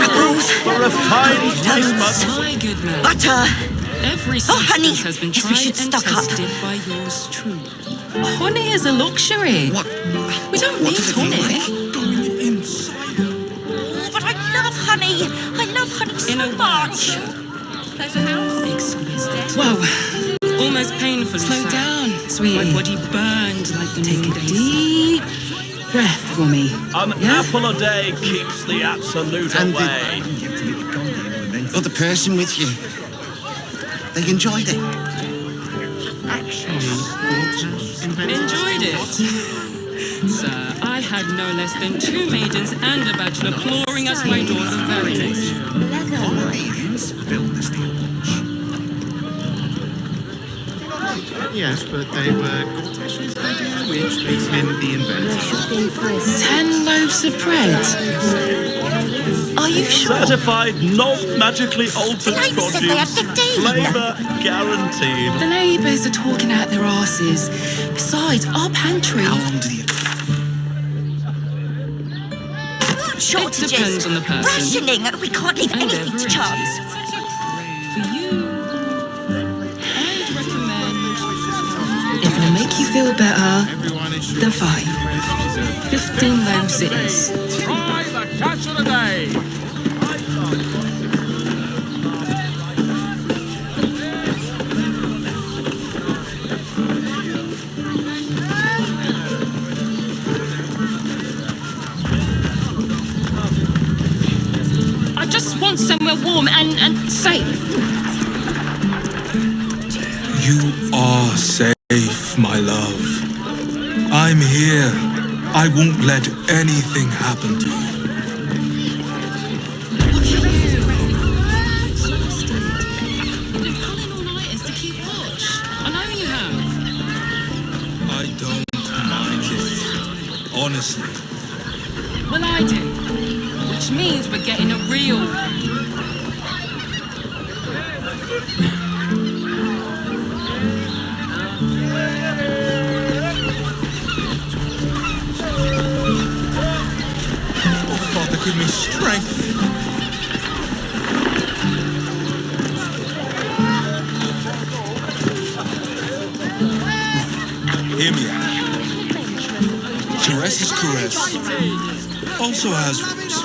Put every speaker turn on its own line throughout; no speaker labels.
Truffles.
For a fine taste,
My good man.
Butter.
Every
honey.
substance has been
Yes, we
tried
should
and
stock up.
tested by yours truly. Honey is a luxury.
What?
We don't need honey.
Oh, but I love honey. I love honey so
In a
much.
Exquisite. Whoa. Almost painfully
Slow
so.
down, sweetie.
My body burned like the
Take a
noonday sun.
deep breath for me.
an
Yeah?
apple a day keeps the absolute
And
away.
Other person with you. They enjoyed it.
Enjoyed it. Sir, I had no less than 2 maidens and a bachelor clawing us my door the very next day.
Yes, but they were Gortash's idea, which makes him the inventor.
10 loaves of bread. Are you sure?
Certified, not magically altered
The neighbours said they had
produce.
15.
Flavour guaranteed.
The neighbours are talking out their asses. Besides, our pantry...
How long did you...
Food shortages.
depends on the person.
Rationing. We can't leave
And
anything to
every
chance.
For you, I'd recommend
If it'll make you feel better,
Everyone is sure.
then fine. 15 loaves it is.
Try the catch of the day.
I just want somewhere warm and safe.
You are safe, my love. I'm here. I won't let anything happen to you.
Look at you. You've been pulling all-nighters to keep watch. I know you have.
I don't mind it. Honestly.
Well, I do. Which means we're getting a real...
Oh, Father, give me strength. Hear me out. Caress is caress. Also has roots.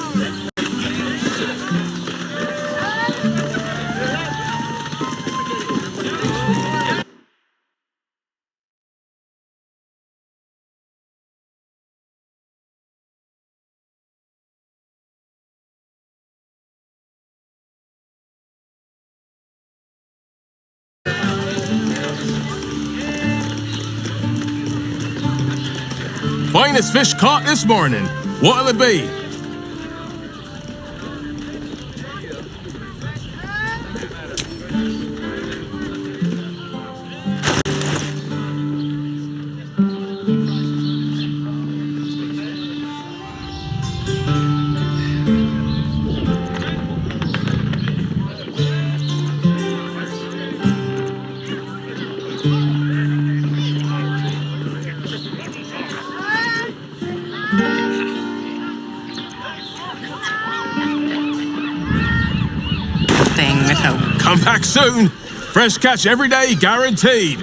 Finest fish caught this morning. What'll it be? Come back soon. Fresh catch every day, guaranteed.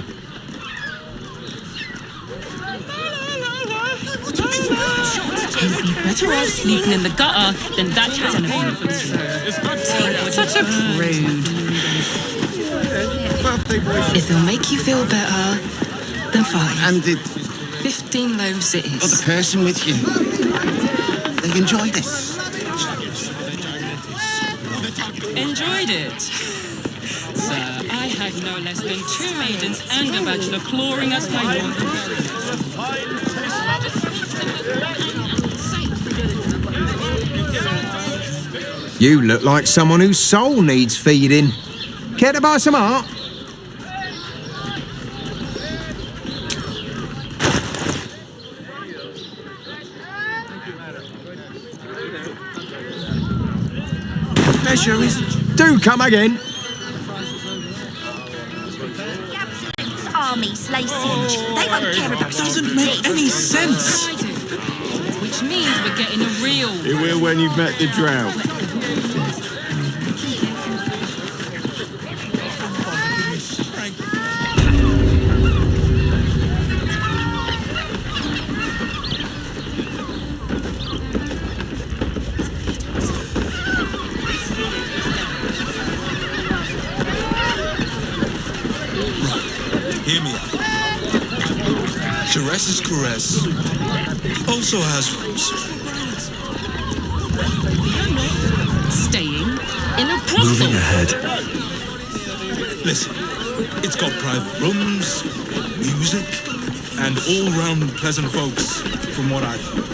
It'd be better off sleeping in the gutter than that chatting about.
It's good
Such a prude.
If it'll make you feel better, then fine.
And did
15 loaves it
other
is.
person with you. They enjoyed it.
Enjoyed it. Sir, I had no less than 2 maidens and a bachelor clawing us my door.
You look like someone whose soul needs feeding. Care to buy some art?
Pleasure is...
Do come again.
Armies, lacing. They won't care about
Doesn't make any sense.
I do. Which means we're getting a real...
It will when you've met the drought.
caresses caress also has roots.
Staying in a brothel.
Moving ahead.
Listen, it's got private rooms, music, and all-round pleasant folks, from what I've heard.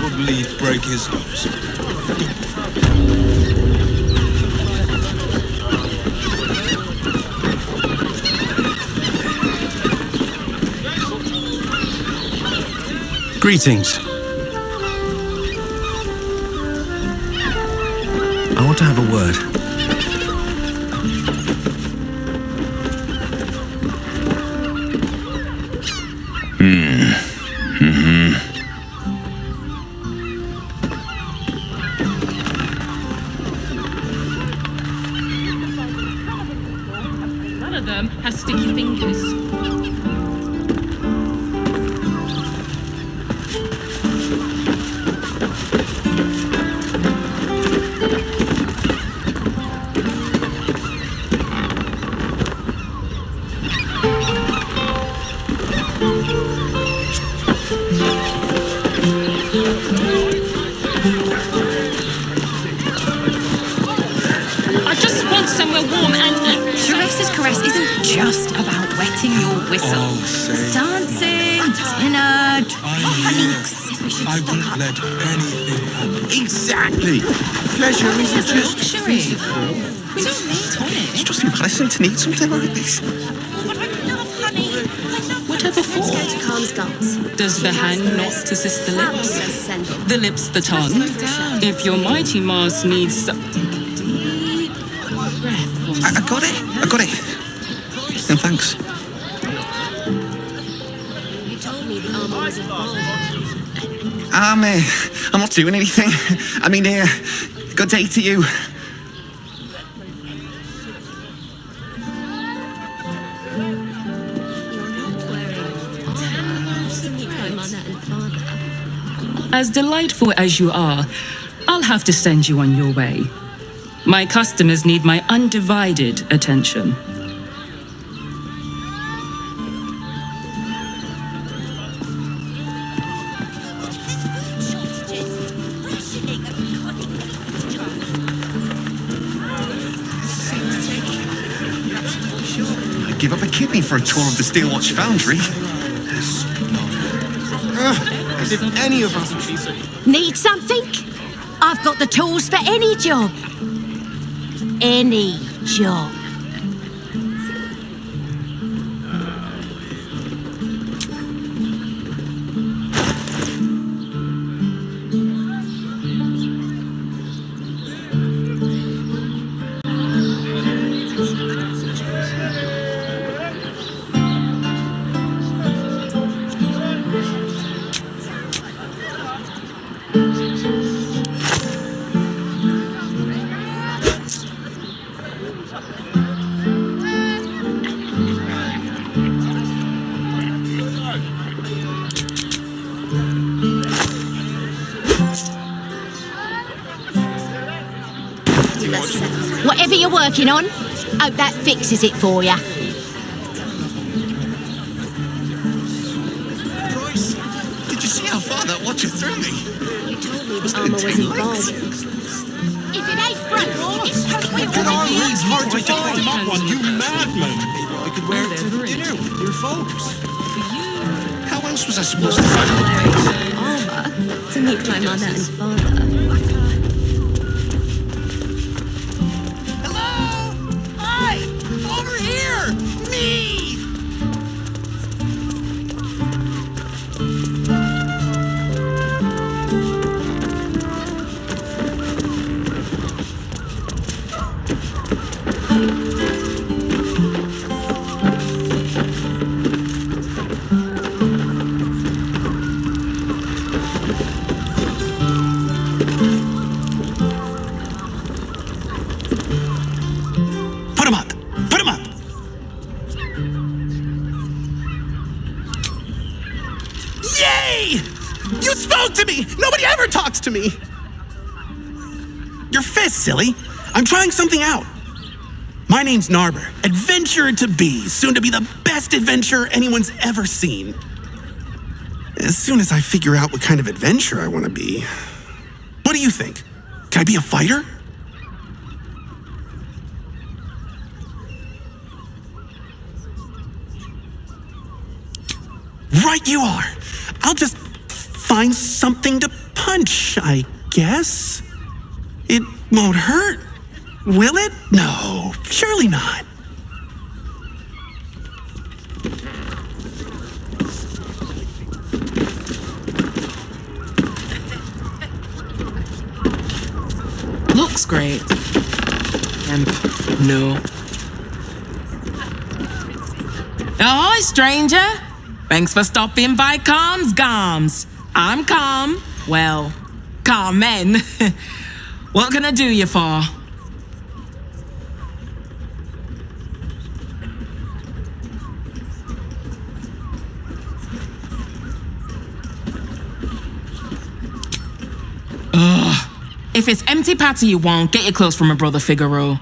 Probably break his nose.
Greetings. I want to have a word.
One of them has sticky fingers. I just want somewhere warm and
Teresa's caress isn't just about wetting your whistle.
Oh, say,
It's dancing, dinner, drinks.
I won't let anything happen.
Exactly. Pleasure isn't just
Luxury. We don't need tonic.
It's just embarrassing to need something like this.
Whatever for.
Let's go to Calm's Gulls.
does the hand not assist the lips?
Ascending.
The lips the tongue. If your mighty Mars needs some... Deep breath.
I got it. I got it. And thanks.
You told me the armor was involved.
I'm not doing anything. I mean, good day to you.
As delightful as you are, I'll have to send you on your way. My customers need my undivided attention.
I'd give up a kidney for a tour of the Steel Watch Foundry. As if any of us...
Need something? I've got the tools for any job. Any job. Whatever you're working on, hope that fixes it for you.
Bryce, did you see how far that watcher threw me?
You told me the armor was involved.
If it ain't broke, it's because we
Get on,
already
it's hard to
used
follow him up on, you madman.
I could wear it to dinner with your folks.
How else was I supposed to find out?
Wearing armor to meet my mother and father.
Over here! Me! Put him up! Put him up! Yay! You spoke to me! Nobody ever talks to me! Your
your fist, silly. I'm trying something out. My name's Narber, adventurer to be, soon to be the best adventurer anyone's ever seen. As soon as I figure out what kind of adventurer I want to be. What do you think? Can I be a fighter? Right you are. I'll just find something to punch, I guess. It won't hurt, will it? No, surely not.
Looks great. And no. Ahoy, stranger! Thanks for stopping by Calm's Garms. I'm Calm. Well, Carmen. What can I do you for? Ugh. If it's empty patty you want, get your clothes from my brother Figaro.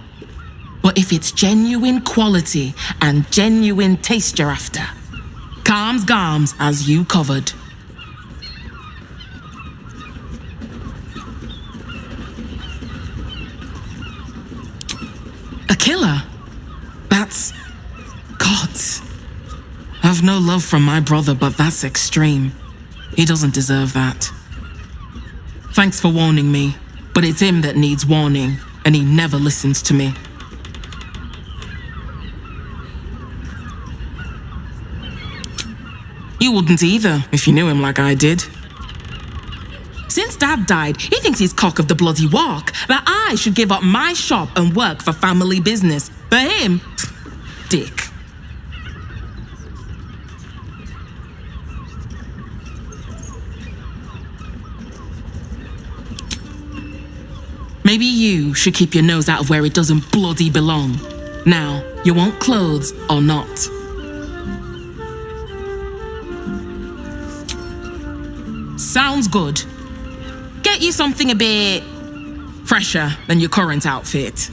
But if it's genuine quality and genuine taste you're after, Calm's Garms has you covered. A killer? That's... God. I've no love from my brother, but that's extreme. He doesn't deserve that. Thanks for warning me, but it's him that needs warning, and he never listens to me. You wouldn't either, if you knew him like I did. Since Dad died, he thinks he's cock of the bloody walk, that I should give up my shop and work for family business. For him, dick. Maybe you should keep your nose out of where it doesn't bloody belong. Now, you want clothes or not? Sounds good. Get you something a bit fresher than your current outfit.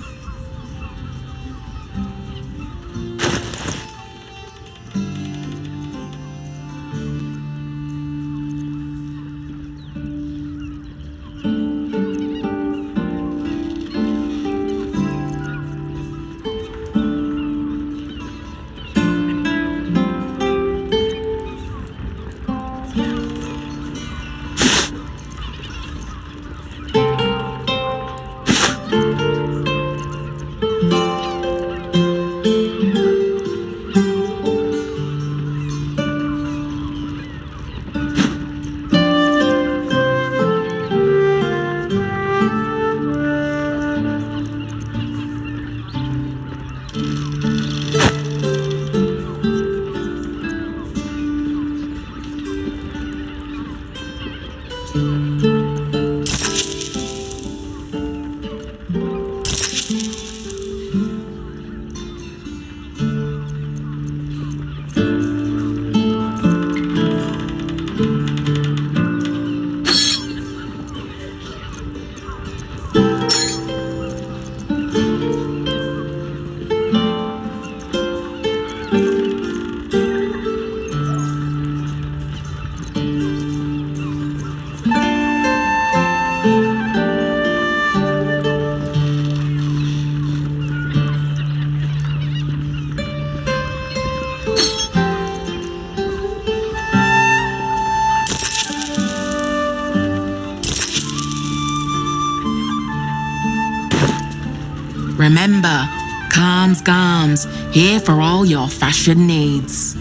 Remember, Calm's Garms, here for all your fashion needs.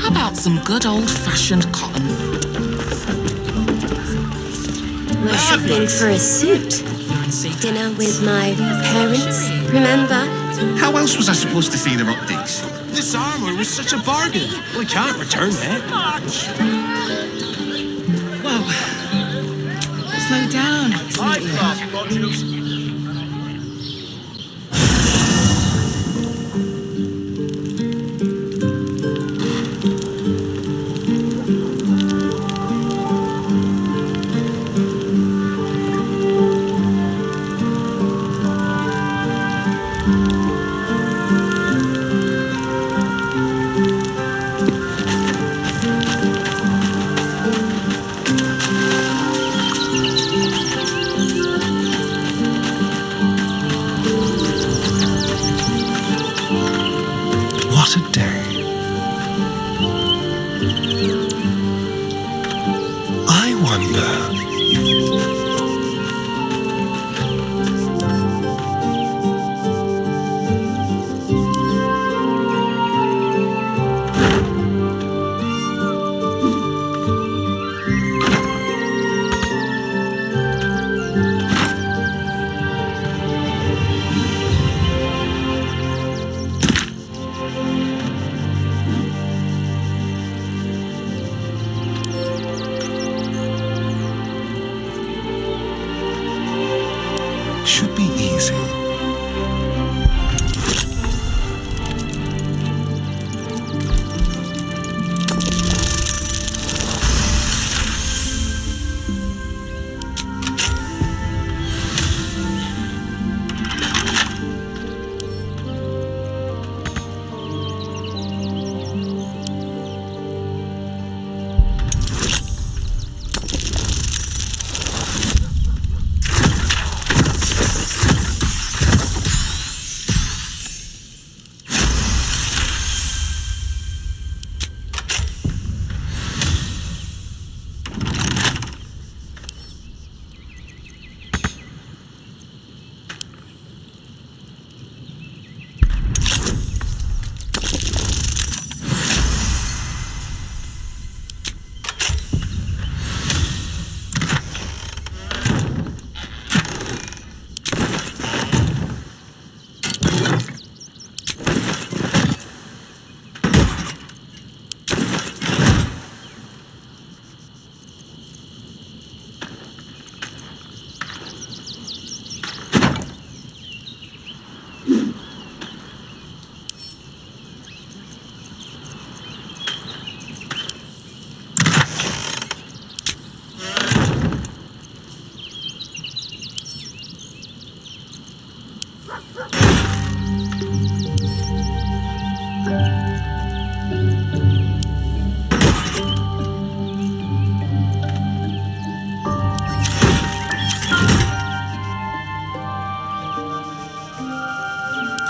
How about some good old-fashioned cotton?
We're shopping for a suit. Dinner with my parents, remember?
How else was I supposed to see their optics?
This armor was such a bargain. We can't return it.
Whoa. Slow down.
What a day. I wonder. Should be easy.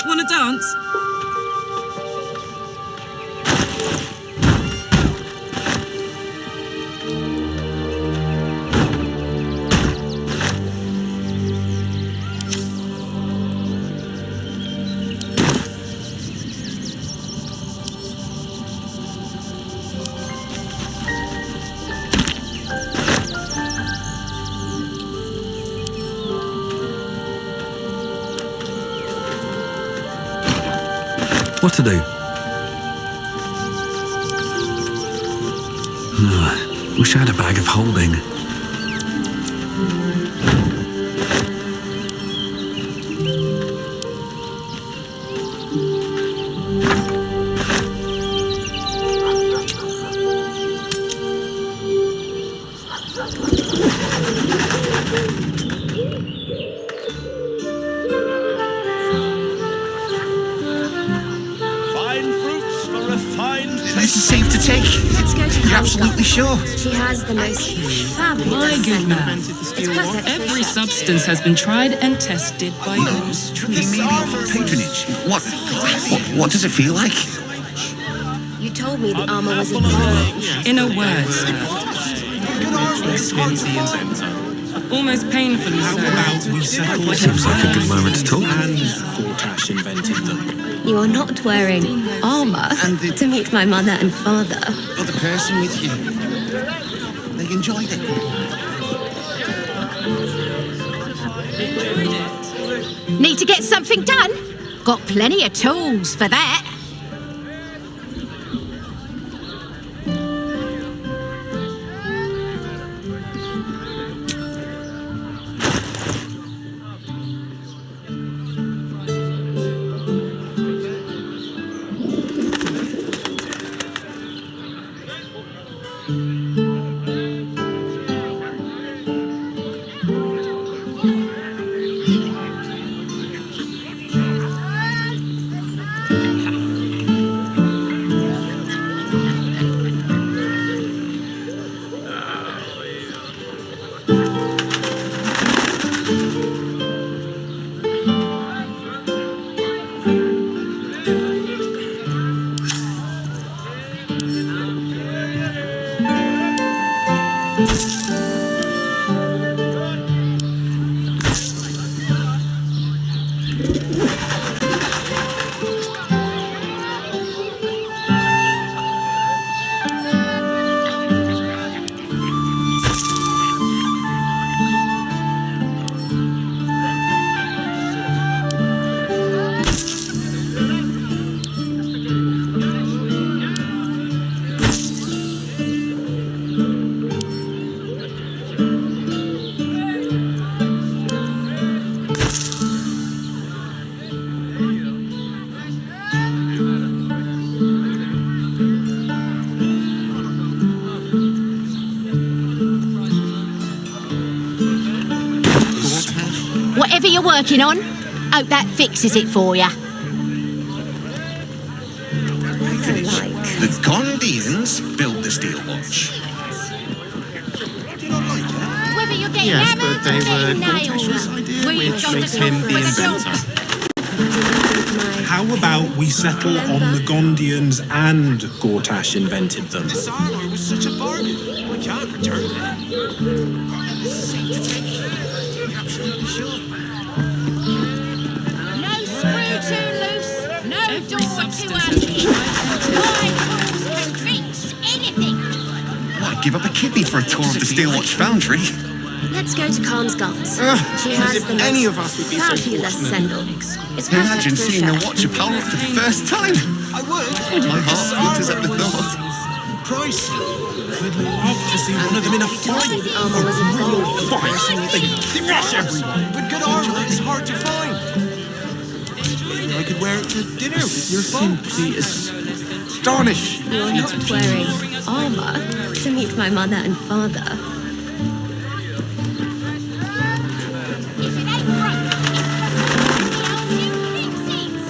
Wanna dance?
What to do? Wish I had a bag of holding.
This is safe to take.
Let's go to
You're
Hell's
absolutely sure?
She has the most fabulous
My good man.
It's perfect for
Every
a shop.
substance has been tried and tested by those
The
trees.
medieval patronage. What does it feel like?
You told me the armor was involved.
In a word, sir. Almost painfully so.
Seems like a good moment to talk.
And thought Ash invented them.
You are not wearing armor
And the-
to meet my mother and father.
Other person with you. They enjoyed it.
Need to get something done? Got plenty of tools for that. Whatever you're working on, hope that fixes it for you.
The Gondians built the steel watch.
Whether you're getting
Yes,
hammered
but they
or getting
were
nailed, we
which
got
makes
to
him
talk
the
for the job.
inventor.
How about we settle on the Gondians and Gortash invented them?
This armor was such a bargain. We can't return it. Absolutely sure.
No screw too loose, no door too handy. My tools can fix anything.
What, give up a kidney for a tour of the steel watch foundry?
Let's go to Calm's Guns. She
as
has
if
the most
any of us would be so
fabulous
fortunate.
sendal. It's perfect
Imagine
for a
seeing the
chef.
watch of power up for the first time.
I would.
My heart flutters at the thought.
Price.
I'd love to see one of them in a fight.
The armor was involved.
They rush everyone.
But good armor is hard to find. I could wear it to dinner with your
Simply astonishing.
You are not wearing armor to meet my mother and father.
If it ain't broke, it's just new fixes.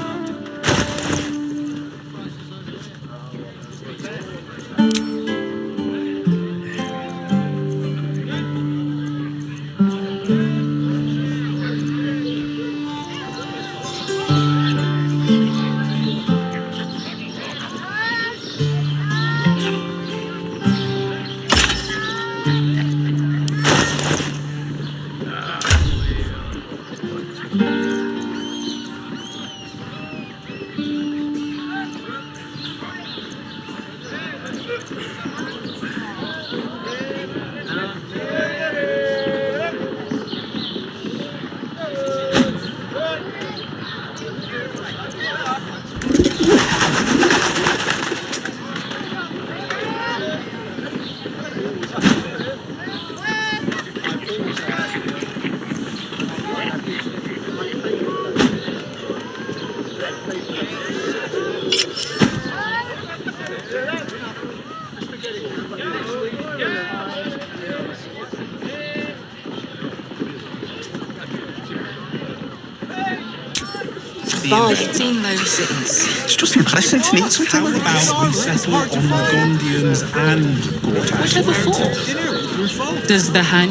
It's just unpleasant to need something
How
like this.
about we settle on the Gondians and Gortash?
Whatever for?
dinner with your folks.
Does the hang?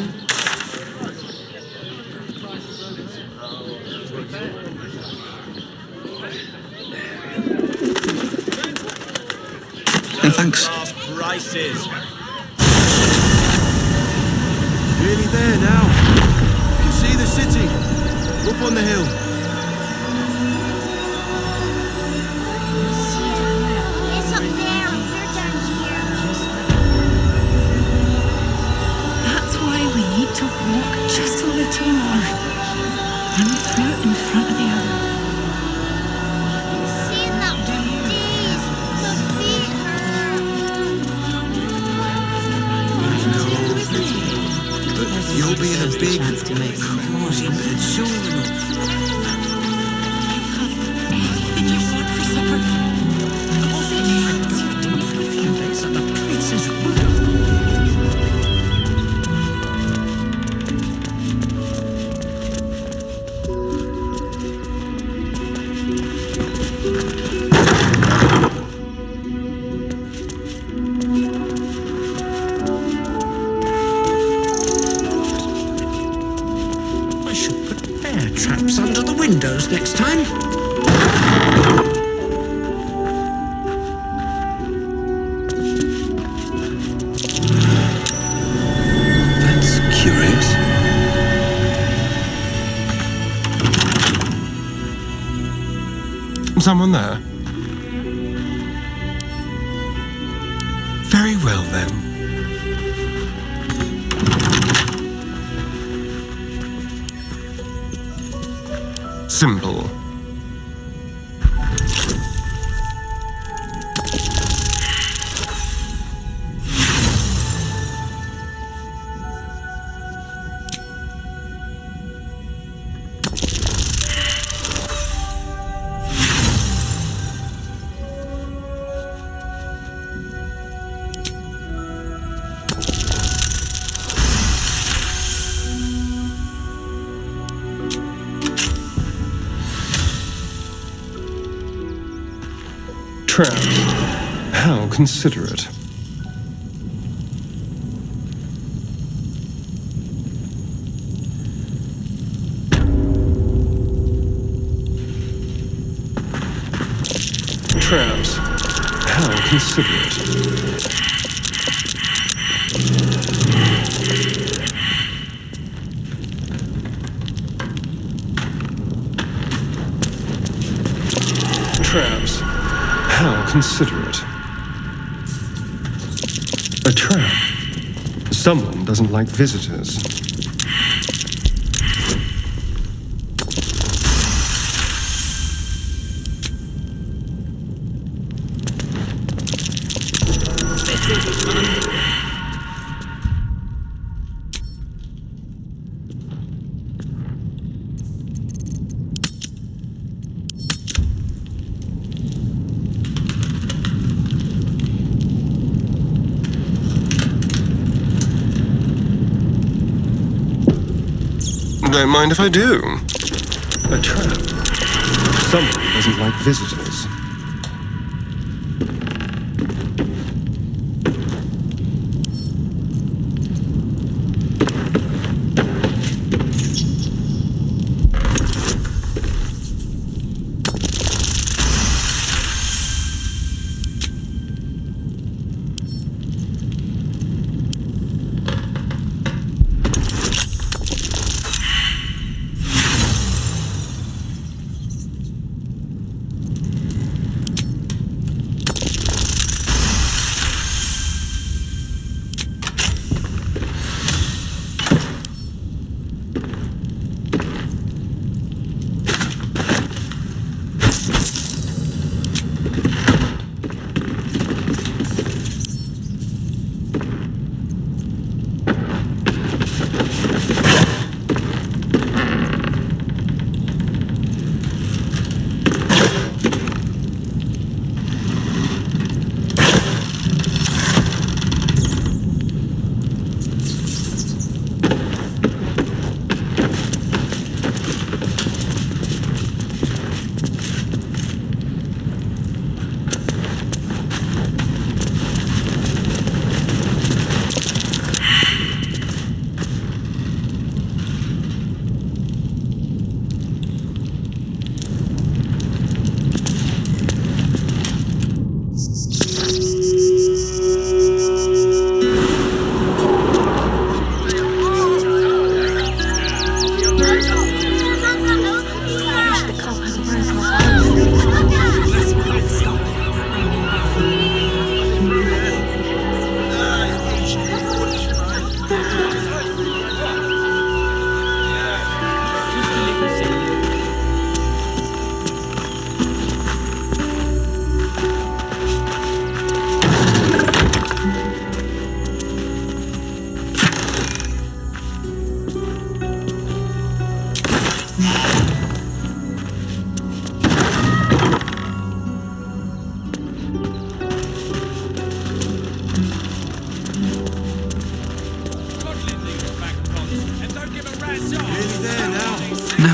Thanks.
Prices.
Nearly there now. You can see the city. Up on the hill.
You'll be in a
deserves the
big
chance to make some
cozy
noise.
bed soon enough.
Anything you want for supper? Was it fruit?
Face on the princess. I should put bear traps under the windows next time. That's curious.
Someone there? Very well then. Simple.
Trapped. How considerate. Traps. How considerate. Traps. How considerate. A trap. Someone doesn't like visitors.
Don't mind if I do.
A trap. Someone doesn't like visitors.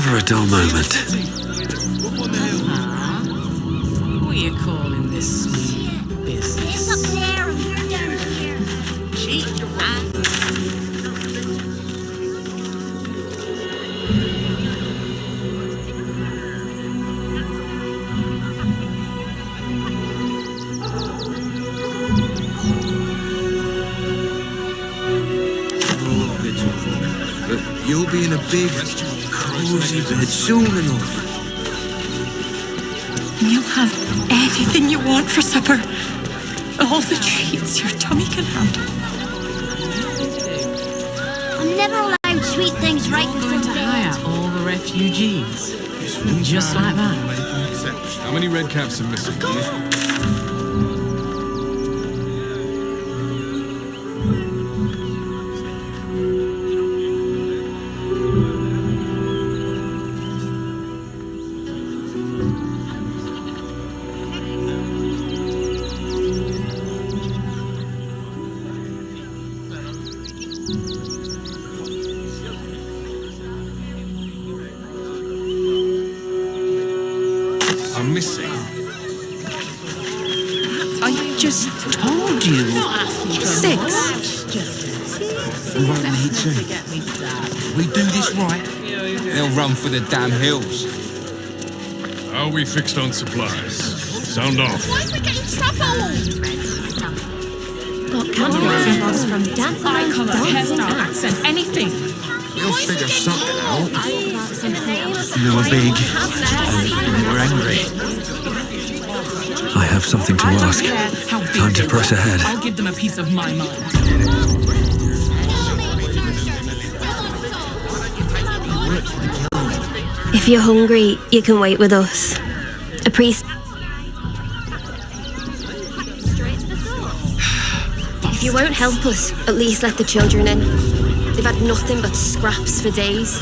Never a dull moment.
What are you calling this sweet business?
It's up there and we're down here. Cheat around.
But you'll be in a big, cozy bed soon enough.
You'll have anything you want for supper. All the treats your tummy can handle.
I'm never allowed sweet things right before
To hire
bed.
all the refugees. Just like that.
How many red caps are missing? I'm missing.
I just told you. 6.
We won't need to. If we do this right, they'll run for the damn hills.
How are we fixed on supplies? Sound off.
Why is we getting trouble? Got candidates from damp
Eye colour,
dancing
hairstyle,
acts.
accent, anything.
We'll figure something out.
You were big, and you were angry. I have something to
I don't
ask.
care how big
Time to
they
press
were.
ahead.
I'll give them a piece of my mind.
If you're hungry, you can wait with us. A priest. If you won't help us, at least let the children in. They've had nothing but scraps for days.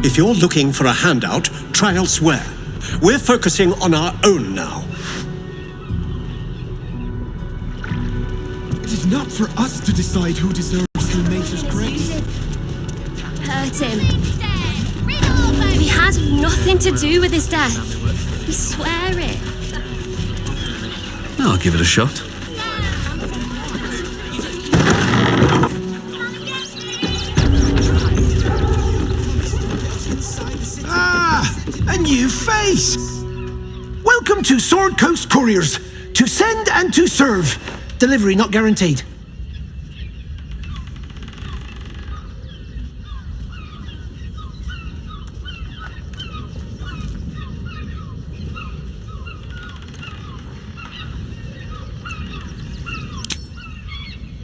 If you're looking for a handout, try elsewhere. We're focusing on our own now.
It is not for us to decide who deserves King Nature's grace.
Hurt him. We had nothing to do with his death. We swear it.
I'll give it a shot.
A new face! Welcome to Sword Coast Couriers. To send and to serve. Delivery not guaranteed.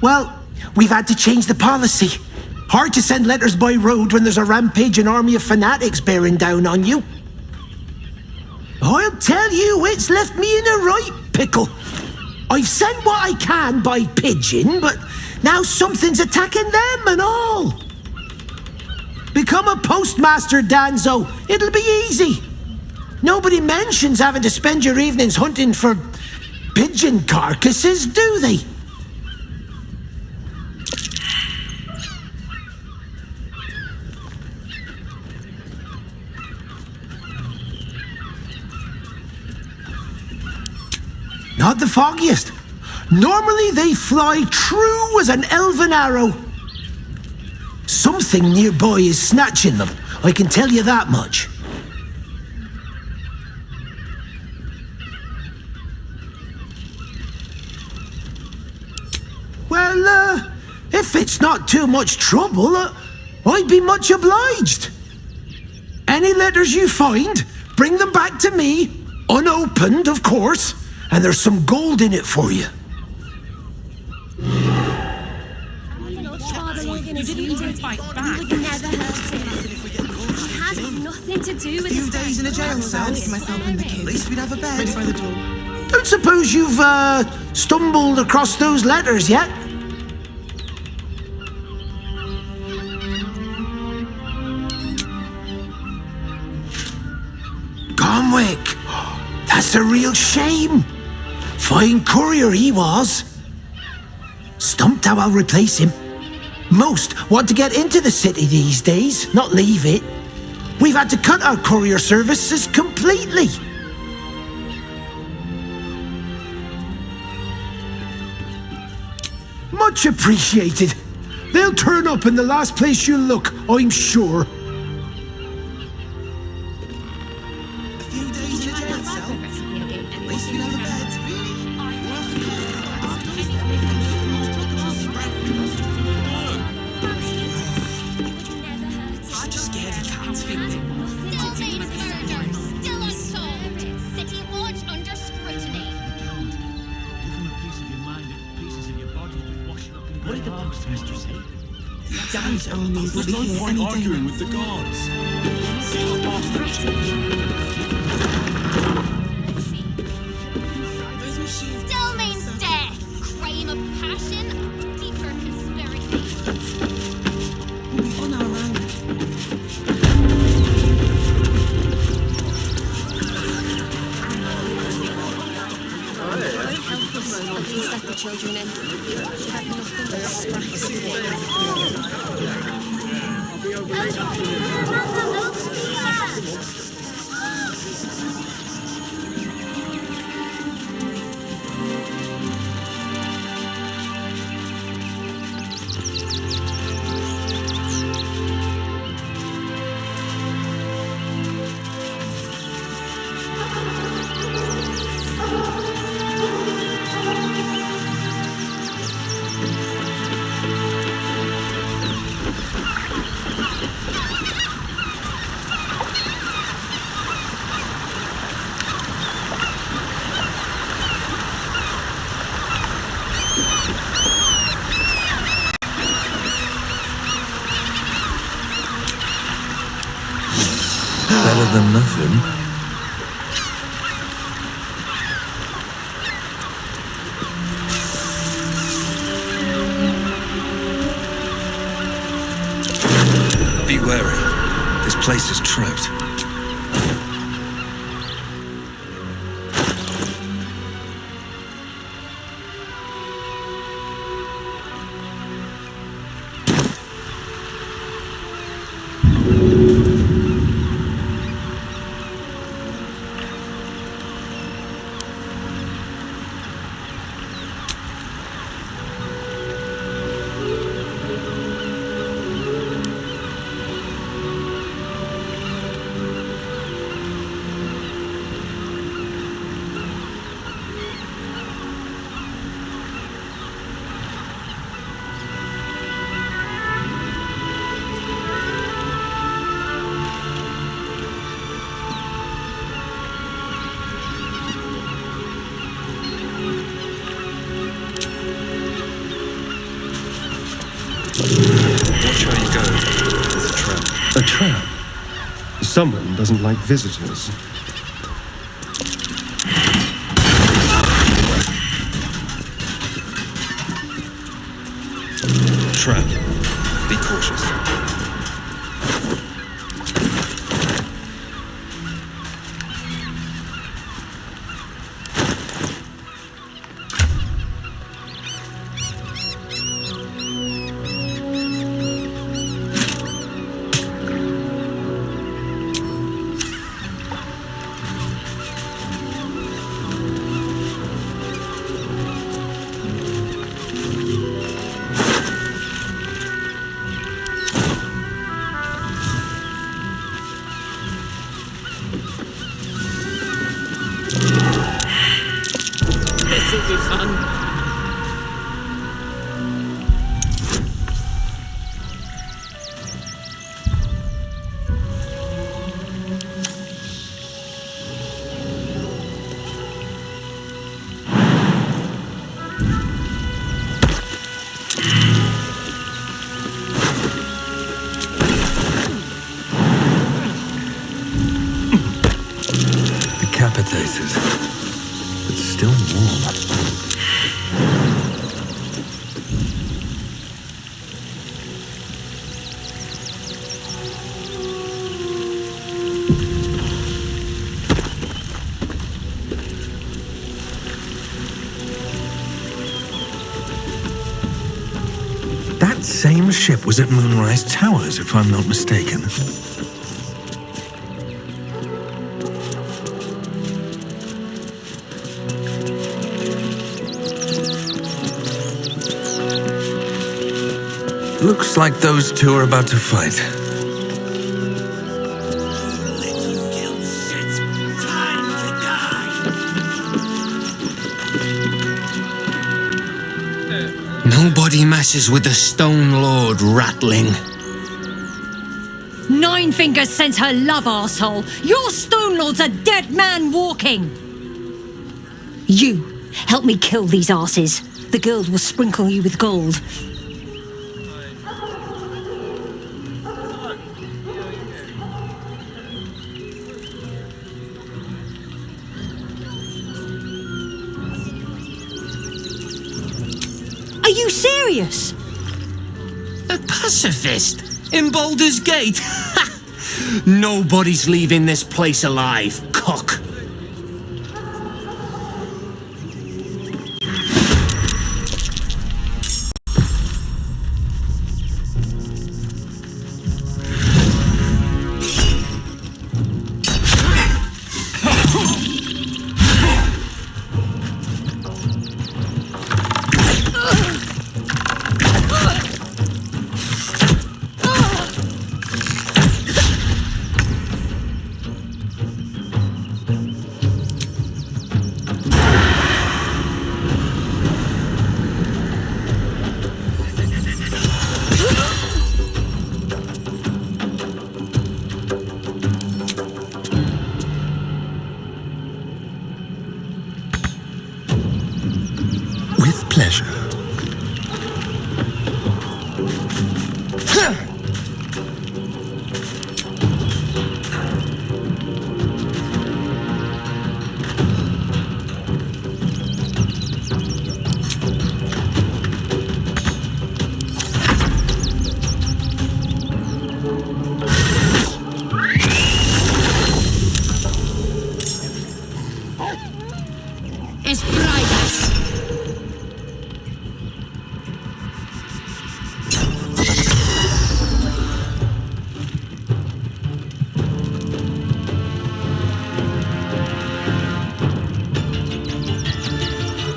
Well, we've had to change the policy. Hard to send letters by road when there's a rampaging army of fanatics bearing down on you. I'll tell you, it's left me in a right pickle. I've sent what I can by pigeon, but now something's attacking them and all. Become a postmaster, Danzo. It'll be easy. Nobody mentions having to spend your evenings hunting for pigeon carcasses, do they? Not the foggiest. Normally they fly true as an elven arrow. Something nearby is snatching them, I can tell you that much. Well, if it's not too much trouble, I'd be much obliged. Any letters you find, bring them back to me, unopened, of course. And there's some gold in it for you.
You didn't even fight back.
We would never hurt him. It had nothing to do with his death.
Days in a jail cell. At least we'd have a bed.
Ready by the door.
Don't suppose you've stumbled across those letters yet? Gomwick! That's a real shame. Fine courier he was. Stump isn't how I'll replace him. Most want to get into the city these days, not leave it. We've had to cut our courier services completely. Much appreciated. They'll turn up in the last place you look, I'm sure.
Dad's only will be here any day. Arguing with the gods.
Still means death. Crime of passion, deeper conspiracy.
We'll be on our own.
Please let the children in. She had nothing but scraps of paper.
Better than nothing.
Be wary. This place is trapped. Watch how you go. It's a trap.
A trap? Someone doesn't like visitors.
Trap. Be cautious.
This will be fun.
Decapitated, but still warm. ship was at Moonrise Towers, if I'm not mistaken. Looks like those two are about to fight.
Nobody messes with the Stone Lord, Ratling.
Nine Fingers sends her love, arsehole. Your Stone Lord's a dead man walking. You, help me kill these arses. The guild will sprinkle you with gold. Are you serious?
A pacifist in Baldur's Gate? Nobody's leaving this place alive, cock.
With pleasure.
Es Friday.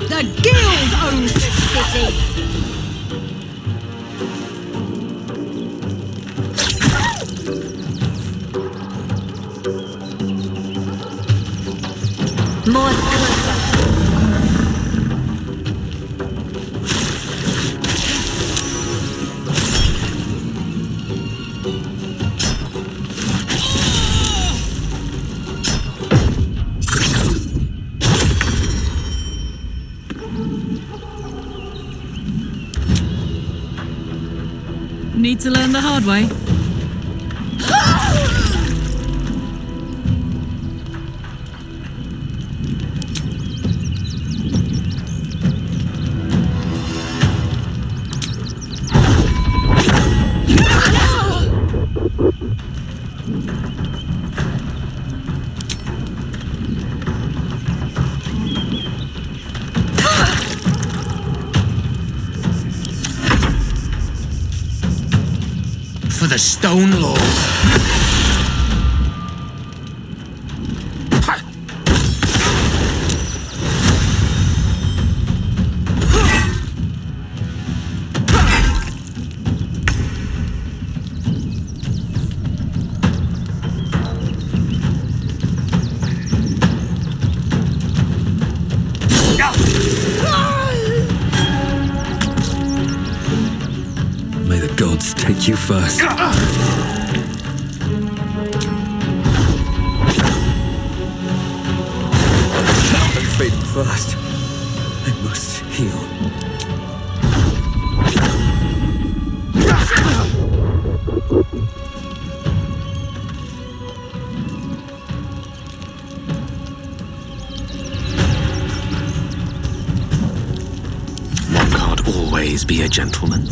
The guild owns this city.
More closer.
Need to learn the hard way.
For the Stone Lord.
May the gods take you first. I'm fading fast. I must heal. One can't always be a gentleman.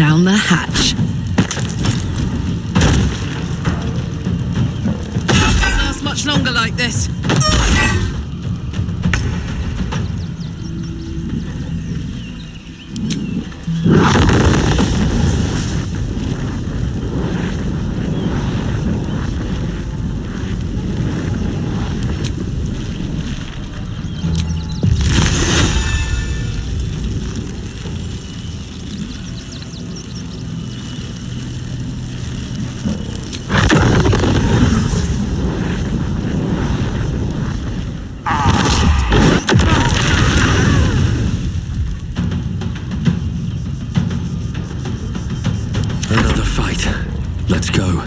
down the hatch.
Can't last much longer like this.
Another fight. Let's go.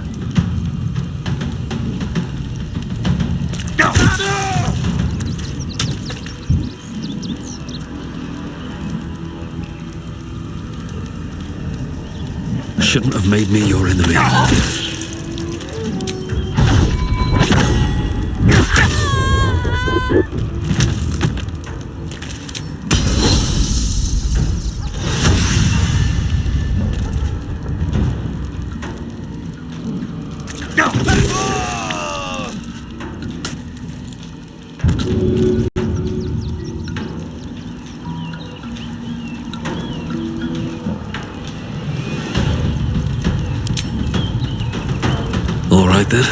Shouldn't have made me your enemy. All right then.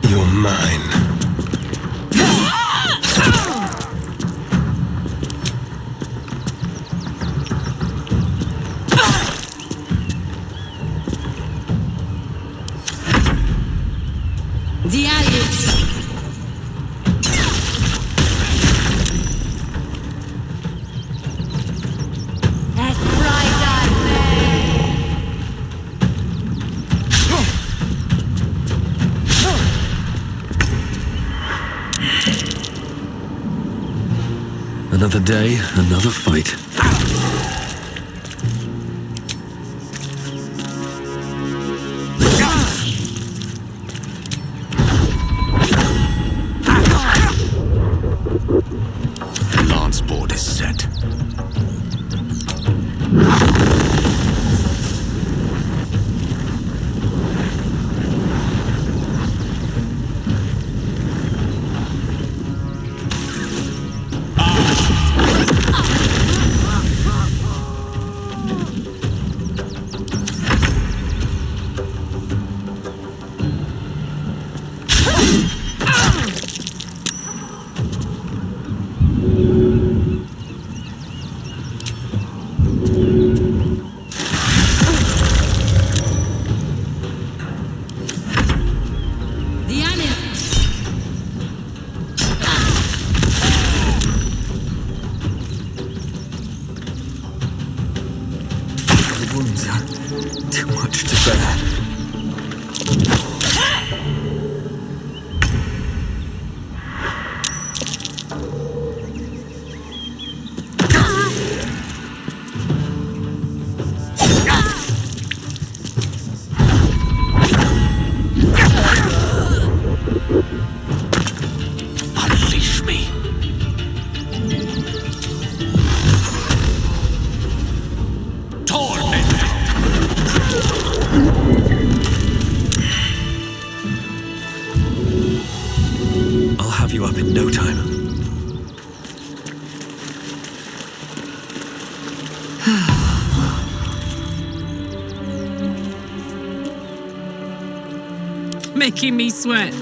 You're mine.
The Aliens.
Another day, another fight.
Lance board is set.
Wounds are too much to bear.
Unleash me.
I'll have you up in no time.
making me sweat.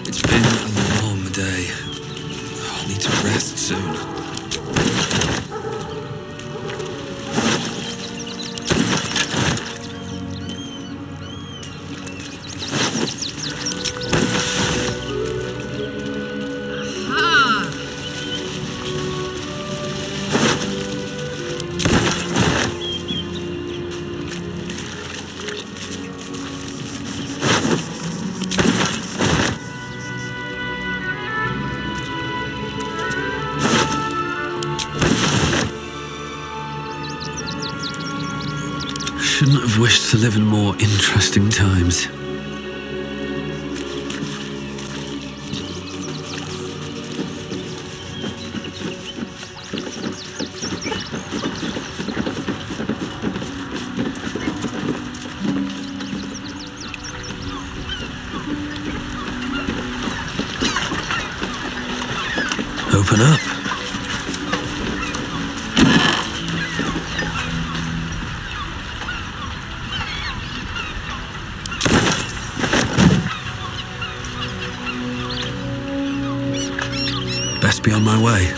It's been a long day. I'll need to rest soon. Shouldn't have wished to live in more interesting times. Open up. Best be on my way.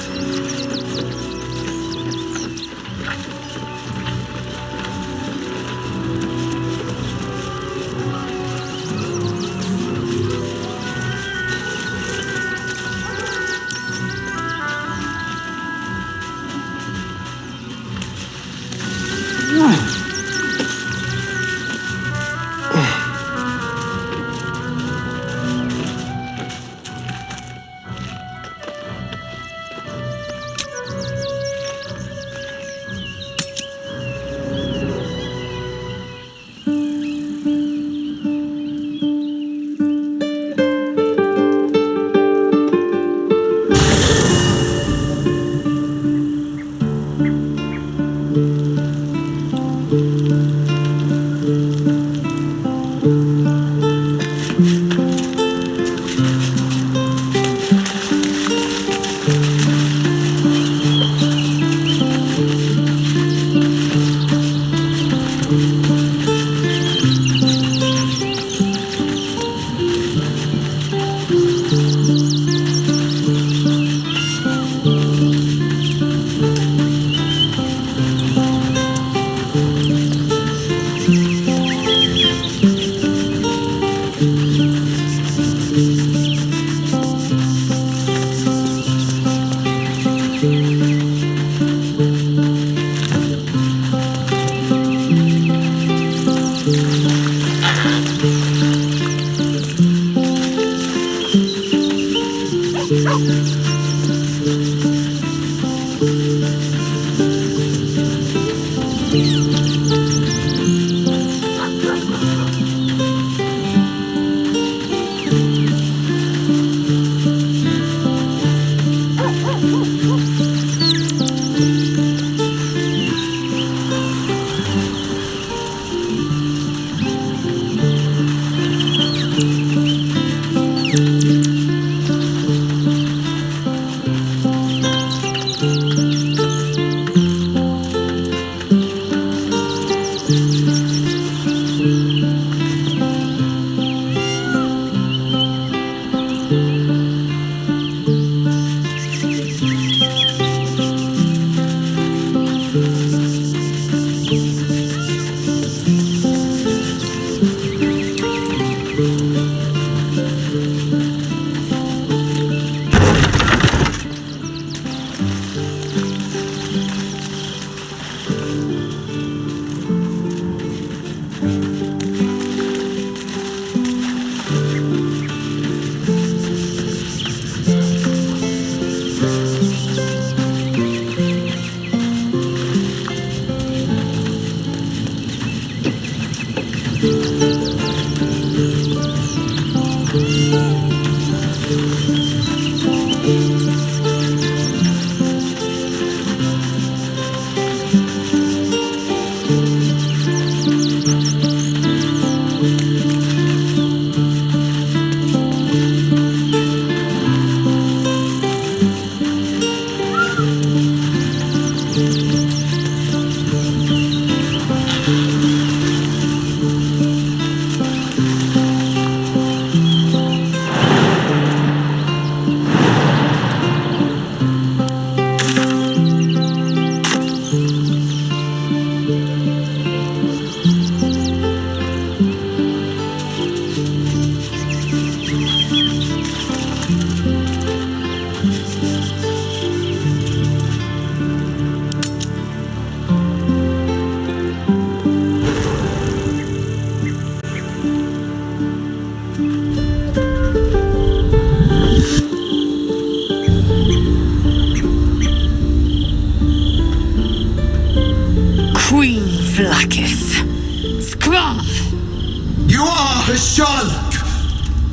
Sherlock,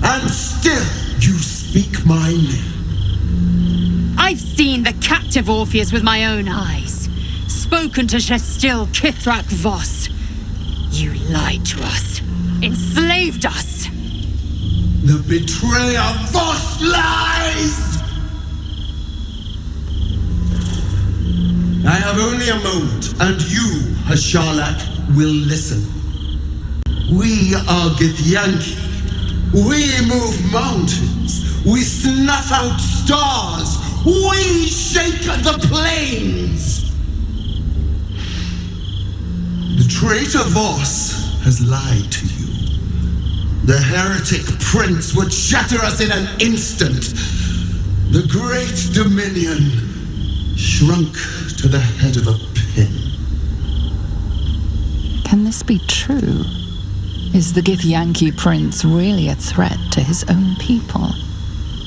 and still you speak my name.
I've seen the captive Orpheus with my own eyes. Spoken to Shestil Kithrak Voss. You lied to us. Enslaved us.
The betrayer Voss lies! I have only a moment, and you, Sherlock, will listen. We are Githyanki. We move mountains. We snuff out stars. We shake the plains. The traitor Voss has lied to you. The heretic prince would shatter us in an instant. The great dominion shrunk to the head of a pin.
Can this be true? Is the Githyanki prince really a threat to his own people?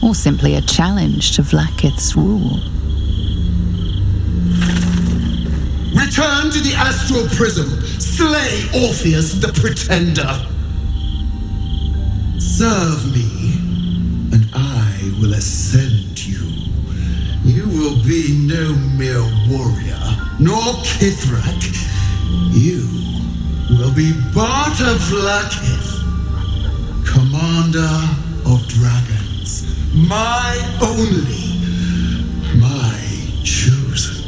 Or simply a challenge to Vlaakith's rule?
Return to the astral prism. Slay Orpheus the pretender. Serve me, and I will ascend you. You will be no mere warrior, nor Kithrak. You will be Barta Vlaakith, commander of dragons. My only, my chosen.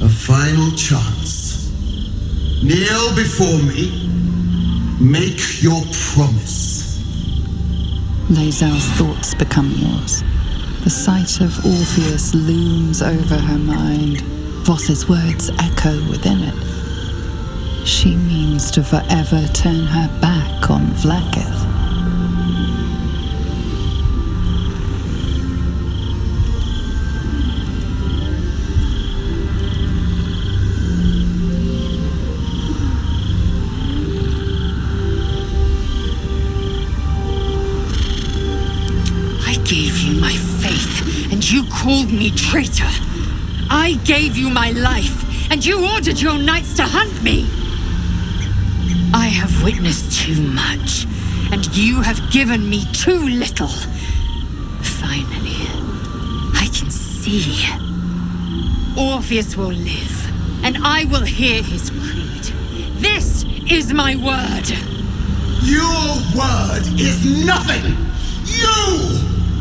A final chance. Kneel before me. Make your promise.
Lae'zel's thoughts become yours. The sight of Orpheus looms over her mind. Voss's words echo within it. She means to forever turn her back on Vlaakith.
I gave you my faith, and you called me traitor. I gave you my life, and you ordered your knights to hunt me. I have witnessed too much, and you have given me too little. Finally, I can see. Orpheus will live, and I will hear his creed. This is my word.
Your word is nothing. You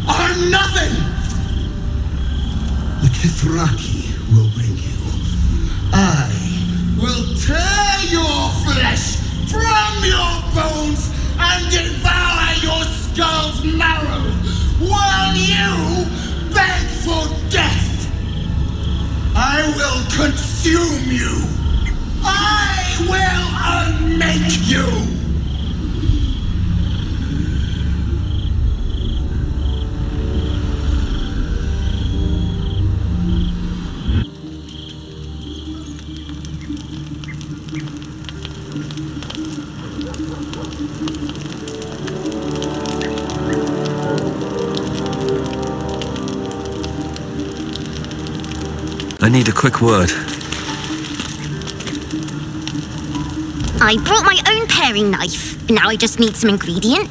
are nothing. The Kithraki will bring you. I will tear your flesh from your bones and devour your skull's marrow while you beg for death. I will consume you. I will unmake you.
I need a quick word.
I brought my own paring knife. Now I just need some ingredient.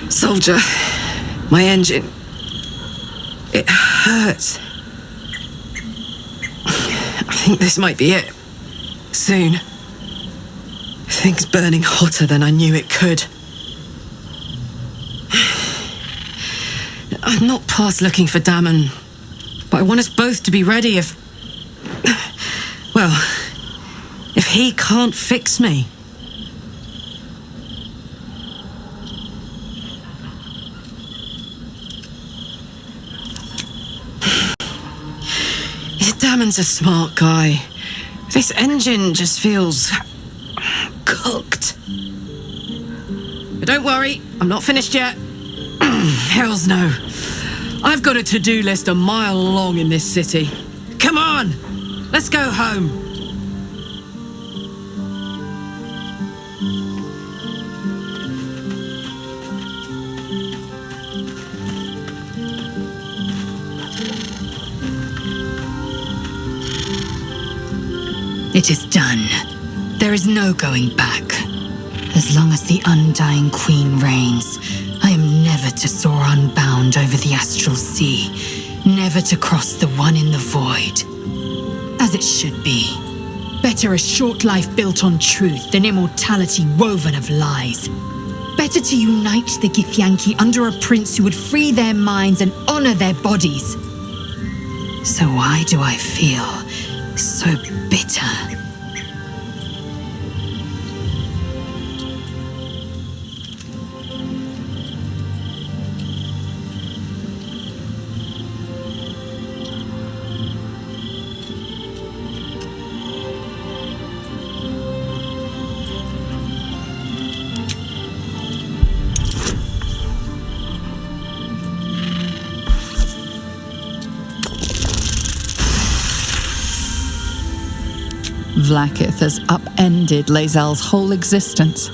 Soldier, my engine. It hurts. I think this might be it. Soon. Things burning hotter than I knew it could. I'm not past looking for Damon, but I want us both to be ready if... well, if he can't fix me. Damon's a smart guy. This engine just feels... cooked. But don't worry, I'm not finished yet. Hells no. I've got a to-do list a mile long in this city. Come on, let's go home.
It is done. There is no going back. As long as the undying queen reigns, I am never to soar unbound over the astral sea, never to cross the one in the void. As it should be. Better a short life built on truth than immortality woven of lies. Better to unite the Githyanki under a prince who would free their minds and honor their bodies. So why do I feel so bitter?
Vlaakith has upended Lae'zel's whole existence.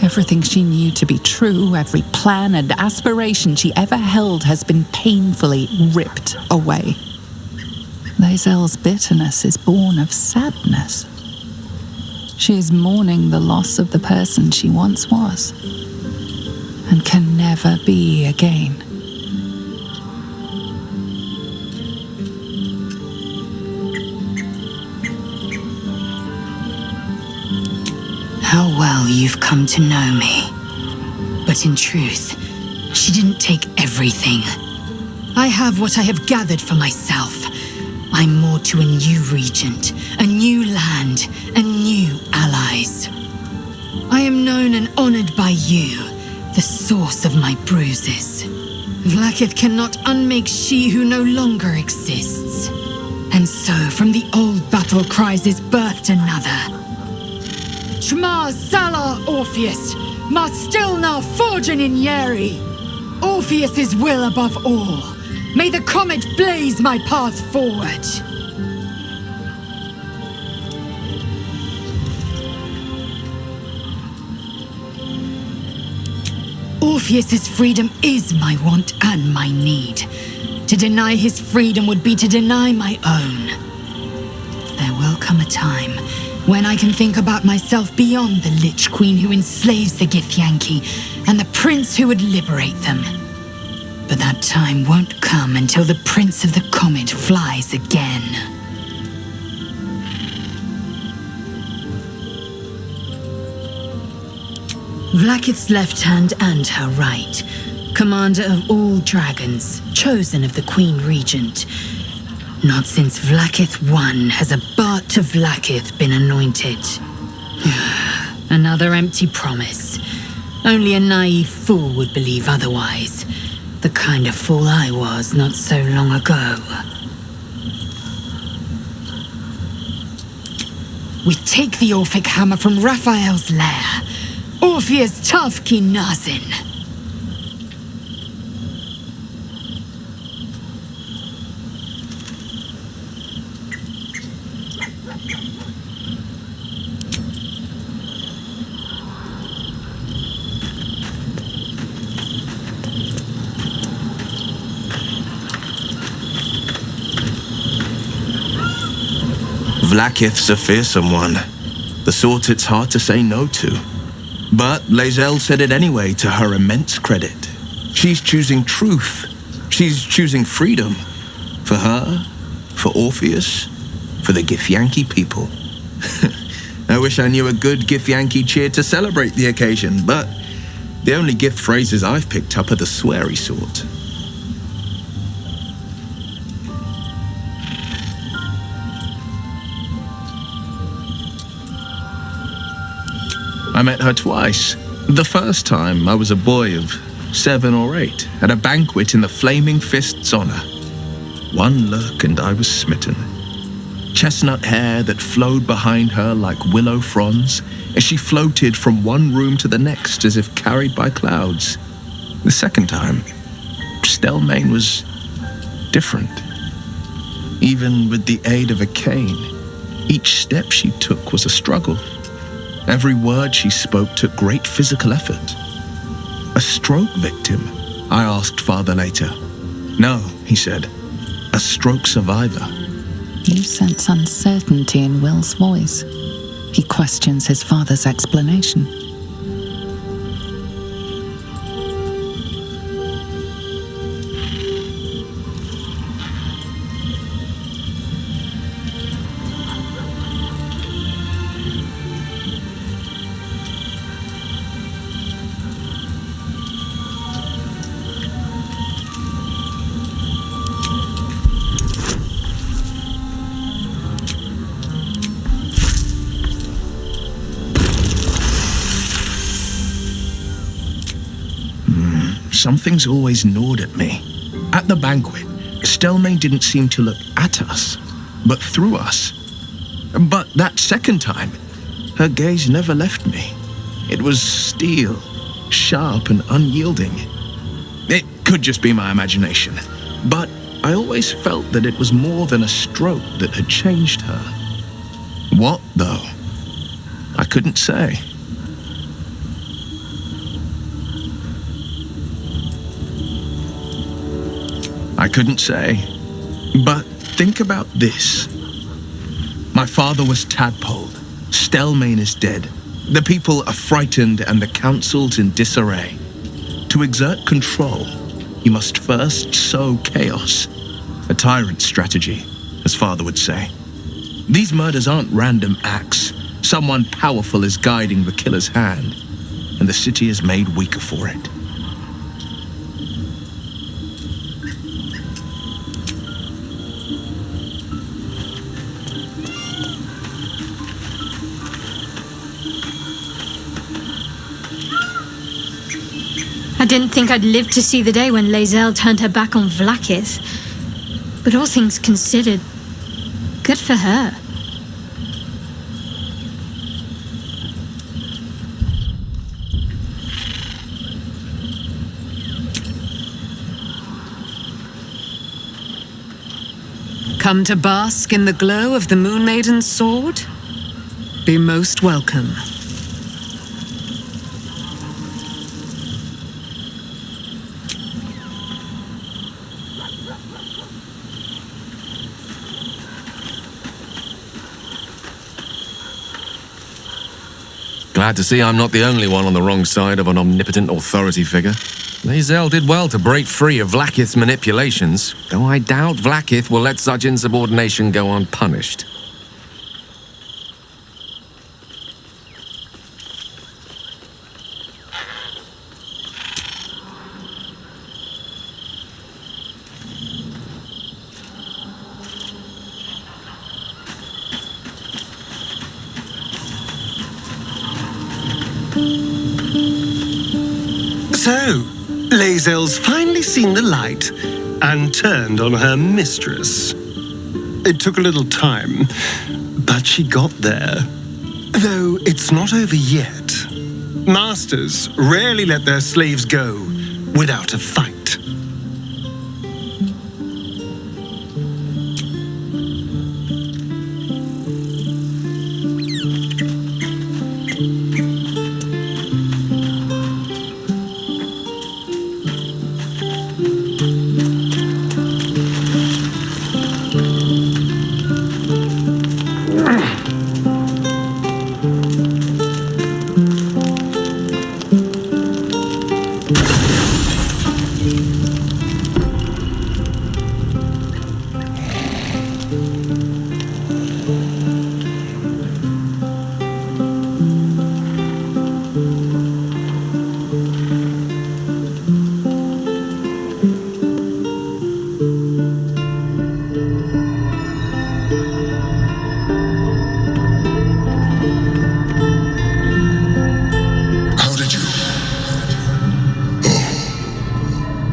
Everything she knew to be true, every plan and aspiration she ever held has been painfully ripped away. Lae'zel's bitterness is born of sadness. She is mourning the loss of the person she once was, and can never be again.
How well you've come to know me. But in truth, she didn't take everything. I have what I have gathered for myself. I'm more to a new regent, a new land, and new allies. I am known and honored by you, the source of my bruises. Vlaakith cannot unmake she who no longer exists. And so, from the old battle cries is birthed another. Shma Salar Orpheus, Ma Stilna Forgin in Yeri. Orpheus's will above all. May the comet blaze my path forward. Orpheus's freedom is my want and my need. To deny his freedom would be to deny my own. There will come a time when I can think about myself beyond the Lich Queen who enslaves the Githyanki and the prince who would liberate them. But that time won't come until the Prince of the Comet flies again. Vlaakith's left hand and her right, commander of all dragons, chosen of the Queen Regent. Not since Vlaakith I has a Bart to Vlaakith been anointed. Another empty promise. Only a naive fool would believe otherwise. The kind of fool I was not so long ago. We take the Orphic hammer from Raphael's lair. Orpheus Tavki Nazin.
Vlaakith's a fearsome one. The sort it's hard to say no to. But Lae'zel said it anyway, to her immense credit. She's choosing truth. She's choosing freedom. For her, for Orpheus, for the Githyanki people. I wish I knew a good Githyanki cheer to celebrate the occasion, but the only gift phrases I've picked up are the sweary sort. I met her twice. The first time, I was a boy of 7 or 8, at a banquet in the Flaming Fist's honor. One look and I was smitten. Chestnut hair that flowed behind her like willow fronds as she floated from one room to the next as if carried by clouds. The second time, Stelmane was different. Even with the aid of a cane, each step she took was a struggle. Every word she spoke took great physical effort. A stroke victim? I asked Father later. No, he said. A stroke survivor.
You sense uncertainty in Will's voice. He questions his father's explanation.
Something's always gnawed at me. At the banquet, Stelmane didn't seem to look at us, but through us. But that second time, her gaze never left me. It was steel, sharp and unyielding. It could just be my imagination, but I always felt that it was more than a stroke that had changed her. What, though? I couldn't say. I couldn't say. But think about this. My father was tadpoled. Stelmane is dead. The people are frightened and the council's in disarray. To exert control, you must first sow chaos. A tyrant's strategy, as father would say. These murders aren't random acts. Someone powerful is guiding the killer's hand, and the city is made weaker for it.
I didn't think I'd live to see the day when Lae'zel turned her back on Vlaakith. But all things considered, good for her.
Come to bask in the glow of the Moon Maiden's sword? Be most welcome.
Glad to see I'm not the only one on the wrong side of an omnipotent authority figure. Lae'zel did well to break free of Vlaakith's manipulations, though I doubt Vlaakith will let such insubordination go unpunished.
So, Lae'zel's finally seen the light and turned on her mistress. It took a little time, but she got there. Though it's not over yet. Masters rarely let their slaves go without a fight.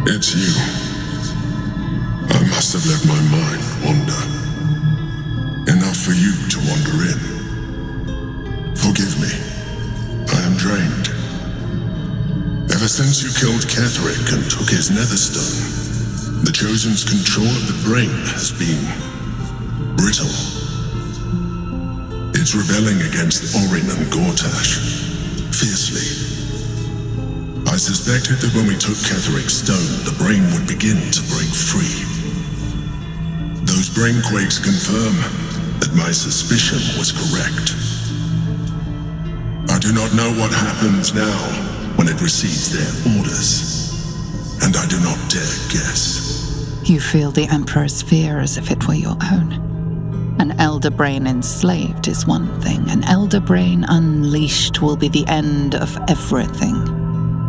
It's you. I must have let my mind wander. Enough for you to wander in. Forgive me. I am drained. Ever since you killed Ketheric and took his netherstone, the Chosen's control of the brain has been brittle. It's rebelling against Orin and Gortash fiercely. I suspected that when we took Ketheric's stone, the brain would begin to break free. Those
brainquakes confirm that my suspicion was correct. I do not know what happens now when it receives their orders, and I do not dare guess.
You feel the Emperor's fear as if it were your own. An elder brain enslaved is one thing. An elder brain unleashed will be the end of everything.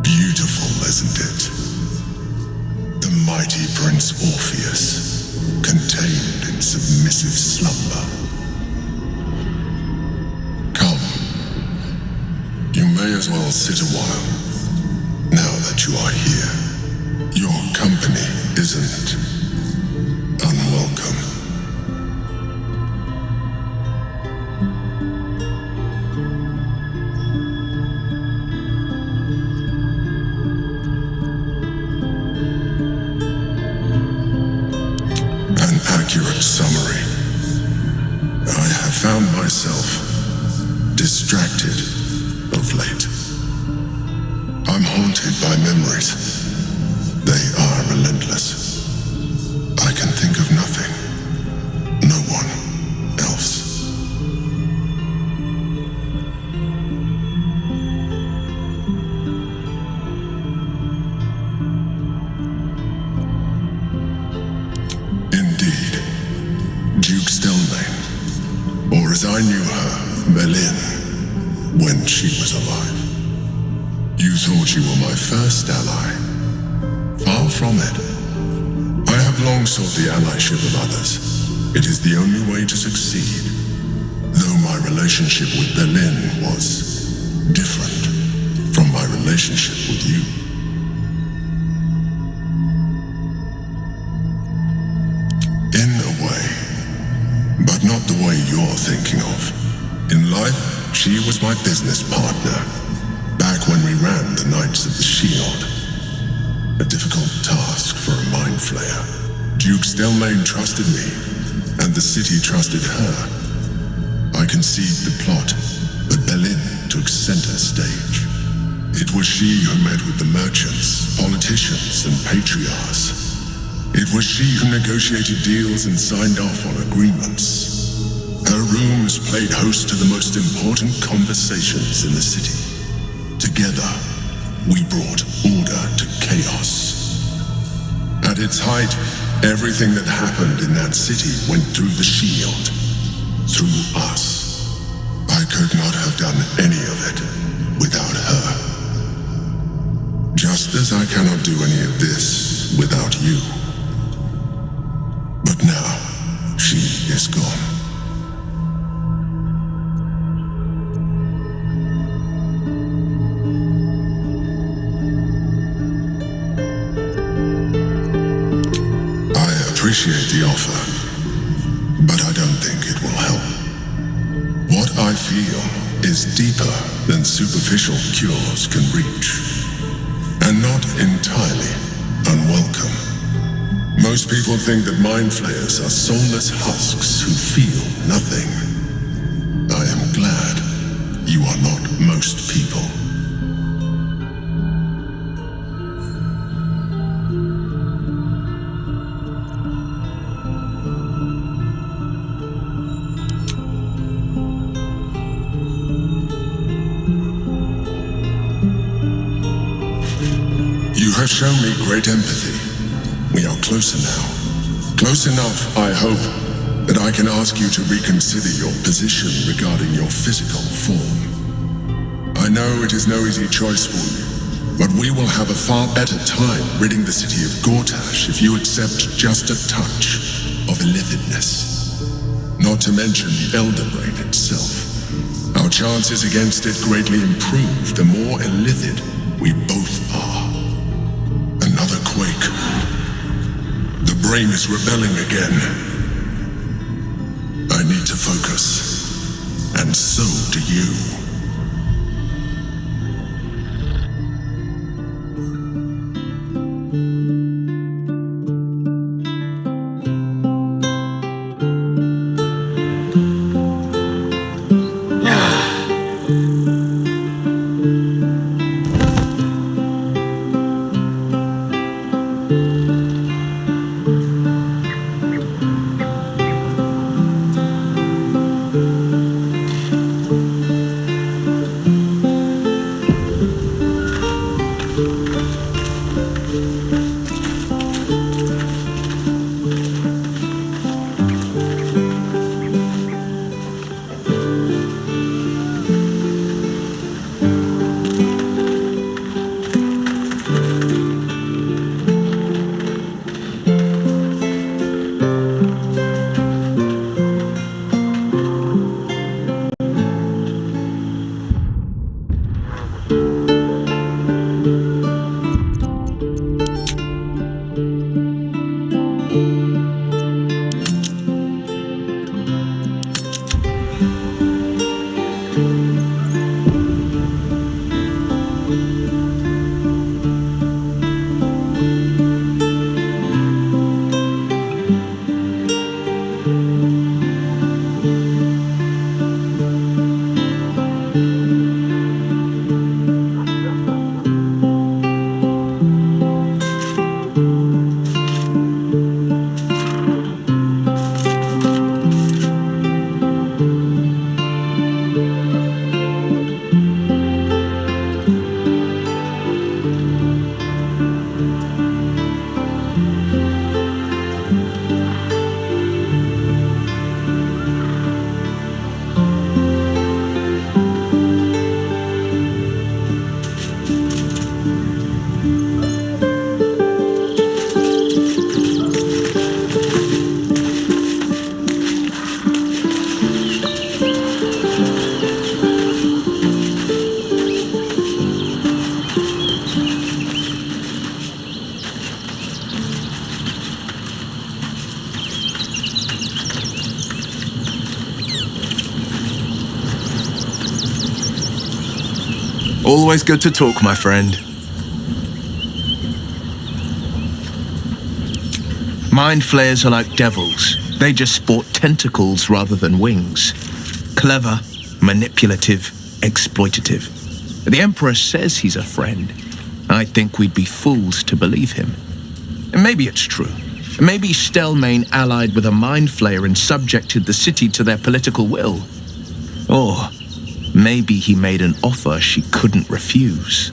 Beautiful, isn't it? The mighty Prince Orpheus, contained in submissive slumber. Come. You may as well sit a while, now that you are here. Your company isn't unwelcome. Accurate summary. I have found myself distracted of late. I'm haunted by memories. They are relentless. I can think of nothing, no one else. Or as I knew her, Berlin, when she was alive. You thought you were my first ally. Far from it. I have long sought the allyship of others. It is the only way to succeed. Though my relationship with Berlin was different from my relationship with you. In a way. But not the way you're thinking of. In life, she was my business partner, back when we ran the Knights of the Shield. A difficult task for a mind flayer. Duke Stelmane trusted me, and the city trusted her. I conceived the plot, but Berlin took center stage. It was she who met with the merchants, politicians, and patriarchs. It was she who negotiated deals and signed off on agreements. Her rooms played host to the most important conversations in the city. Together, we brought order to chaos. At its height, everything that happened in that city went through the shield. Through us. I could not have done any of it without her. Just as I cannot do any of this without you. But now, she is gone. I appreciate the offer, but I don't think it will help. What I feel is deeper than superficial cures can reach, and not entirely unwelcome. Most people think that mind flayers are soulless husks who feel nothing. I am glad you are not most people. You have shown me great empathy. We are closer now. Close enough, I hope, that I can ask you to reconsider your position regarding your physical form. I know it is no easy choice for you, but we will have a far better time ridding the city of Gortash if you accept just a touch of illithidness. Not to mention the Elder Brain itself. Our chances against it greatly improve the more illithid we both are. Another quake. The brain is rebelling again. I need to focus, and so do you.
Always good to talk, my friend. Mind flayers are like devils. They just sport tentacles rather than wings. Clever, manipulative, exploitative. The Emperor says he's a friend. I think we'd be fools to believe him. And maybe it's true. Maybe Stelmane allied with a mind flayer and subjected the city to their political will. Or maybe he made an offer she couldn't refuse.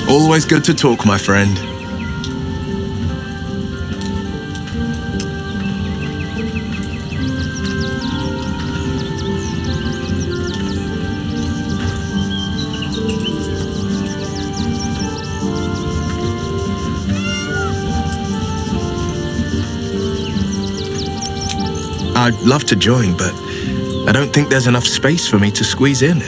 Always good to talk, my friend. I'd love to join, but I don't think there's enough space for me to squeeze in.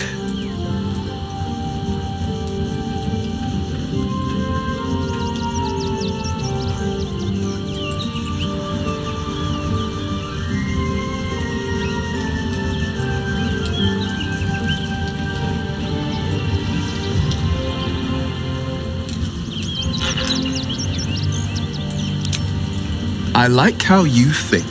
I like how you think.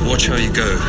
Watch how you go.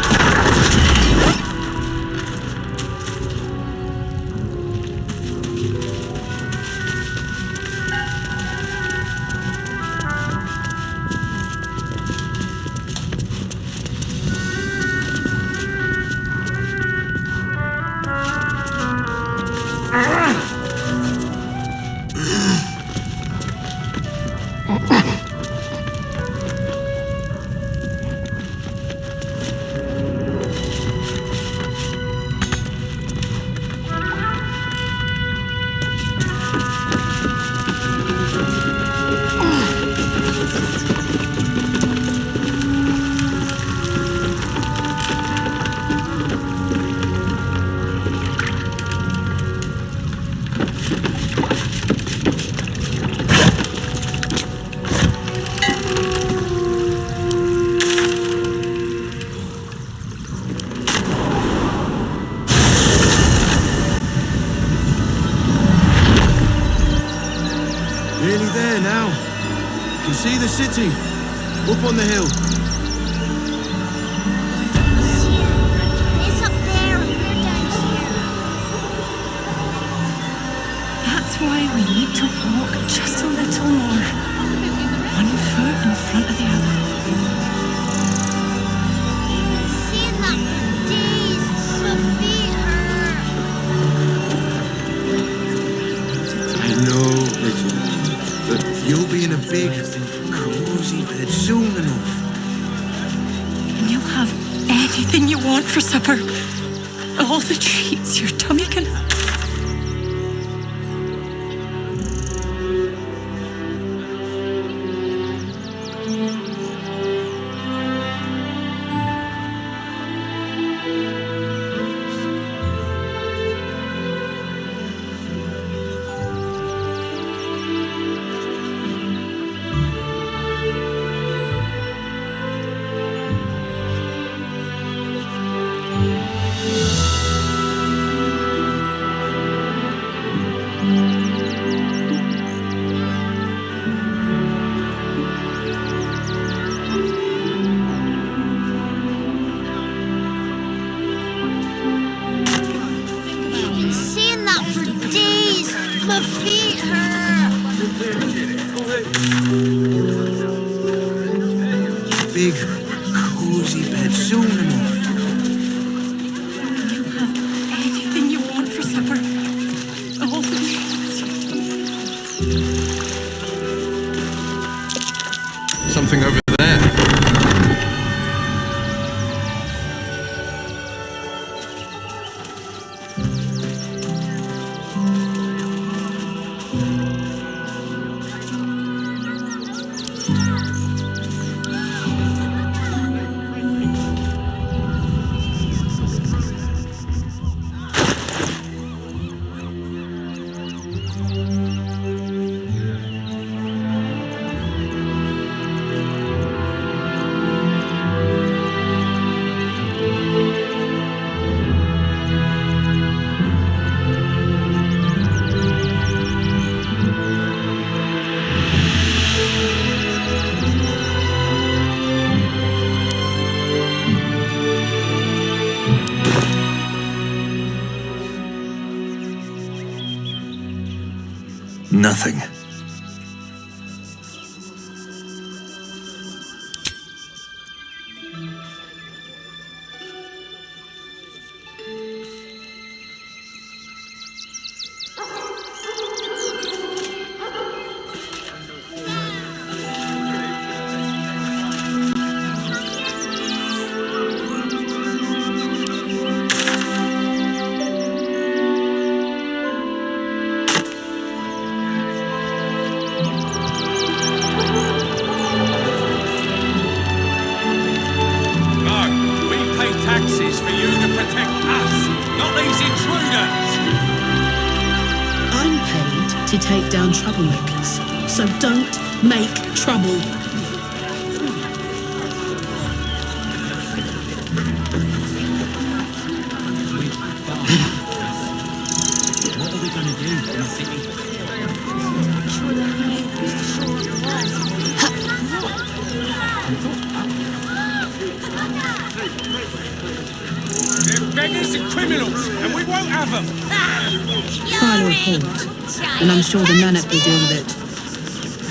Nearly there now. Can see the city. Up on the hill.
It's up there and we're down here.
That's why we need to walk just a little more. One foot in front of the other.
Seeing that for days, my feet hurt.
I know, little. But you'll be in a big, cozy bed soon enough.
And you'll have anything you want for supper. All the treats your tummy can have.
Seeing that for days, my feet hurt.
Big, cozy bed soon enough.
You'll have anything you want for supper. All the treats your tummy can have.
Something over there.
Nothing.
Taxes for you to protect us, not these intruders!
I'm paid to take down troublemakers, so don't make trouble.
What are we going to do in the city?
They're beggars and criminals, and we won't have them!
File a report, and I'm sure the Nanette will deal with it.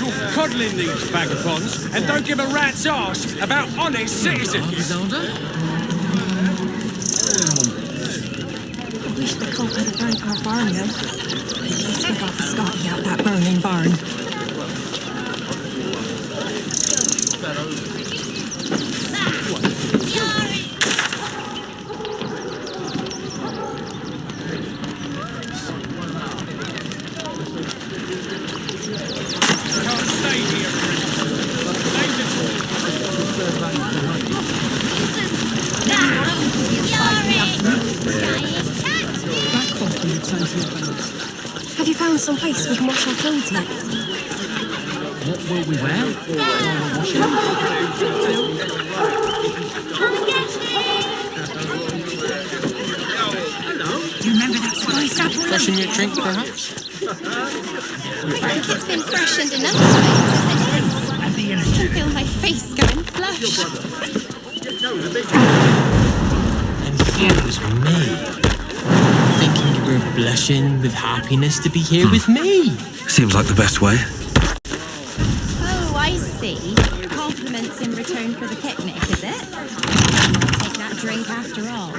You're coddling these vagabonds, and don't give a rat's arse about honest citizens!
I wish the cult hadn't burnt our barn, though. At least we got the Scotty out that burning barn.
Have you found some place we can wash our clothes yet?
What will we wear while we're washing them?
Come and get me!
Hello.
freshen your drink, perhaps?
I think it's been freshened enough as it is. I can feel my face going flush.
And here's me, thinking you were blushing with happiness to be here with me.
Seems like the best way.
Oh, I see. Compliments in return for the picnic, is it? I'll take that drink after all.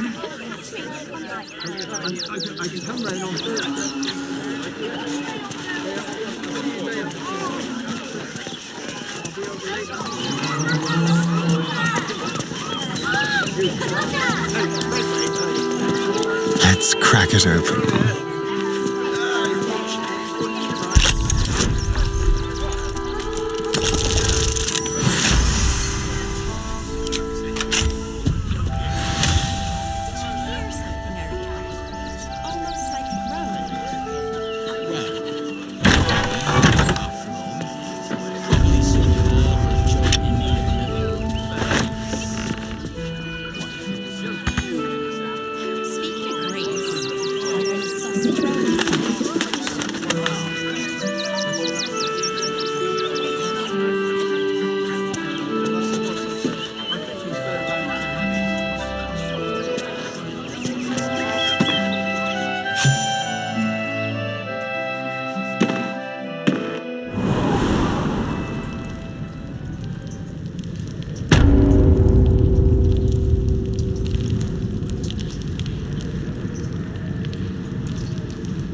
Let's crack it open.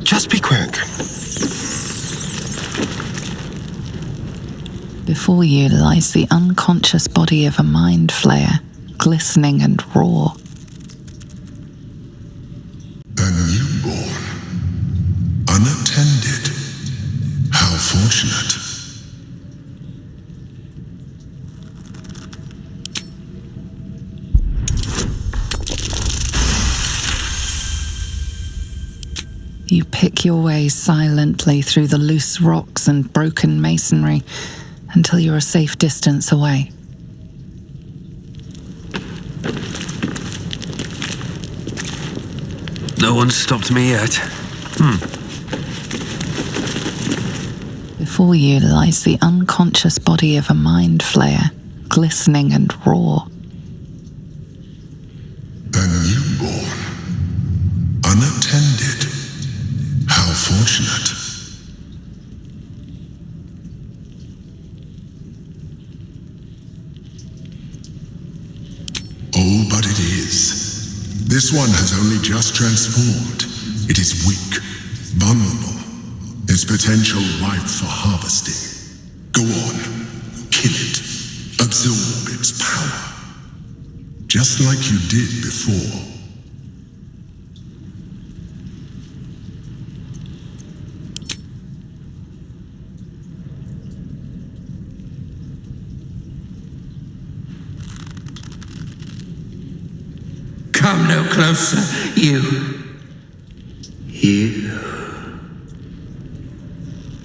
Just be quick.
Before you lies the unconscious body of a mind flayer, glistening and raw.
A newborn. Unattended. How fortunate.
You pick your way silently through the loose rocks and broken masonry until you're a safe distance away.
No one's stopped me yet.
Before you lies the unconscious body of a mind flayer, glistening and raw.
A newborn. Unattended. How fortunate. Oh, but it is. This one has only just transformed. It is weak, vulnerable. Its potential ripe for harvesting. Go on, kill it. Absorb its power. Just like you did before.
Come no closer, you. You.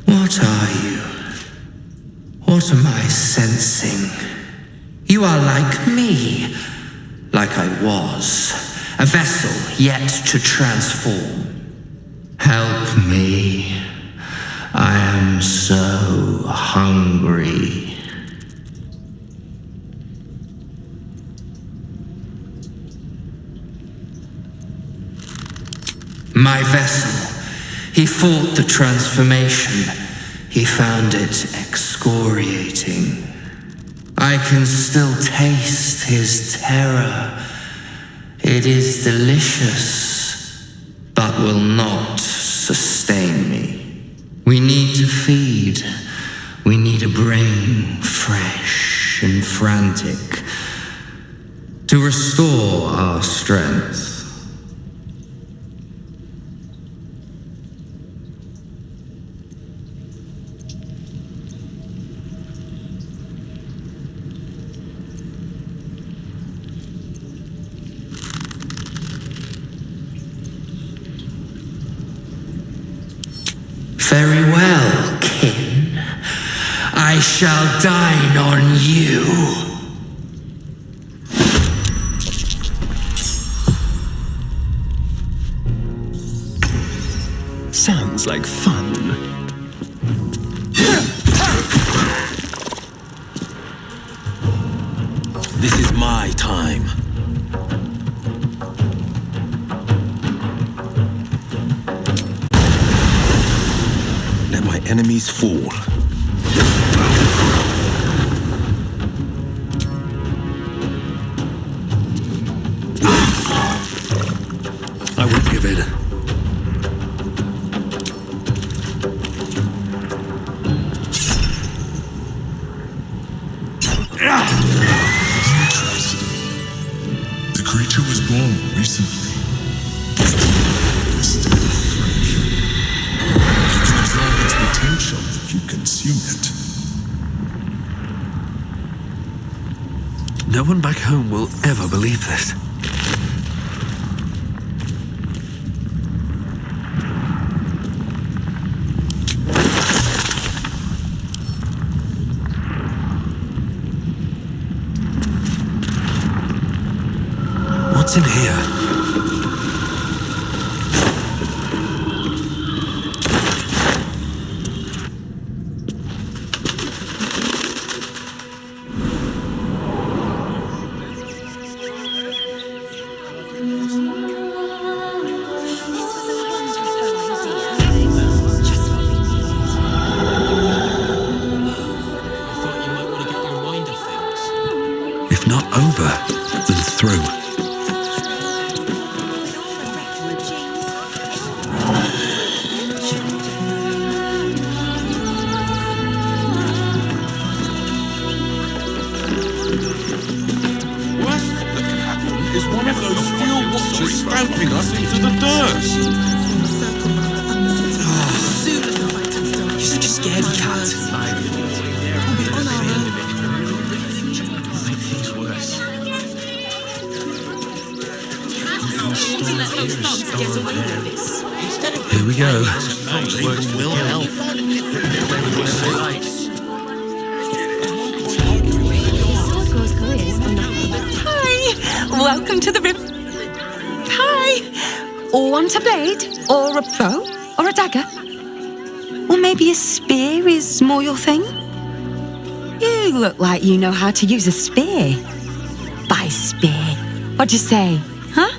What are you? What am I sensing? You are like me, like I was, a vessel yet to transform. Help me. I am so hungry. My vessel, he fought the transformation. He found it excoriating. I can still taste his terror. It is delicious, but will not sustain me. We need to feed. We need a brain fresh and frantic to restore our strength. Very well, kin. I shall dine on you.
Sounds like fun.
This is my time. Let my enemies fall. I won't give in.
The creature was born recently. It's still fresh. You can absorb its potential if you consume it.
No one back home will ever believe this. What's in here? If not over, then through.
Worst that can happen is one of those steel watchers stamping us into the dirt.
You're such a scaredy cat.
Here we go.
Will help.
Hi! Welcome to the river. Hi! Want a blade? Or a bow? Or a dagger? Or maybe a spear is more your thing? You look like you know how to use a spear. By spear. What'd you say? Huh?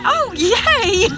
Oh, yay!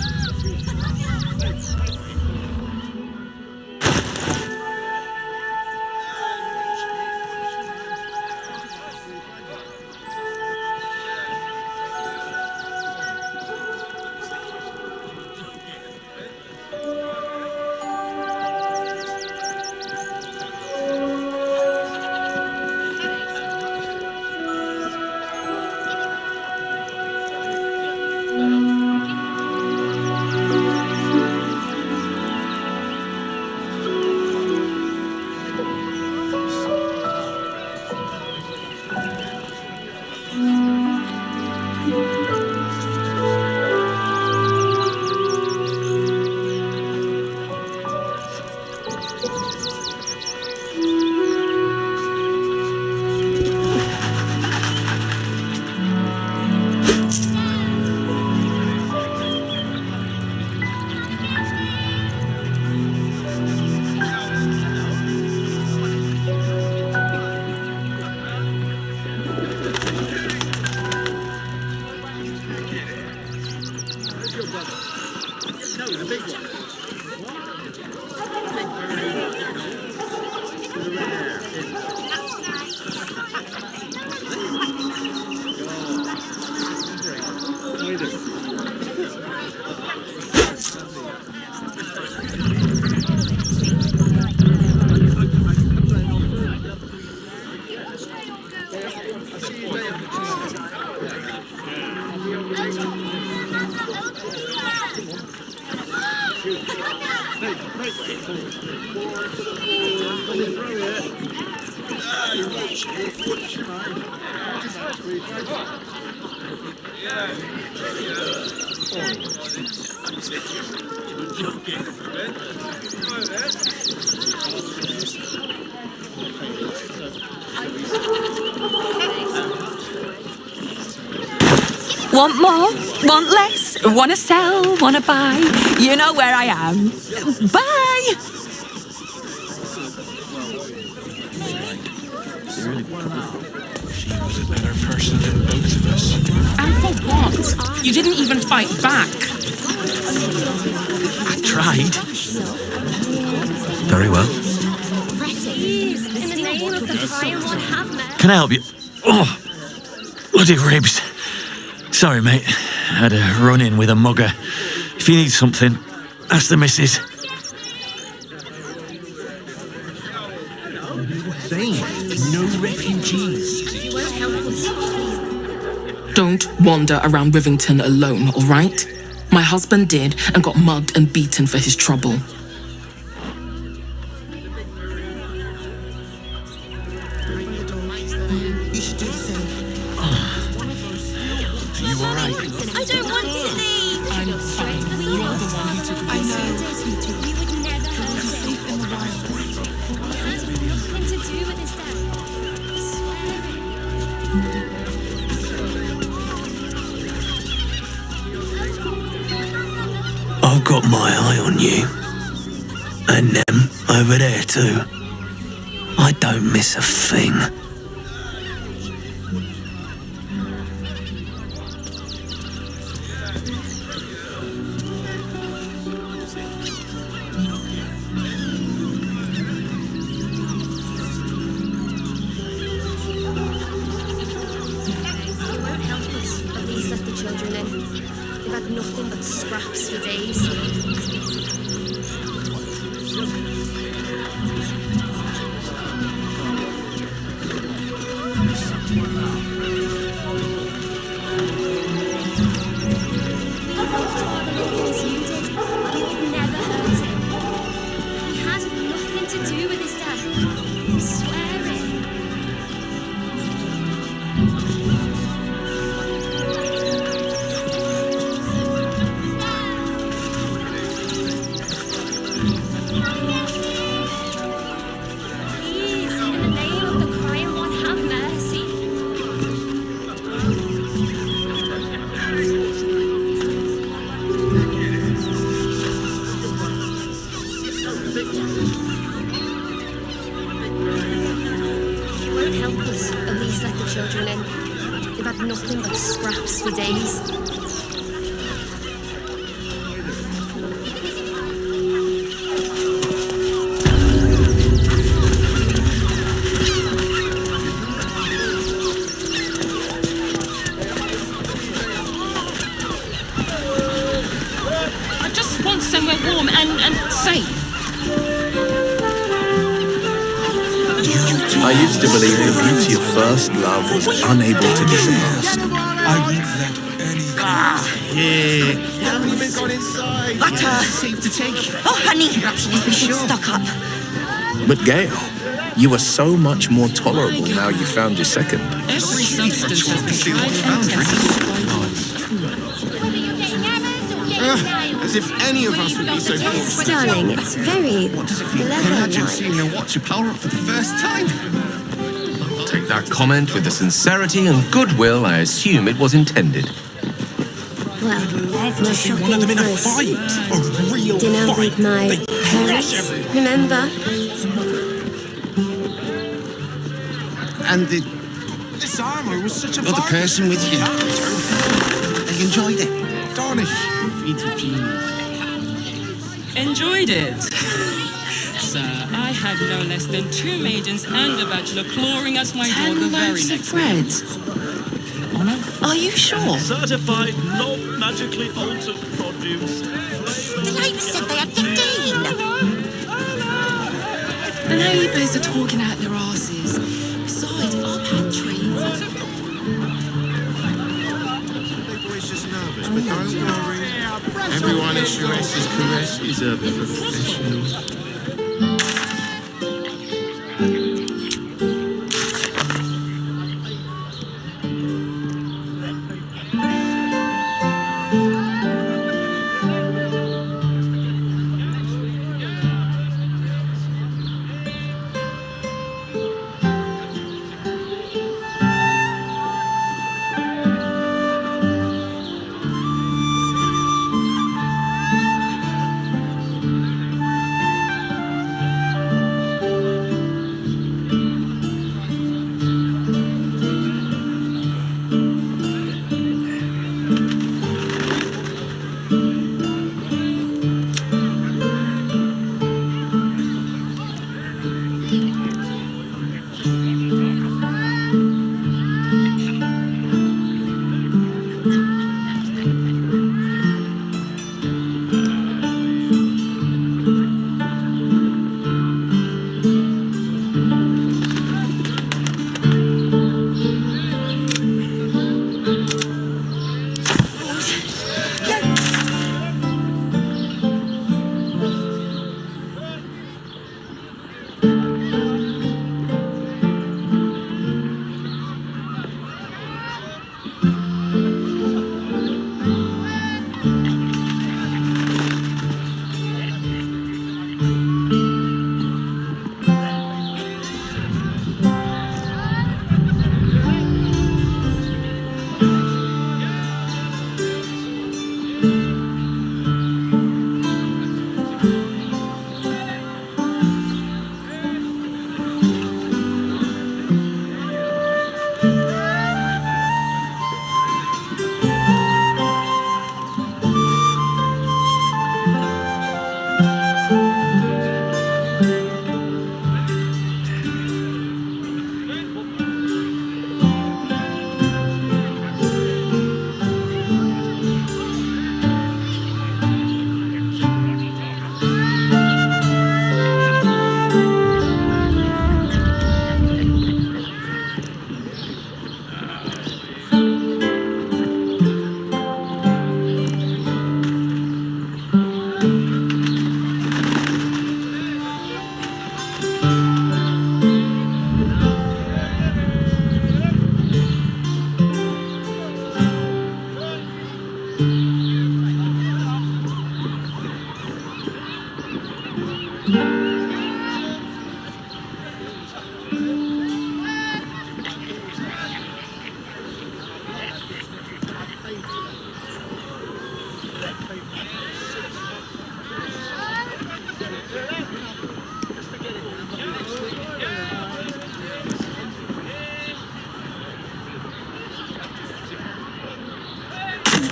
Want more? Want less? Wanna sell? Wanna buy? You know where I am. Bye!
She was a better person than both of us.
And for what? You didn't even fight back.
I tried.
Very well.
Please, in the name of the crying one, have mercy.
Can I help you? Oh, bloody ribs. Sorry, mate. I had a run-in with a mugger. If you need something, ask the missus.
No refugees.
You won't help us.
Don't wander around Rivington alone, all right? My husband did and got mugged and beaten for his trouble.
Are you all right?
I don't want to leave.
I'm fine. You're the one who took me.
I know. We would never hurt him. He had nothing to do with his death.
I've got my eye on you. And them over there too. I don't miss a thing.
It won't help us, but please let the children in. They've had nothing but scraps for days. As you did, we would never hurt him. He had nothing to do with his death. Swear it. Please, in the name of the crying one, have mercy. It won't help us, at least let the children in. They've had nothing but scraps for days.
I just want somewhere warm and safe.
I used to believe the beauty of first love was unable to be surpassed.
I won't let anything.
Butter!
Safe to take.
Oh, honey! We should stock up.
But Gail, you were so much more tolerable now you found your second.
Every substance has been tried and tested.
As if any of us would be so fortunate.
Darling, it's very
Imagine seeing her watch your power up for the first time.
Take that comment with the sincerity and goodwill I assume it was intended.
well, no shopping first.
A real
Dinner with my parents, remember?
And this armor was such a other person with you. They enjoyed it. Darnish.
Enjoyed it. Sir, I had no less than 2 maidens and a bachelor clawing at my door the very
loaves of
next
bread.
day.
Are you sure?
Certified, not magically altered produce.
The ladies said they had 15.
The neighbours are talking out their asses. Besides, our pantry.
Boy's just nervous, but don't worry. Everyone at Sures's Caress is a professional.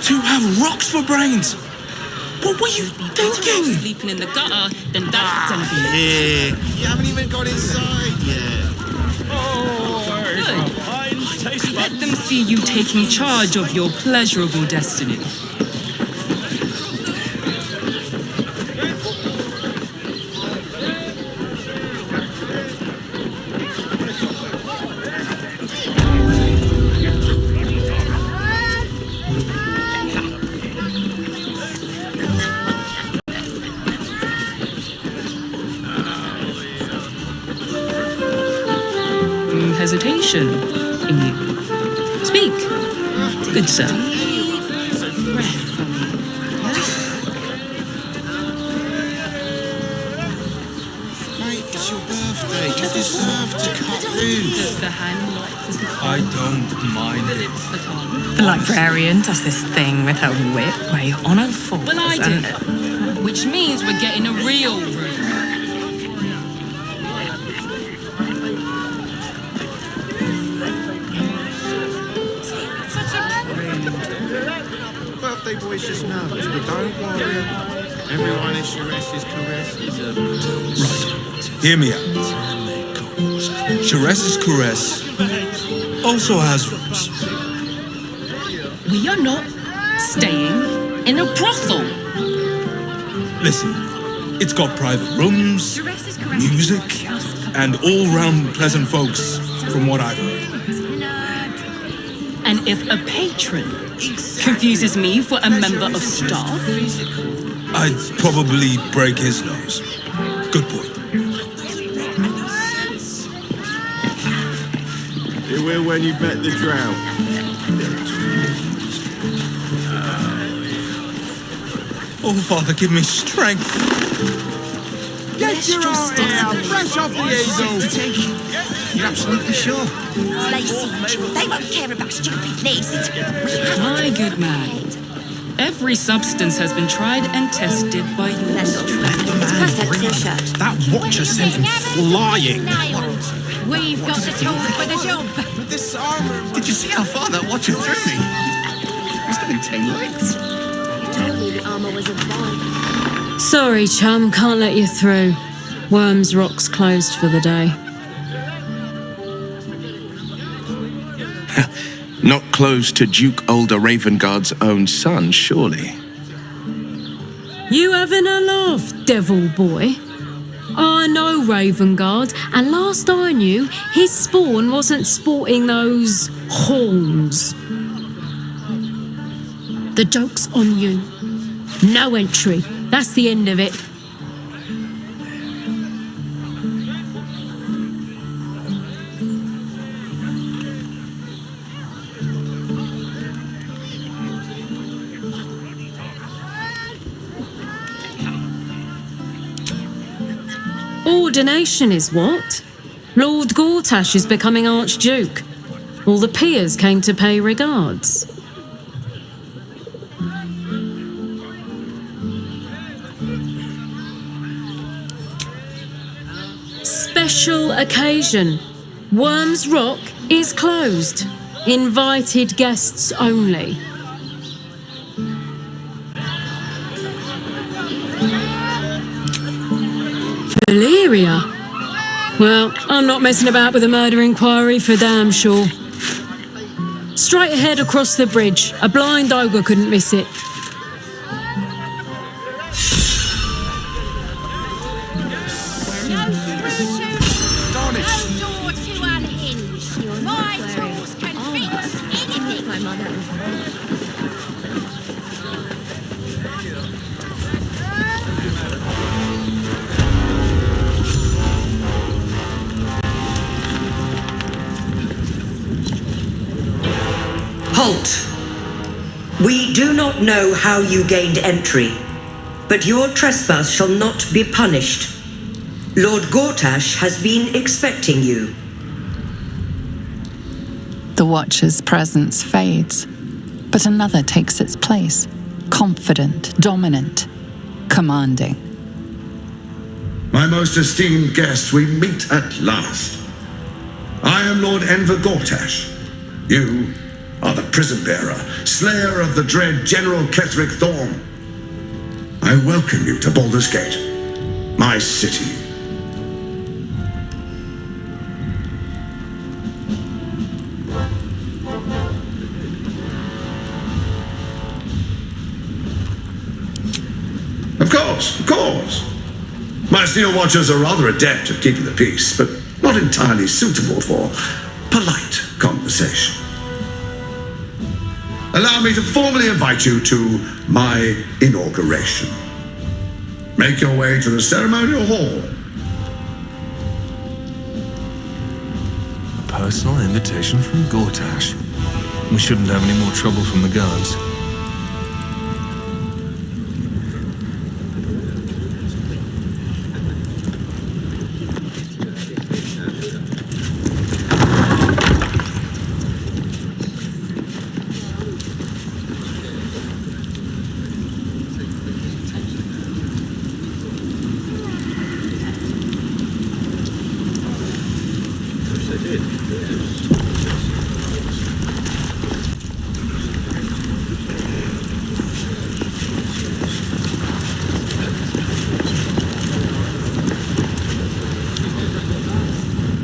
To have rocks for brains. What were you thinking?
Sleeping in the gutter, then that's gonna be it.
Yeah, you haven't even got inside yet.
Good. Let them see you taking charge of your pleasurable destiny. Hesitation in you. Speak. Good sir.
Mate, it's your birthday. You deserve to cut loose.
I don't mind it.
The librarian does this thing with her whip where you're on all fours.
Well, I did. Which means we're getting a real room.
Birthday boy's just nervous, but don't worry. Everyone is Sharess's caress.
Right. Hear me out. Sharess's caress also has rooms.
We are not staying in a brothel.
Listen, it's got private rooms, music, and all-round pleasant folks, from what I've heard.
And if a patron confuses me for a member of staff,
I'd probably break his nose. Good point.
It will when you bet the drought.
Oh, Father, give me strength.
Get your own out, fresh off the easel.
You're absolutely sure?
Lazy, they won't care about stupid list.
my good man, every substance has been tried and tested by you.
That watcher sent him flying.
We've got the tools for the job.
With this armor. Did you see how far that watcher threw me? He's doing 10 legs.
Told me the armor was a bomb.
Sorry, chum, can't let you through. Worms Rock's closed for the day.
Not close to Duke Older Ravengard's own son, surely.
You having a laugh, devil boy? I know Ravengard, and last I knew, his spawn wasn't sporting those horns. The joke's on you. No entry. That's the end of it. Ordination is what? Lord Gortash is becoming Archduke. All the peers came to pay regards. Special occasion. Worms Rock is closed. Invited guests only. Valeria? Well, I'm not messing about with a murder inquiry for damn sure. Straight ahead across the bridge. A blind ogre couldn't miss it.
Door to unhinge. My tools can fix anything. My mother.
Halt! We do not know how you gained entry, but your trespass shall not be punished. Lord Gortash has been expecting you.
The Watcher's presence fades, but another takes its place, confident, dominant, commanding.
My most esteemed guest, we meet at last. I am Lord Enver Gortash. You are the prison bearer, slayer of the dread General Ketheric Thorn. I welcome you to Baldur's Gate, my city. Of course. My Steel Watchers are rather adept at keeping the peace, but not entirely suitable for polite conversation. Allow me to formally invite you to my inauguration. Make your way to the ceremonial hall.
A personal invitation from Gortash. We shouldn't have any more trouble from the guards.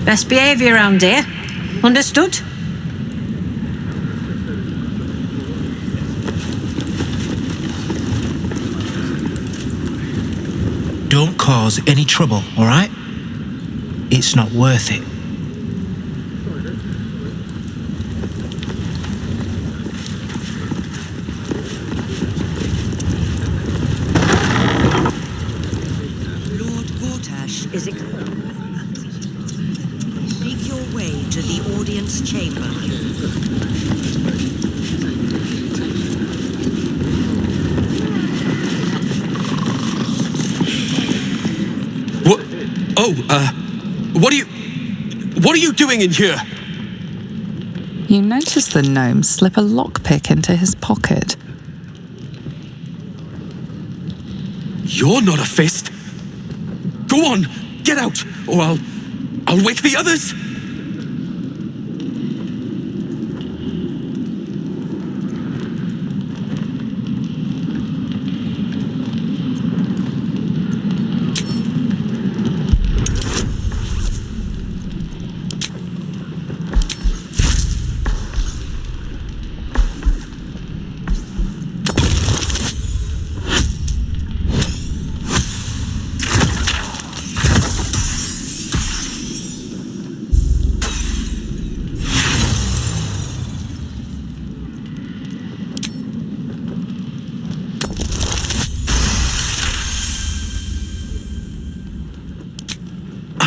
Best behaviour around here. Understood?
Don't cause any trouble, all right? It's not worth it.
Lord Gortash is Make your way to the audience chamber.
What? Oh, what are you doing in here?
You notice the gnome slip a lockpick into his pocket.
You're not a fist. Go on, get out, or I'll wake the others.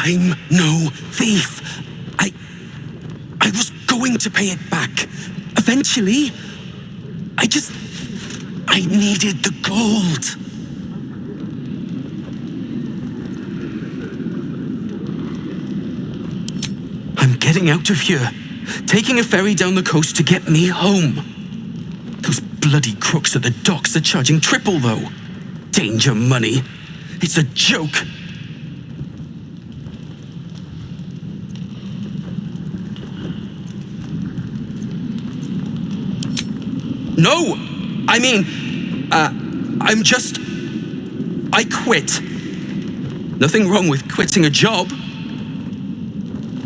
I'm no thief. I was going to pay it back. Eventually. I needed the gold. I'm getting out of here. Taking a ferry down the coast to get me home. Those bloody crooks at the docks are charging triple, though. Danger money. It's a joke. No! I mean, I quit. Nothing wrong with quitting a job.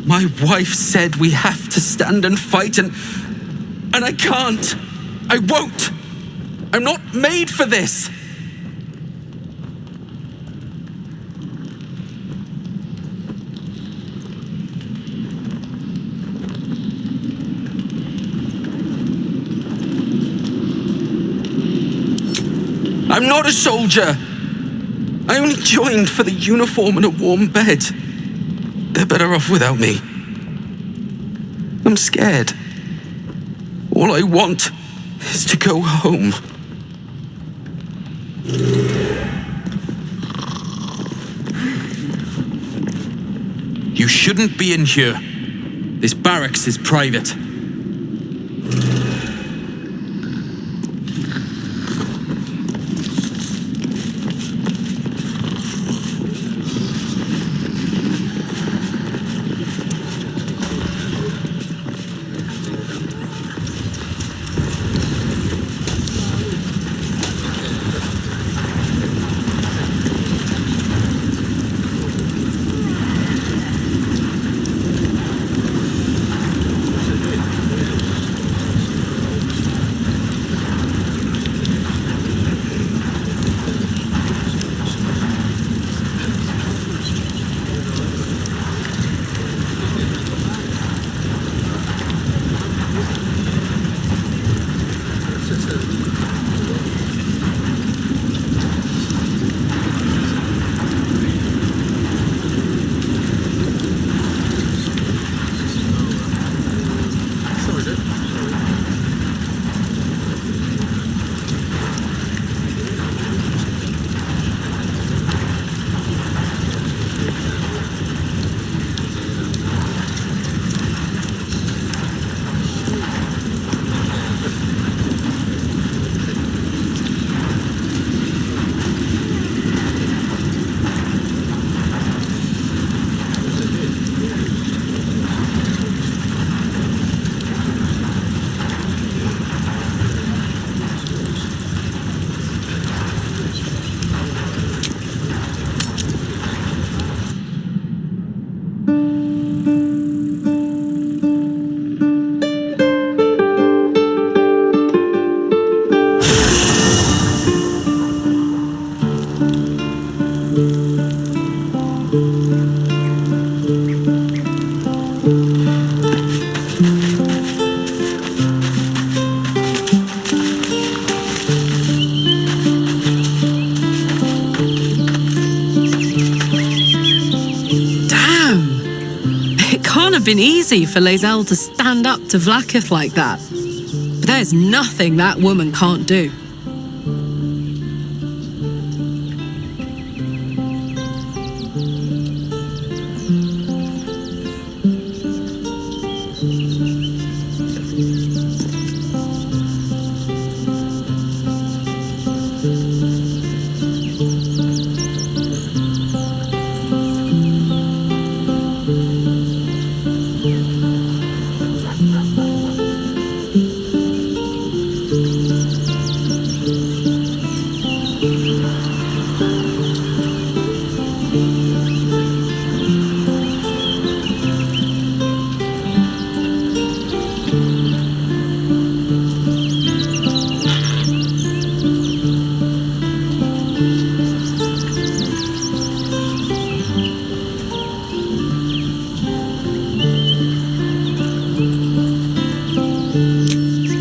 My wife said we have to stand and fight, and I can't. I won't. I'm not made for this. I'm not a soldier. I only joined for the uniform and a warm bed. They're better off without me. I'm scared. All I want is to go home. You shouldn't be in here. This barracks is private.
Been easy for Lae'zel to stand up to Vlaakith like that. But there's nothing that woman can't do.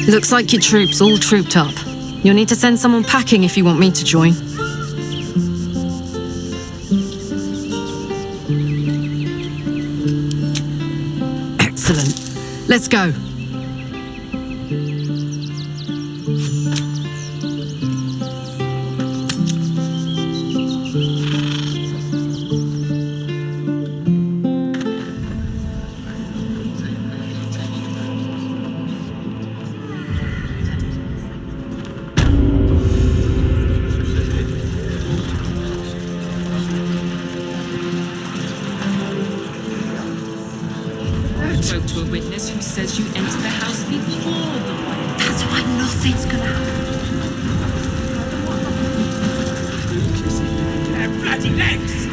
Looks like your troops all trooped up. You'll need to send someone packing if you want me to join. Excellent. Let's go.
Spoke to a witness who says you entered the house before.
That's why nothing's gonna happen.
Their bloody legs!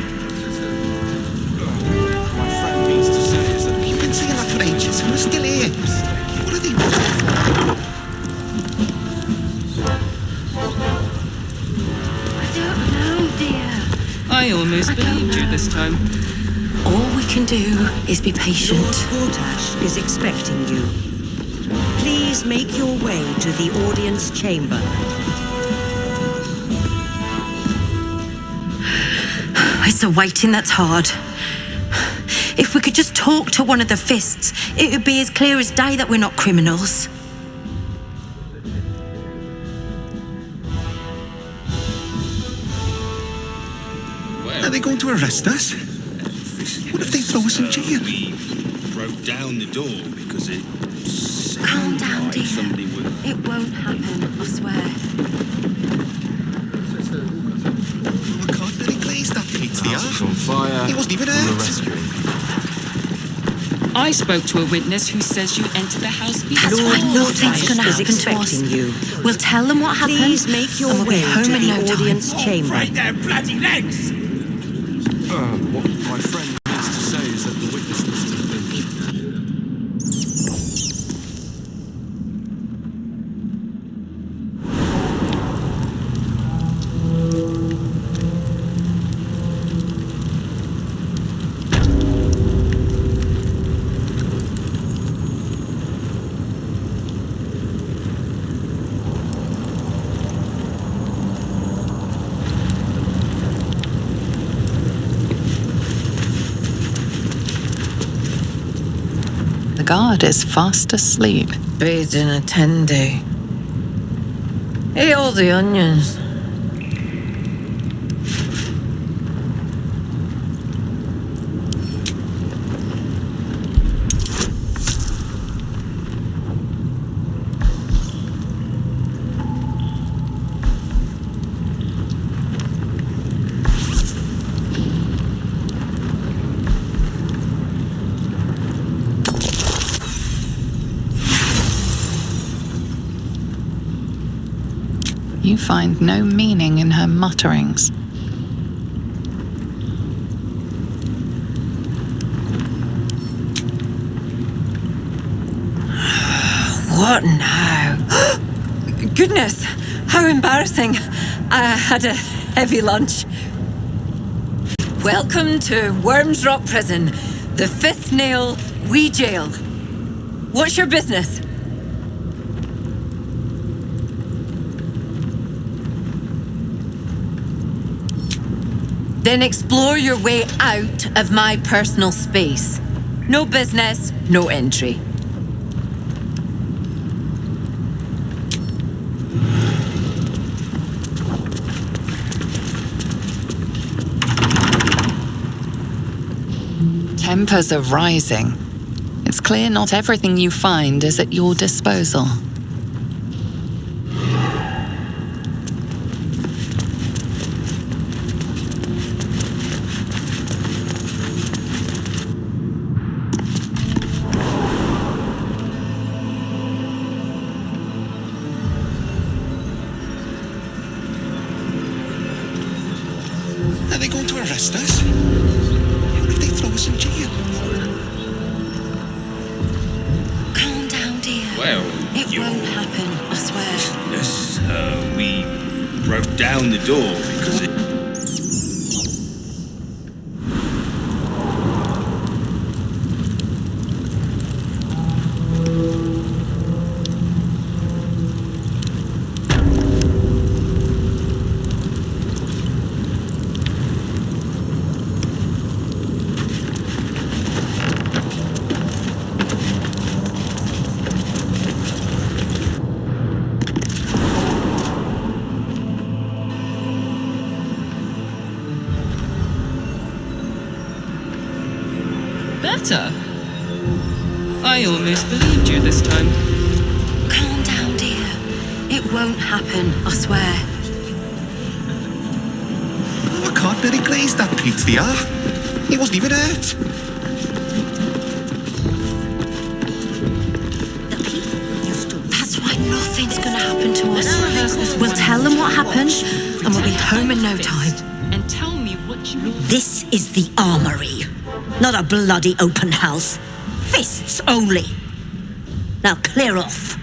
My friend means to say is that you've been seeing that for ages and we're still here. What are they doing?
I don't know, dear.
I almost believed you this time.
All we can do is be patient.
Lord Gortash is expecting you. Please make your way to the audience chamber.
It's the waiting that's hard. If we could just talk to one of the fists, it would be as clear as day that we're not criminals.
Are they going to arrest us? What if they throw us in jail?
We broke down the door because it
Calm down, dear. It won't happen, I swear.
I can't let it glaze that pizza.
The house was on fire.
He wasn't even
We were
hurt.
rescuing.
I spoke to a witness who says you entered the house before.
That's why nothing's going to
is
happen to us.
expecting you.
We'll tell them what happened.
Please make your
and we'll
way
be home
to
in
the
no time.
audience chamber.
Break their bloody legs!
What my friend means to say is that the witness must have been...
The guard is fast asleep.
Bathing a tendy. Eat all the onions.
You find no meaning in her mutterings.
What now? Goodness, how embarrassing. I had a heavy lunch. Welcome to Worms Rock Prison, the fifth nail, wee jail. What's your business? Then explore your way out of my personal space. No business, no entry.
Tempers are rising. It's clear not everything you find is at your disposal.
Are they going to arrest us? What if they throw us in jail?
Calm down, dear.
Well,
It won't happen, I swear.
yes, we broke down the door because it...
Better. I almost believed you this time.
Calm down, dear. It won't happen, I swear.
I can't let it glaze that pizza. He wasn't even hurt.
That's why nothing's going to happen to us. We'll tell them what happened, and we'll be home in no time.
And tell me what you...
This is the armory, not a bloody open house. Fists only. Now clear off.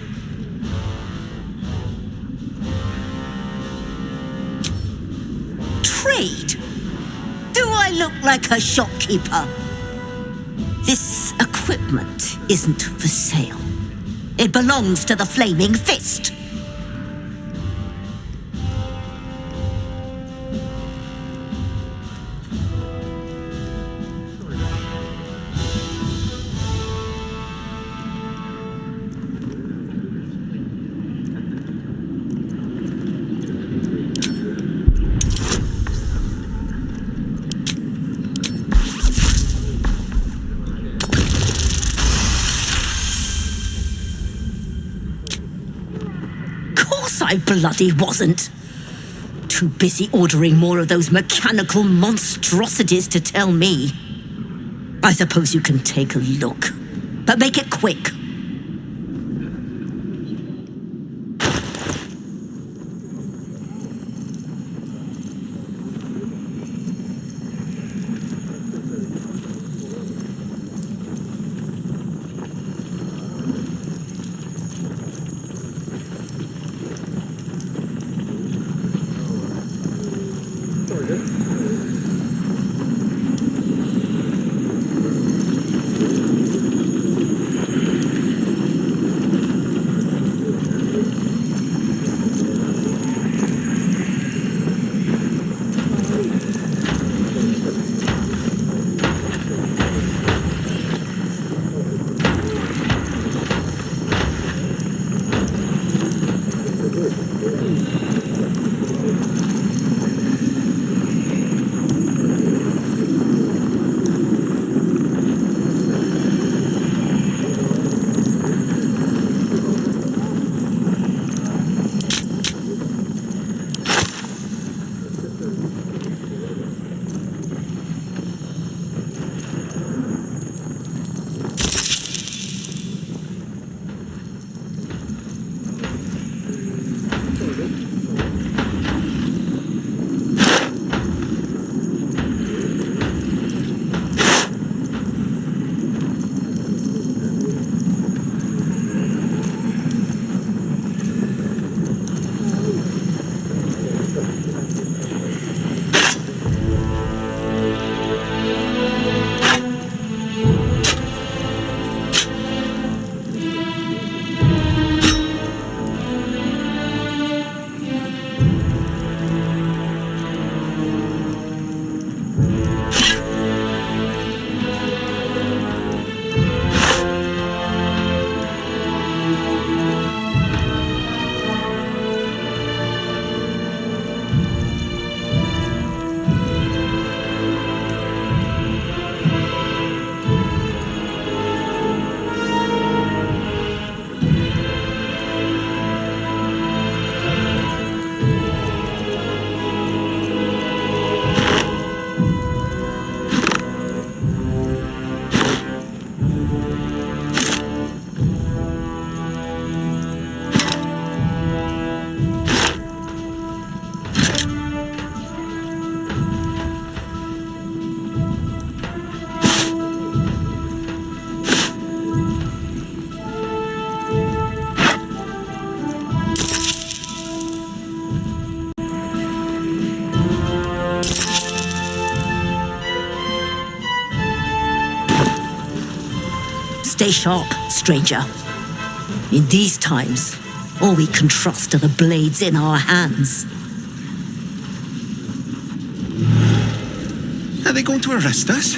Trade? Do I look like a shopkeeper? This equipment isn't for sale. It belongs to the Flaming Fist. I bloody wasn't. Too busy ordering more of those mechanical monstrosities to tell me. I suppose you can take a look, but make it quick. Stay sharp, stranger. In these times, all we can trust are the blades in our hands.
Are they going to arrest us?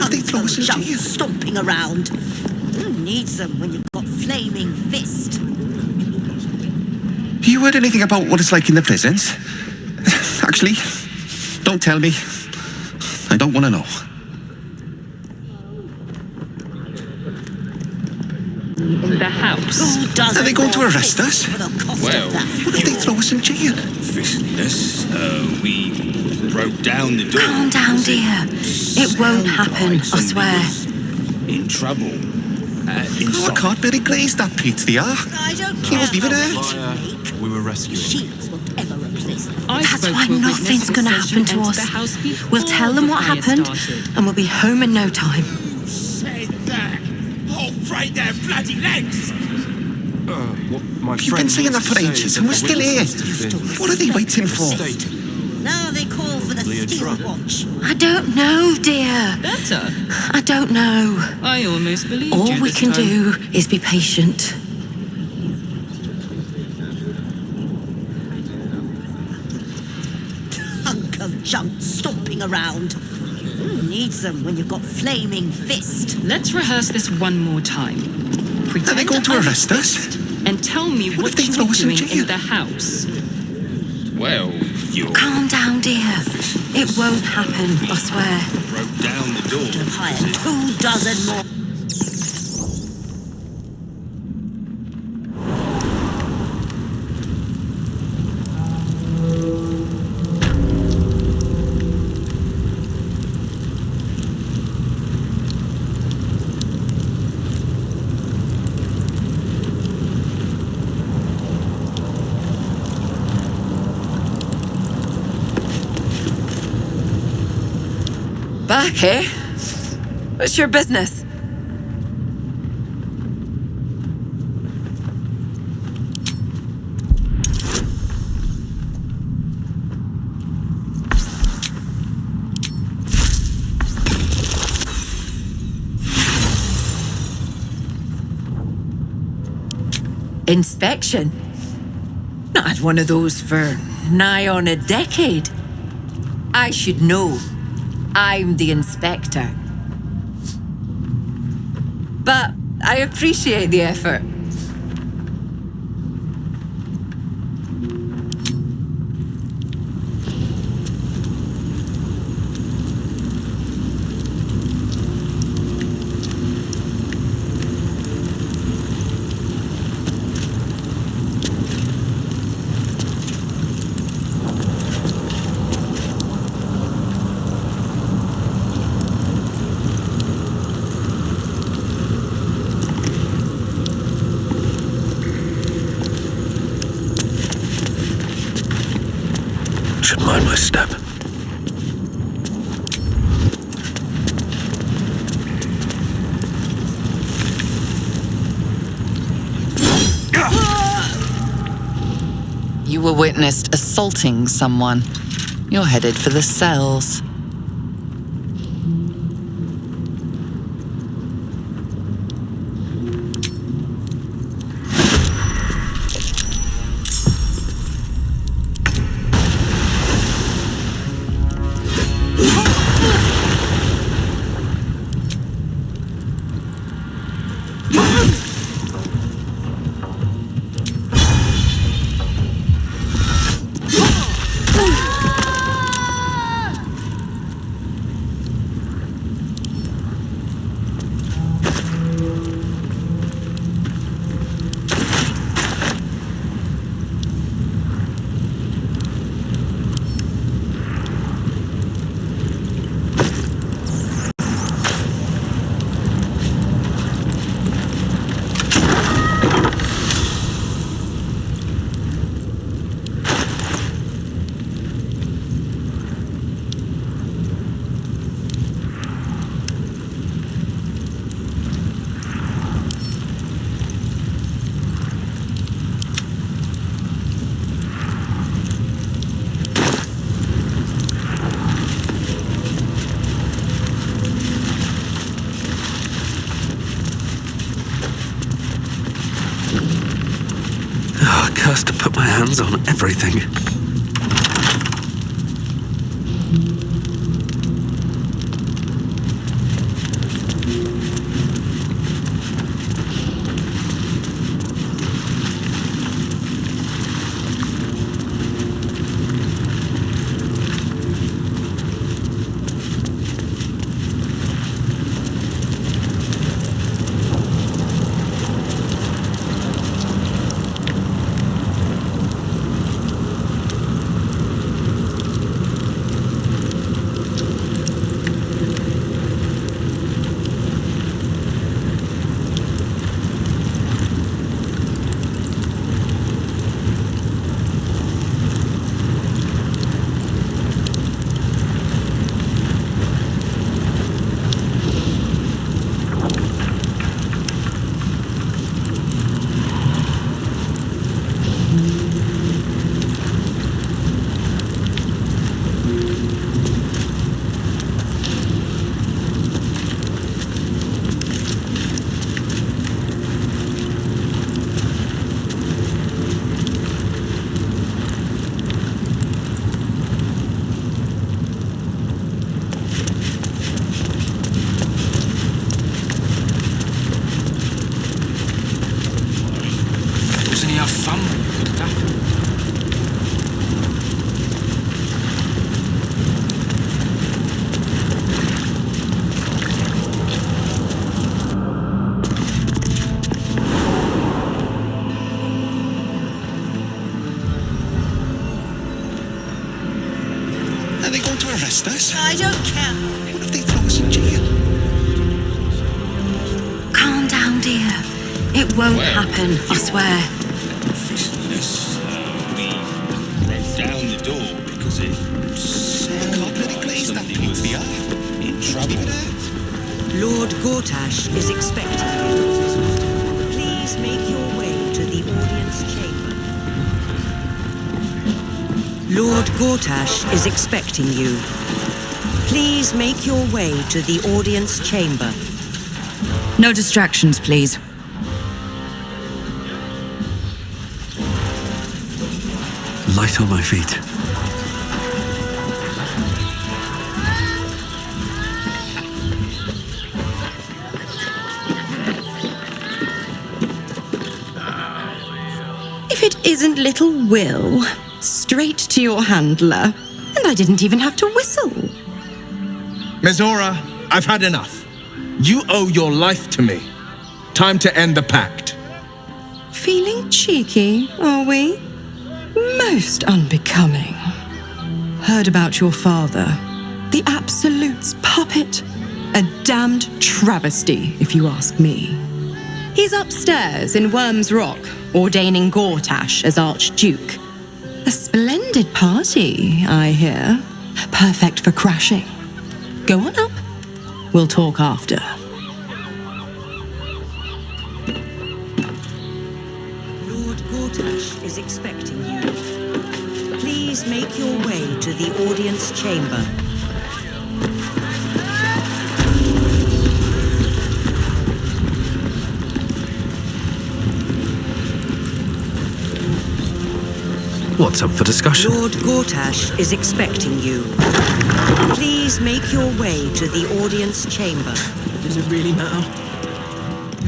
Are they throw us in
Junk
jail?
stomping around. Who needs them when you've got flaming fist?
You heard anything about what it's like in the prisons? Actually, don't tell me. I don't want to know.
In the house.
Are they going to arrest us?
Well,
What if they throw us in jail?
Officialness, we broke down the door.
Calm down, dear. It won't happen, I swear.
In trouble.
Oh, I can't really glaze that pizza, they are.
I don't
He wasn't even hurt.
We were rescuing.
Shields won't ever replace them.
That's why nothing's going to happen to us. We'll tell them what happened, and we'll be home in no time.
Said that. Oh, break their bloody legs.
You've been saying that for ages, and we're still here. What are they waiting for?
Now they call for the steel watch.
I don't know, dear.
Better.
I don't know.
I almost believed
All
you
we
this
can
time.
do is be patient.
Hunk of junk stomping around. Who needs them when you've got flaming fist?
Let's rehearse this one more time. Pretend
Are they going to
I'm
arrest us?
and tell me
What
what,
if they
you
throw
were
us in
doing
jail?
in the house.
Well, you
Calm down, dear. It won't happen, I swear.
broke down the door.
Have hired 24 more.
back, eh? What's your business? Inspection? Not had one of those for nigh on a decade. I should know. I'm the inspector. But I appreciate the effort.
Should mind my step.
You were witnessed assaulting someone. You're headed for the cells.
Cursed to put my hands on everything.
arrest us?
I don't care.
What if they throw us in jail?
Calm down, dear. It won't happen, I swear.
Unless we broke down the door because it
I can't let it glaze that
something with the eye.
Lord Gortash is expecting you. Please make your way to the audience chamber. Lord Gortash is expecting you. Please make your way to the audience chamber.
No distractions, please.
Light on my feet.
If it isn't little Will, straight to your handler. And I didn't even have to whistle.
Mizora, I've had enough. You owe your life to me. Time to end the pact.
Feeling cheeky, are we? Most unbecoming. Heard about your father. The Absolute's puppet. A damned travesty, if you ask me. He's upstairs in Worm's Rock, ordaining Gortash as Archduke. A splendid party, I hear. Perfect for crashing. Go on up. We'll talk after.
Lord Gortash is expecting you. Please make your way to the audience chamber.
What's up for discussion?
Lord Gortash is expecting you. Please make your way to the audience chamber.
Does it really matter?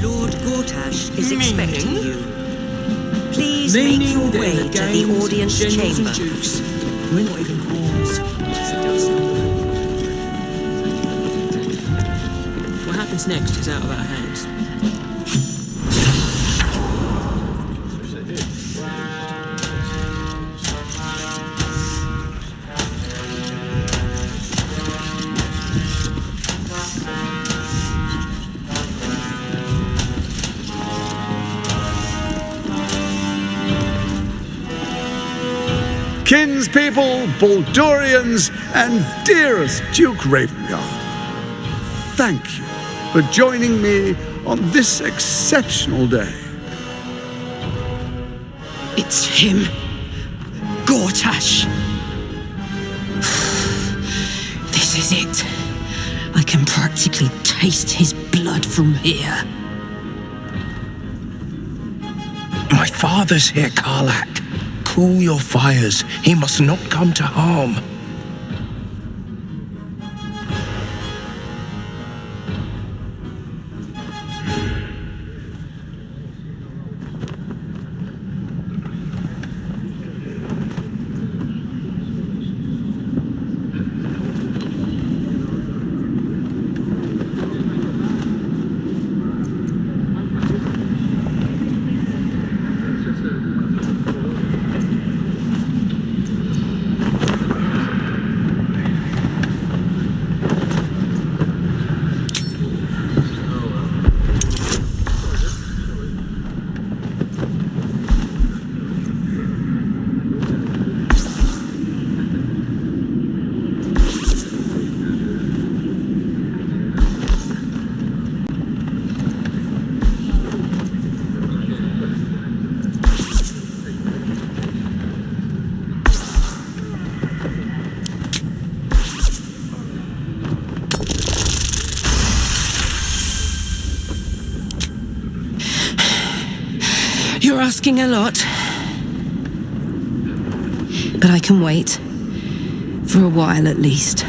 Lord Gortash is expecting you. Please make your way to the audience chamber.
We're not even pawns. What happens next is out of our hands.
Kinspeople, Baldurians, and dearest Duke Ravengard, thank you for joining me on this exceptional day.
It's him. Gortash. This is it. I can practically taste his blood from here.
My father's here, Karlak. Cool your fires. He must not come to harm.
You're asking a lot. But I can wait. For a while at least.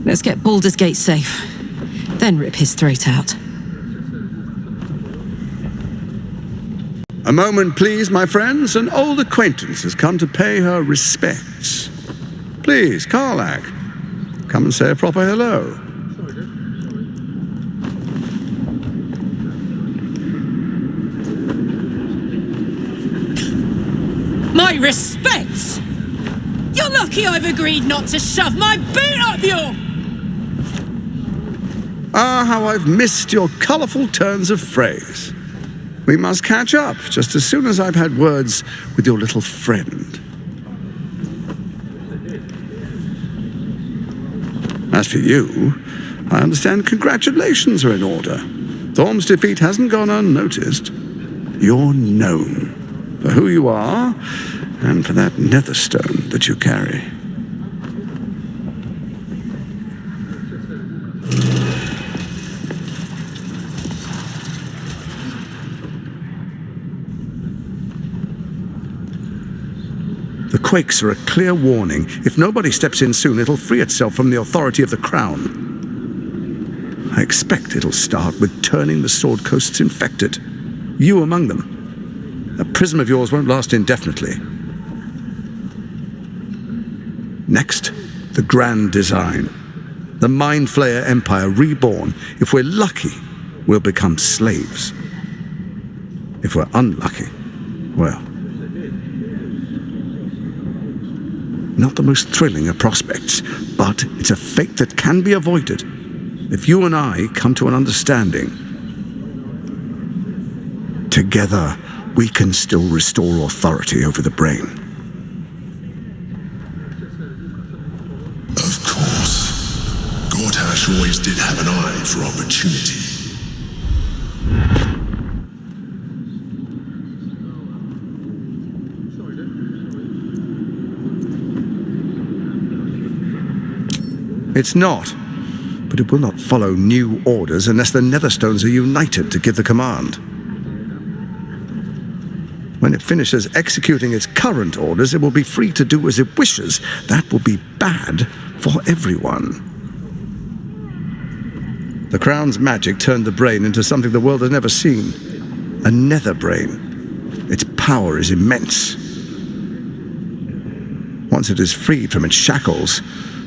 Let's get Baldur's Gate safe. Then rip his throat out.
A moment, please, my friends. An old acquaintance has come to pay her respects. Please, Karlak, come and say a proper hello.
My respects! You're lucky I've agreed not to shove my boot up your...
Ah, how I've missed your colourful turns of phrase. We must catch up just as soon as I've had words with your little friend. As for you, I understand congratulations are in order. Thorm's defeat hasn't gone unnoticed. You're known for who you are and for that netherstone that you carry. The quakes are a clear warning. If nobody steps in soon, it'll free itself from the authority of the crown. I expect it'll start with turning the Sword Coasts infected. You among them. That prism of yours won't last indefinitely. Next, the grand design. The Mind Flayer Empire reborn. If we're lucky, we'll become slaves. If we're unlucky, well, not the most thrilling of prospects, but it's a fate that can be avoided if you and I come to an understanding. Together, we can still restore authority over the brain.
Of course. Gortash always did have an eye for opportunity.
It's not, but it will not follow new orders unless the Netherstones are united to give the command. When it finishes executing its current orders, it will be free to do as it wishes. That will be bad for everyone. The Crown's magic turned the brain into something the world has never seen. A nether brain. Its power is immense. Once it is freed from its shackles,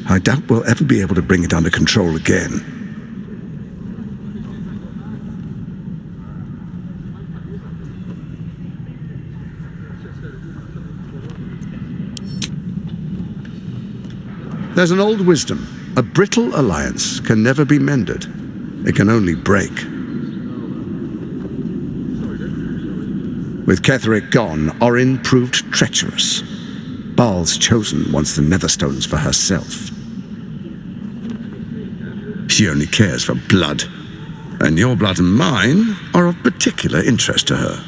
I doubt we'll ever be able to bring it under control again. There's an old wisdom. A brittle alliance can never be mended. It can only break. With Ketheric gone, Orin proved treacherous. Baal's chosen wants the Netherstones for herself. She only cares for blood, and your blood and mine are of particular interest to her.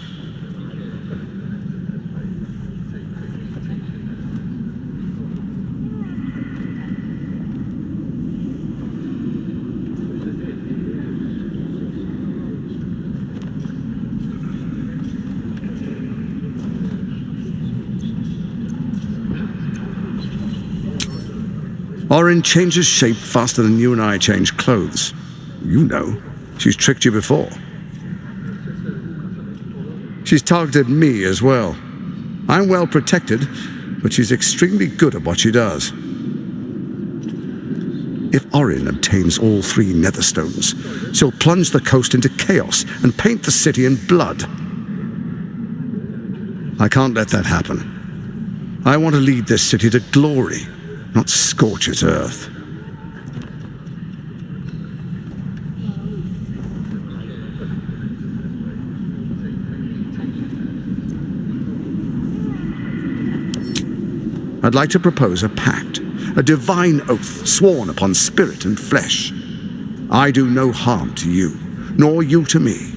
Orin changes shape faster than you and I change clothes. You know, she's tricked you before. She's targeted me as well. I'm well protected, but she's extremely good at what she does. If Orin obtains all 3 Netherstones, she'll plunge the coast into chaos and paint the city in blood. I can't let that happen. I want to lead this city to glory, not scorch its earth. I'd like to propose a pact, a divine oath sworn upon spirit and flesh. I do no harm to you, nor you to me.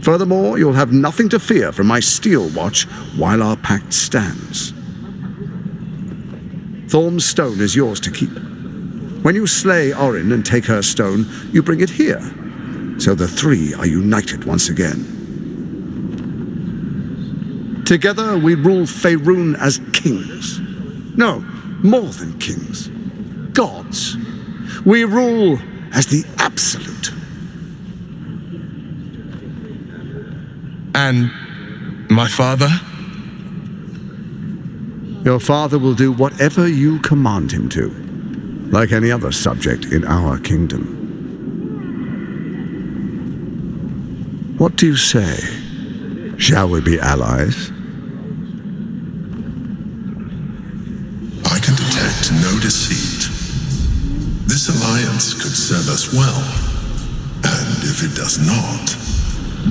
Furthermore, you'll have nothing to fear from my steel watch while our pact stands. Thorm's stone is yours to keep. When you slay Orin and take her stone, you bring it here, so the 3 are united once again. Together we rule Faerun as kings. No, more than kings. Gods. We rule as the absolute.
And my father?
Your father will do whatever you command him to, like any other subject in our kingdom. What do you say? Shall we be allies?
I can detect no deceit. This alliance could serve us well. And if it does not,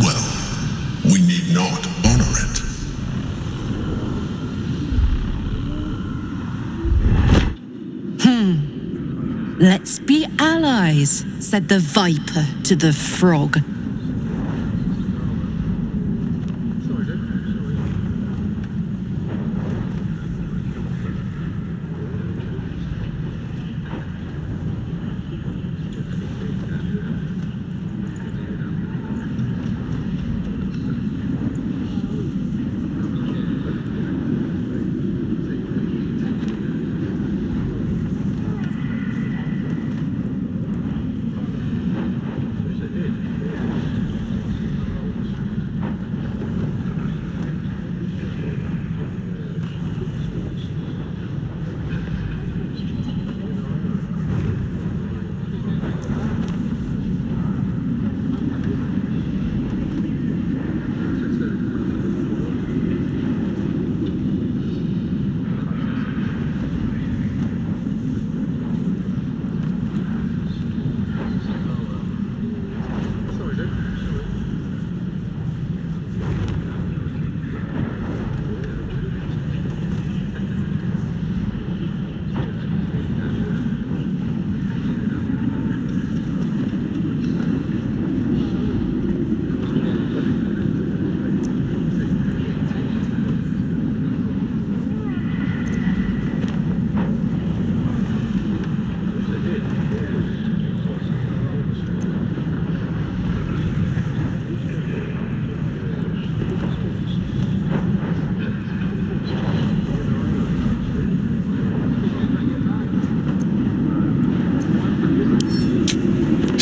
well, we need not honor it.
Let's be allies, said the viper to the frog.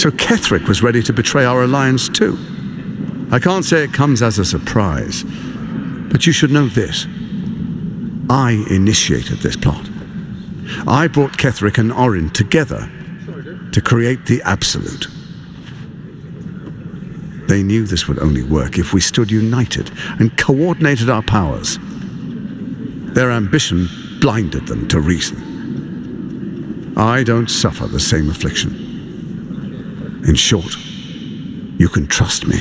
So Ketherick was ready to betray our alliance too. I can't say it comes as a surprise, but you should know this. I initiated this plot. I brought Ketherick and Orin together to create the Absolute. They knew this would only work if we stood united and coordinated our powers. Their ambition blinded them to reason. I don't suffer the same affliction. In short, you can trust me.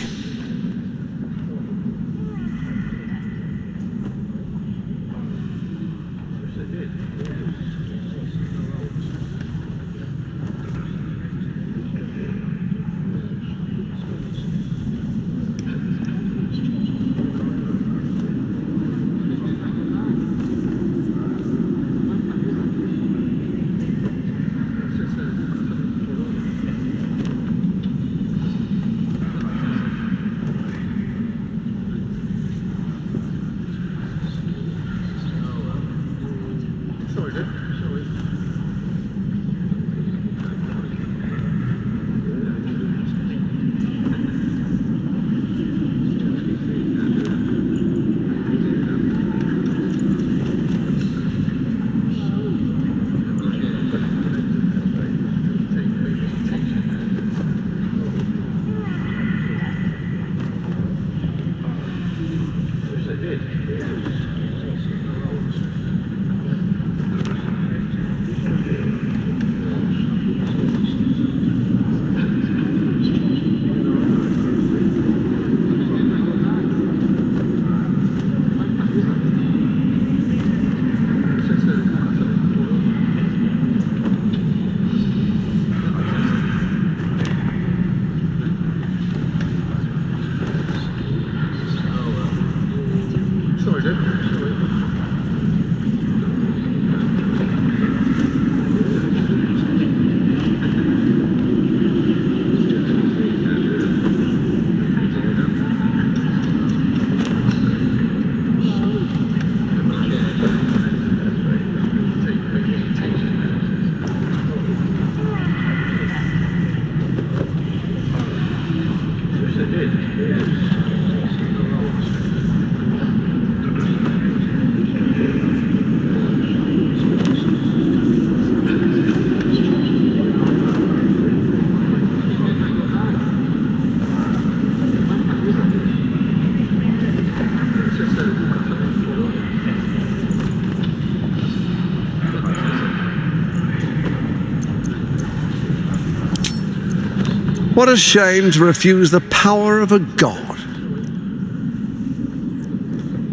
What a shame to refuse the power of a god.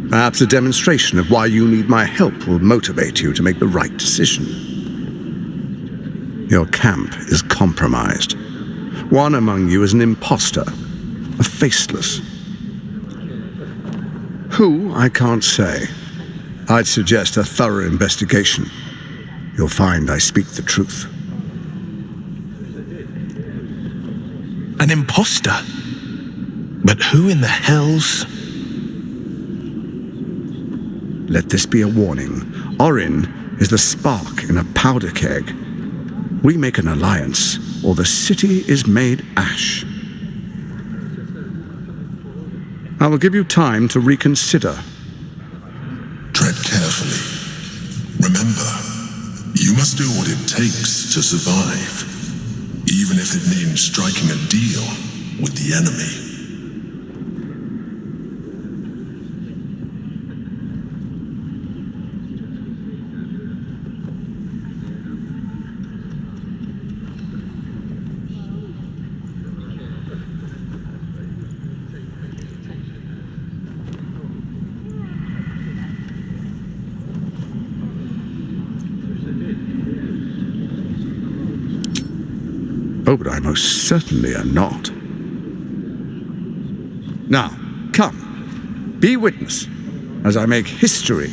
Perhaps a demonstration of why you need my help will motivate you to make the right decision. Your camp is compromised. One among you is an imposter, a faceless. Who, I can't say. I'd suggest a thorough investigation. You'll find I speak the truth.
An imposter? But who in the hells?
Let this be a warning. Orin is the spark in a powder keg. We make an alliance, or the city is made ash. I will give you time to reconsider.
Tread carefully. Remember, you must do what it takes to survive, even if it means striking a deal with the enemy.
Oh, but I most certainly am not. Now, come, be witness, as I make history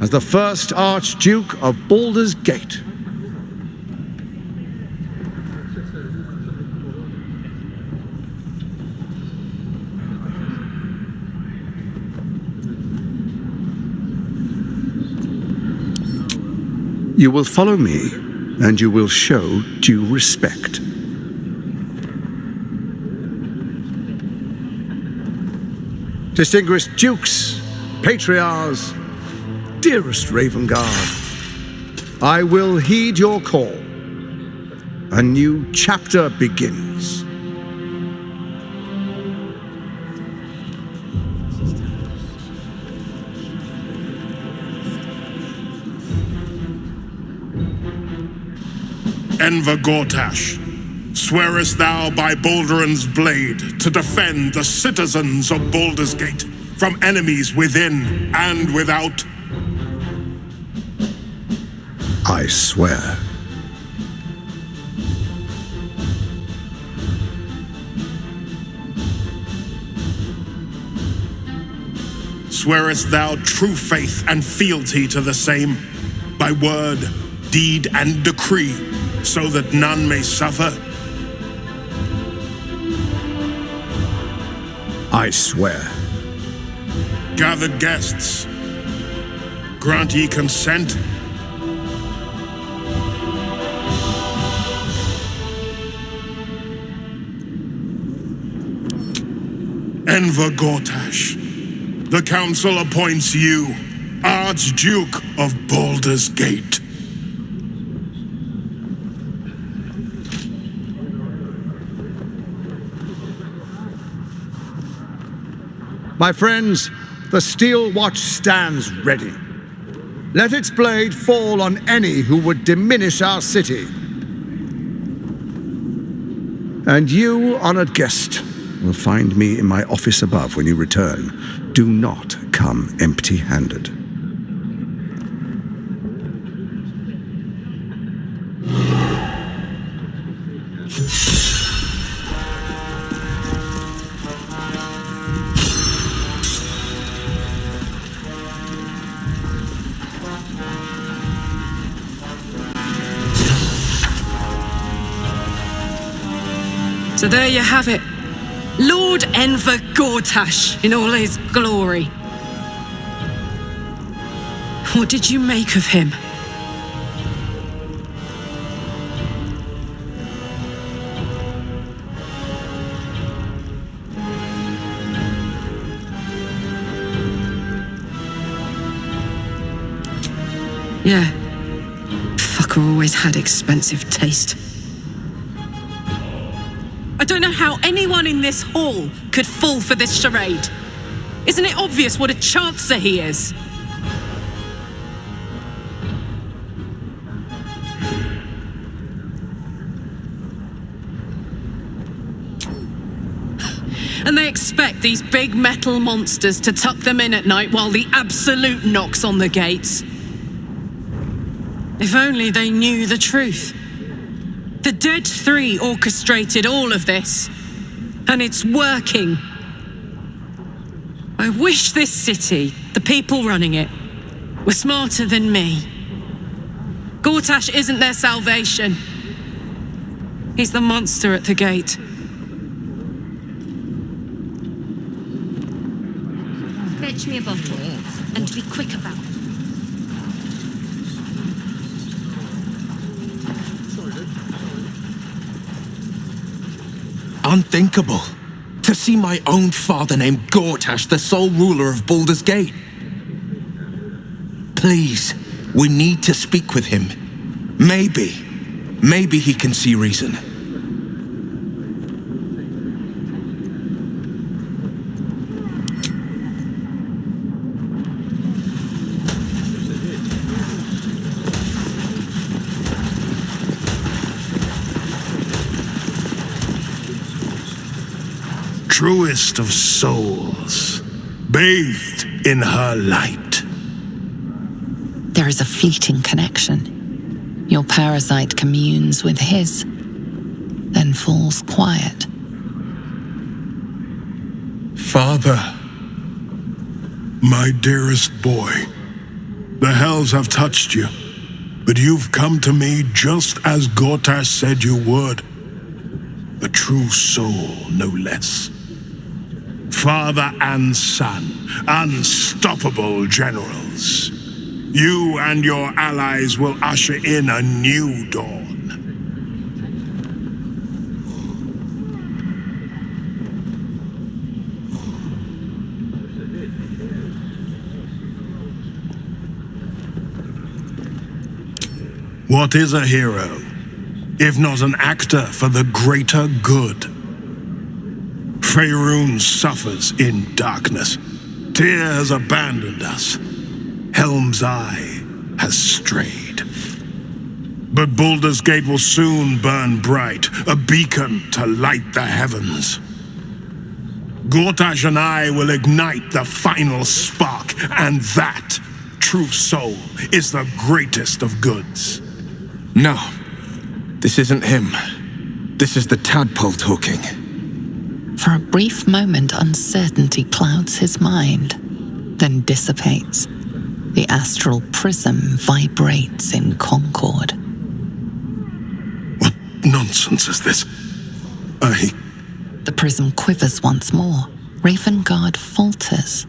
as the first Archduke of Baldur's Gate. You will follow me, and you will show due respect. Distinguished dukes, patriarchs, dearest Ravengard, I will heed your call. A new chapter begins.
Enver Gortash, swearest thou by Balduran's blade to defend the citizens of Baldur's Gate from enemies within and without?
I swear.
Swearest thou true faith and fealty to the same, by word, deed, and decree, so that none may suffer?
I swear.
Gathered guests, grant ye consent? Enver Gortash, the council appoints you Archduke of Baldur's Gate.
My friends, the steel watch stands ready. Let its blade fall on any who would diminish our city. And you, honored guest, will find me in my office above when you return. Do not come empty-handed.
So there you have it. Lord Enver Gortash in all his glory. What did you make of him? Yeah. Fucker always had expensive taste. I don't know how anyone in this hall could fall for this charade. Isn't it obvious what a chancer he is? And they expect these big metal monsters to tuck them in at night while the Absolute knocks on the gates. If only they knew the truth.
The Dead Three orchestrated all of this, and it's working. I wish this city, the people running it, were smarter than me. Gortash isn't their salvation. He's the monster at the gate.
Fetch me a bottle, and be quick about it.
Unthinkable. To see my own father named Gortash, the sole ruler of Baldur's Gate. Please, we need to speak with him. Maybe he can see reason.
Truest of souls, bathed in her light.
There is a fleeting connection. Your parasite communes with his, then falls quiet.
Father, my dearest boy, the hells have touched you, but you've come to me just as Gortash said you would. A true soul, no less. Father and son, unstoppable generals. You and your allies will usher in a new dawn. What is a hero, if not an actor for the greater good? Faerun suffers in darkness. Tyr has abandoned us. Helm's Eye has strayed. But Baldur's Gate will soon burn bright, a beacon to light the heavens. Gortash and I will ignite the final spark, and that, true soul, is the greatest of goods.
No, this isn't him. This is the tadpole talking.
For a brief moment, uncertainty clouds his mind, then dissipates. The astral prism vibrates in concord.
What nonsense is this?
The prism quivers once more. Ravengard falters.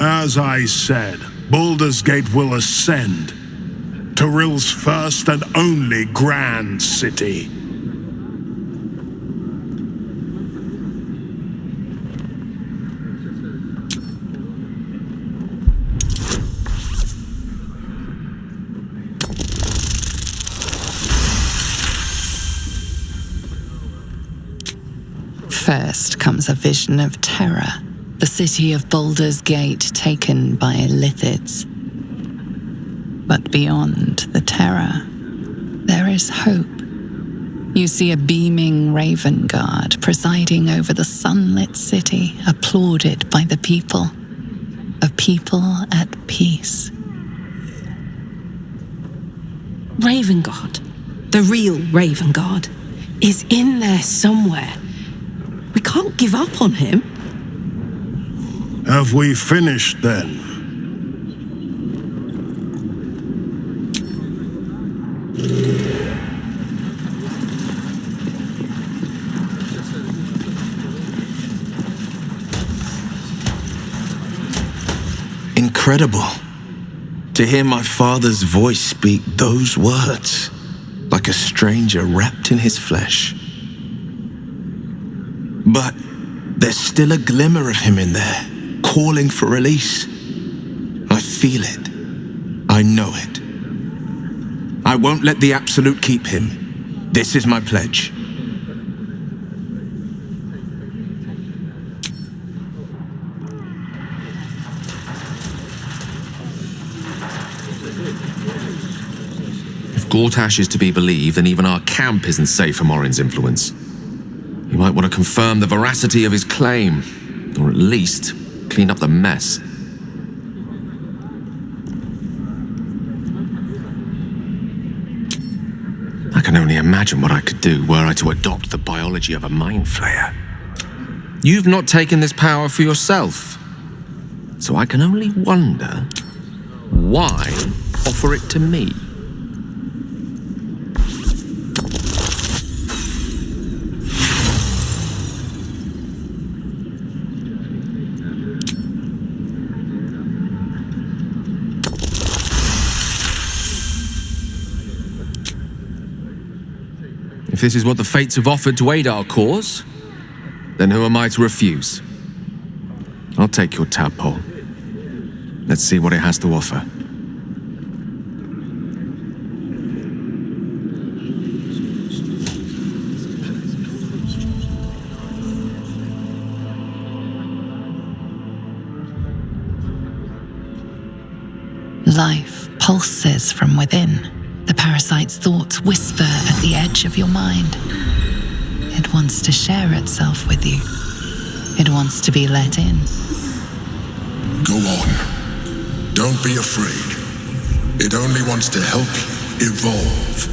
As I said, Baldur's Gate will ascend. Torill's first and only grand city.
First comes a vision of terror, the city of Baldur's Gate taken by Lithids. But beyond the terror, there is hope. You see a beaming Ravengard presiding over the sunlit city, applauded by the people. A people at peace.
Ravengard, the real Ravengard, is in there somewhere. We can't give up on him.
Have we finished then?
Incredible. To hear my father's voice speak those words, like a stranger wrapped in his flesh. But there's still a glimmer of him in there, calling for release. I feel it. I know it. I won't let the Absolute keep him. This is my pledge. If Gortash is to be believed, then even our camp isn't safe from Orin's influence. You might want to confirm the veracity of his claim, or at least clean up the mess. can only imagine what I could do were I to adopt the biology of a mind flayer. You've not taken this power for yourself, so I can only wonder why offer it to me. If this is what the fates have offered to aid our cause, then who am I to refuse? I'll take your tadpole. Let's see what it has to offer.
Life pulses from within. The parasite's thoughts whisper at the edge of your mind. It wants to share itself with you. It wants to be let in.
Go on. Don't be afraid. It only wants to help evolve.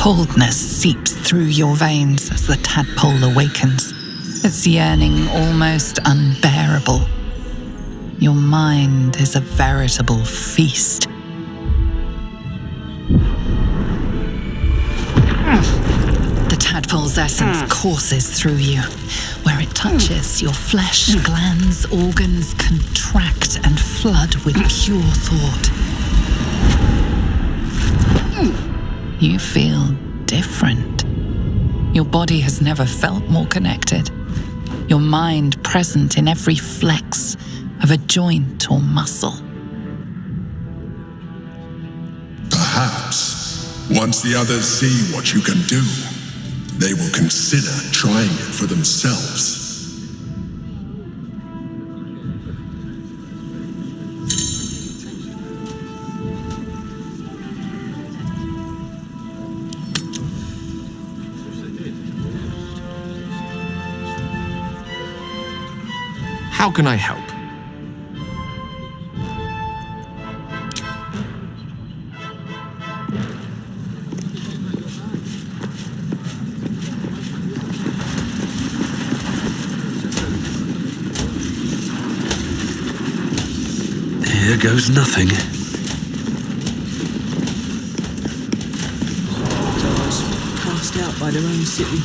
Coldness seeps through your veins as the tadpole awakens, its yearning almost unbearable. Your mind is a veritable feast. The tadpole's essence courses through you. Where it touches, your flesh, glands, organs contract and flood with pure thought. You feel different. Your body has never felt more connected. Your mind present in every flex of a joint or muscle.
Perhaps, once the others see what you can do, they will consider trying it for themselves.
How can I help?
Here goes nothing.
Cast out by their own city.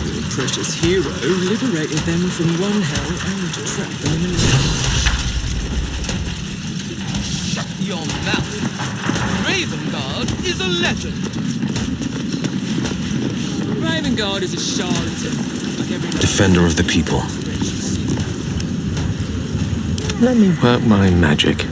Your precious hero liberated them from one hell and trapped them in another.
Shut your mouth. Ravengard is a legend.
Ravengard is a charlatan, like every
Defender of the people. Let me work my magic.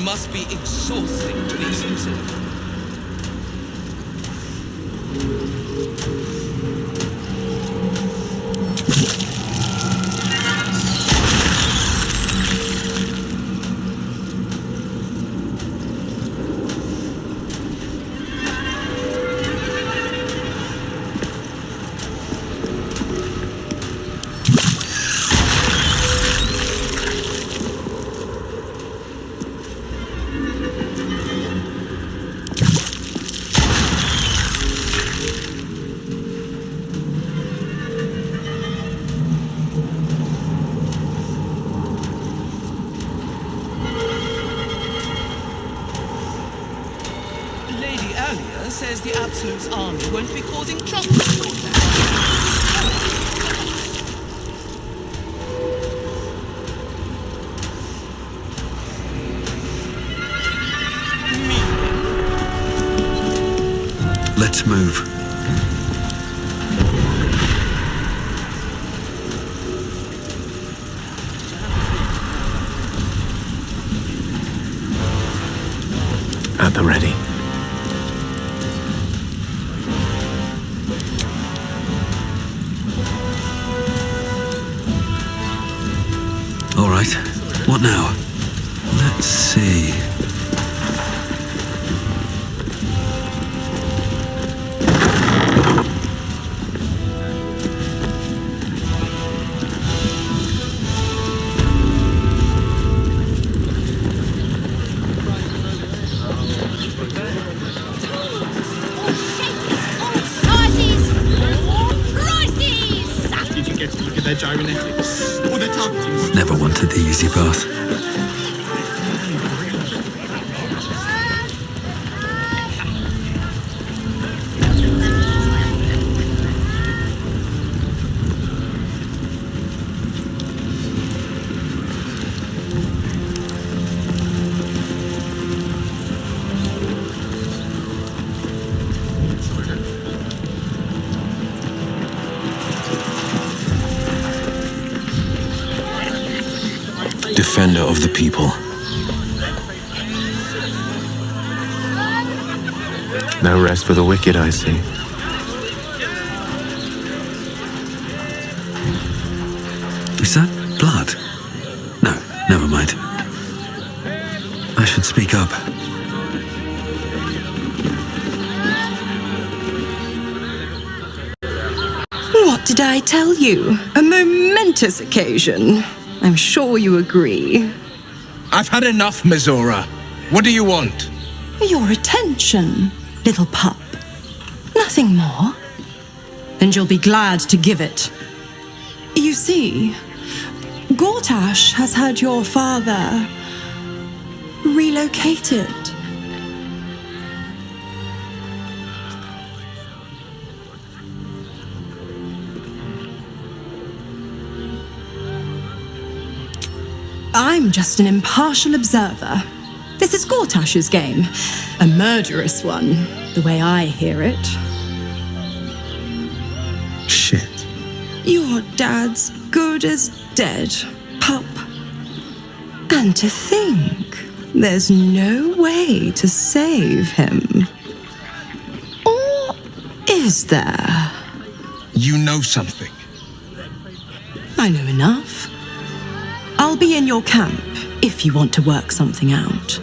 Must be exhausting to be sincere. Says the Absolute's army won't be causing trouble before that.
Let's move.
At the ready.
All right. What now? Let's see.
Gyrometics or their targeting.
Never wanted the easy path.
Defender of the people. No rest for the wicked, I see.
Is that blood? No, never mind. I should speak up.
What did I tell you? A momentous occasion. I'm sure you agree.
I've had enough, Mizora. What do you want?
Your attention, little pup. Nothing more. And you'll be glad to give it. You see, Gortash has had your father relocated. I'm just an impartial observer. This is Gortash's game. A murderous one, the way I hear it.
Shit.
Your dad's good as dead, pup. And to think, there's no way to save him. Or is there?
You know something.
I know enough. I'll be in your camp if you want to work something out.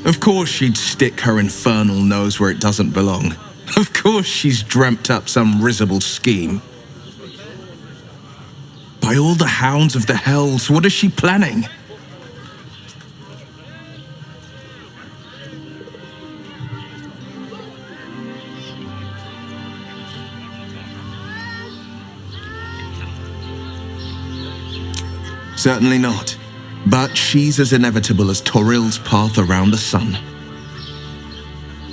Of course she'd stick her infernal nose where it doesn't belong. Of course she's dreamt up some risible scheme. By all the hounds of the hells, what is she planning? Certainly not. But she's as inevitable as Toril's path around the sun.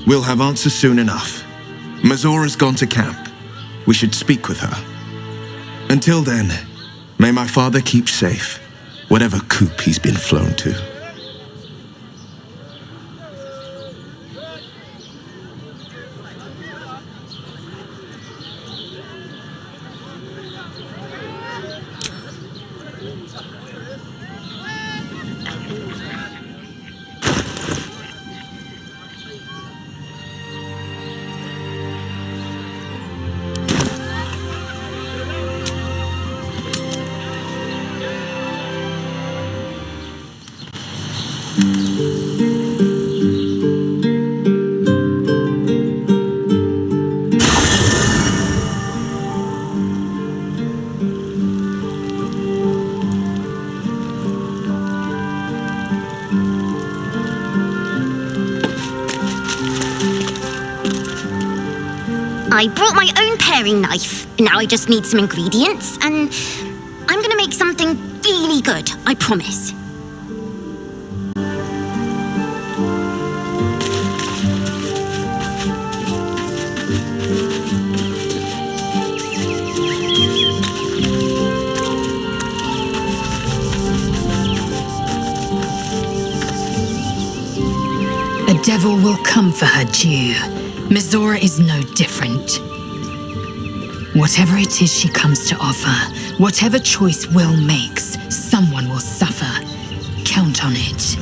We'll have answers soon enough. Mazora's gone to camp. We should speak with her. Until then, may my father keep safe, whatever coop he's been flown to.
I brought my own paring knife. Now I just need some ingredients, and I'm gonna make something really good, I promise.
A devil will come for her due. Mizora is no different. Whatever it is she comes to offer, whatever choice Will makes, someone will suffer. Count on it.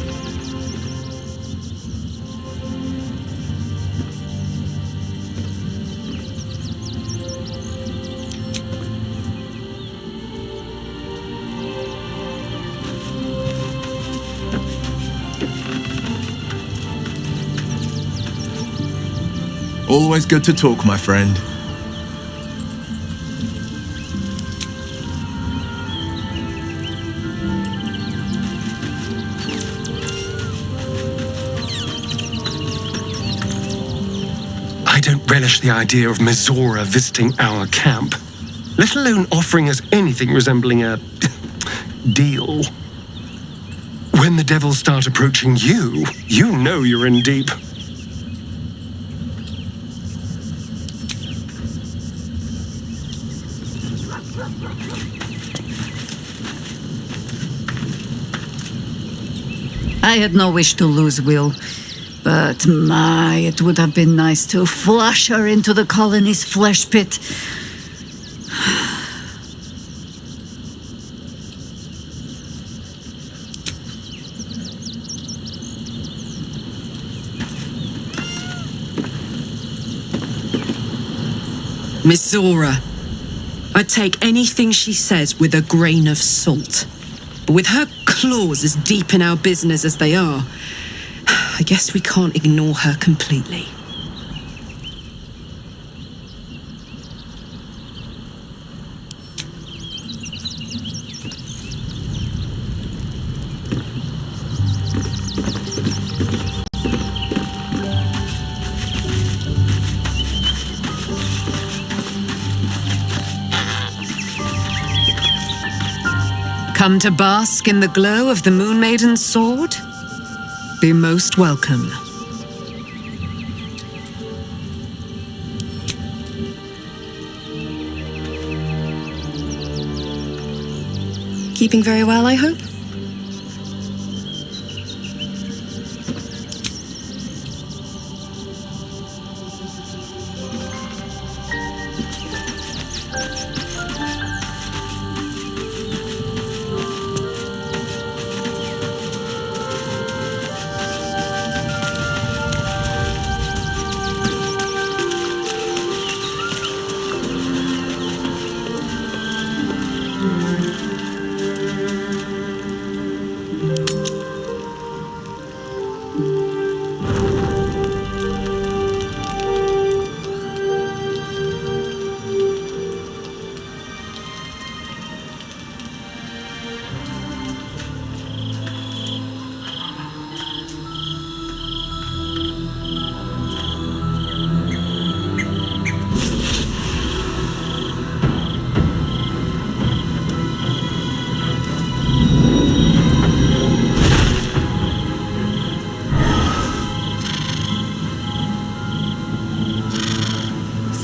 Always good to talk, my friend.
I don't relish the idea of Mizora visiting our camp, let alone offering us anything resembling a deal. When the devils start approaching you, you know you're in deep.
I had no wish to lose Will, but my, it would have been nice to flush her into the colony's flesh pit.
Mizora,
I'd take anything she says with a grain of salt. But with her claws as deep in our business as they are, I guess we can't ignore her completely.
Come to bask in the glow of the Moon Maiden's sword? Be most welcome.
Keeping very well, I hope?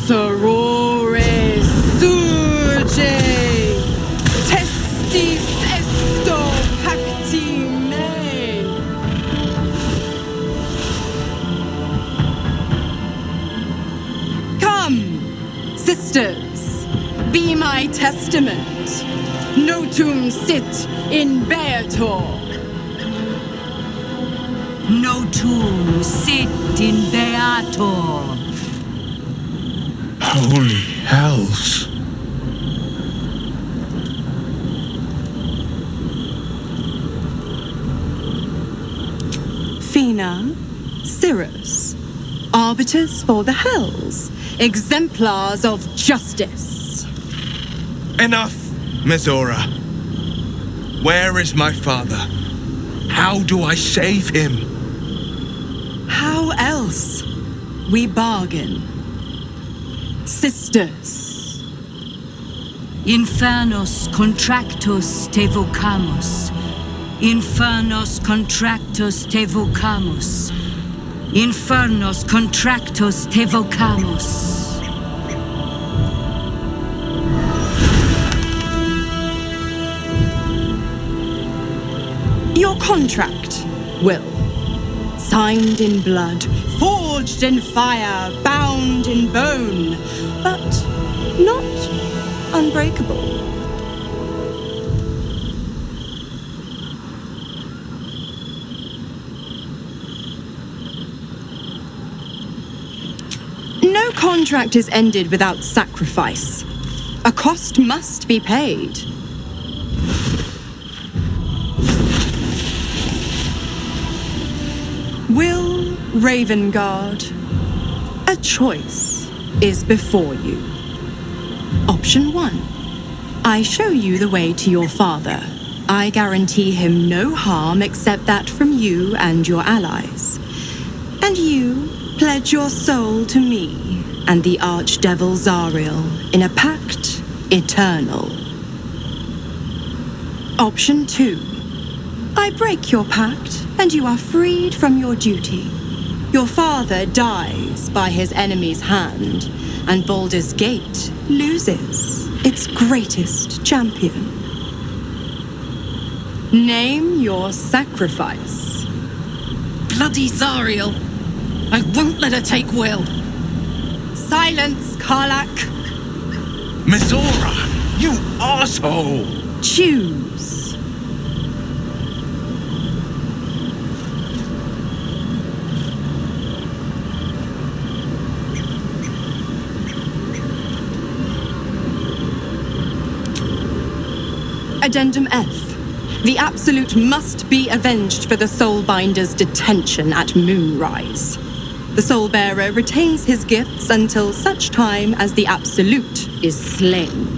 Sorore surge, testis esto pacti me. Come, sisters, be my testament. Notum sit in Beator.
Notum sit in Beator.
Holy hells.
Fina, Cirrus, arbiters for the hells, exemplars of justice.
Enough, Mizora. Where is my father? How do I save him?
How else? We bargain. Sisters.
Infernos contractus te vocamus. Infernos contractus te vocamus. Infernos contractus te vocamus.
Your contract, Will. Signed in blood, forged in fire, bound in bone, but not unbreakable. No contract is ended without sacrifice. A cost must be paid. Will Ravengard, a choice is before you. Option 1. I show you the way to your father. I guarantee him no harm except that from you and your allies. And you pledge your soul to me and the archdevil Zariel in a pact eternal. Option 2. I break your pact, and you are freed from your duty. Your father dies by his enemy's hand, and Baldur's Gate loses its greatest champion. Name your sacrifice.
Bloody Zariel! I won't let her take Will.
Silence, Karlak.
Mizora, you asshole!
Choose. Addendum F. The Absolute must be avenged for the Soulbinder's detention at Moonrise. The Soulbearer retains his gifts until such time as the Absolute is slain.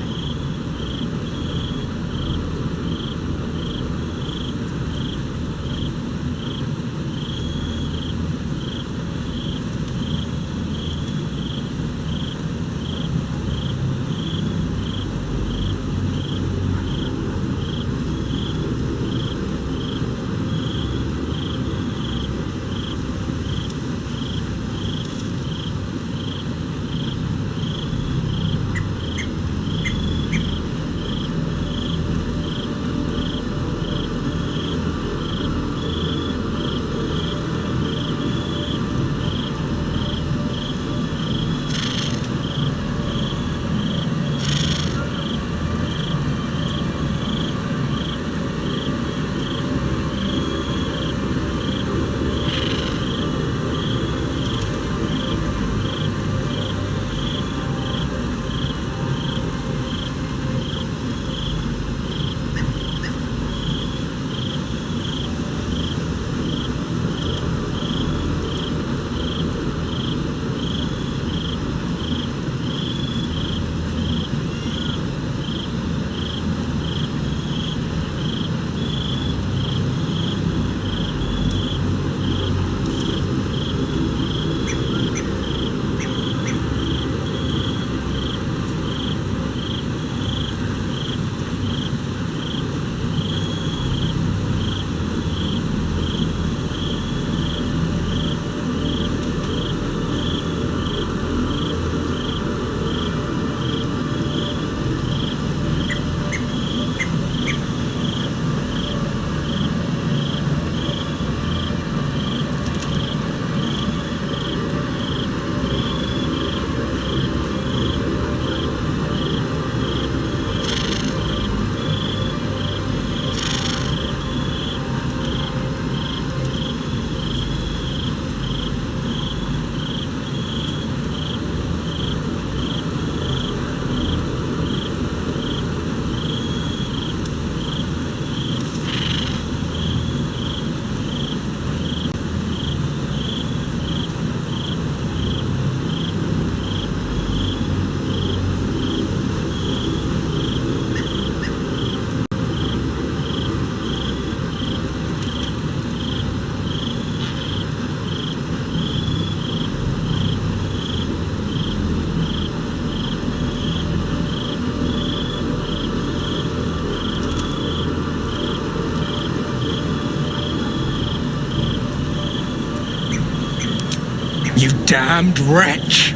You damned wretch!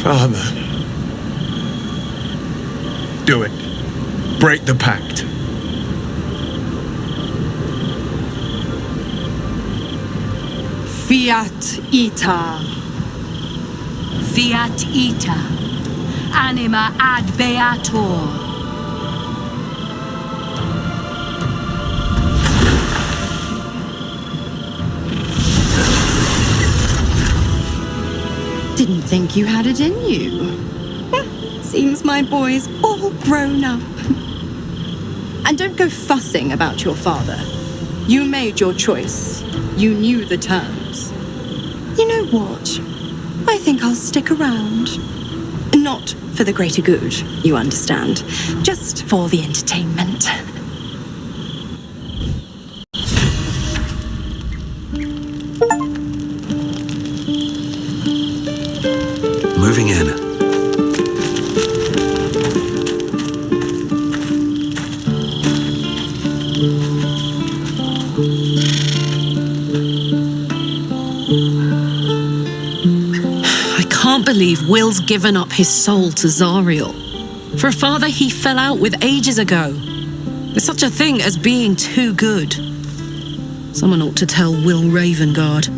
Father. Do it. Break the pact.
Fiat ita.
Fiat ita. Anima ad beator.
Didn't think you had it in you. Seems my boy's all grown up. And don't go fussing about your father. You made your choice. You knew the terms. You know what? I think I'll stick around. Not for the greater good, you understand. Just for the entertainment.
Moving in.
I can't believe Will's given up his soul to Zariel. For a father he fell out with ages ago. There's such a thing as being too good. Someone ought to tell Will Ravengard.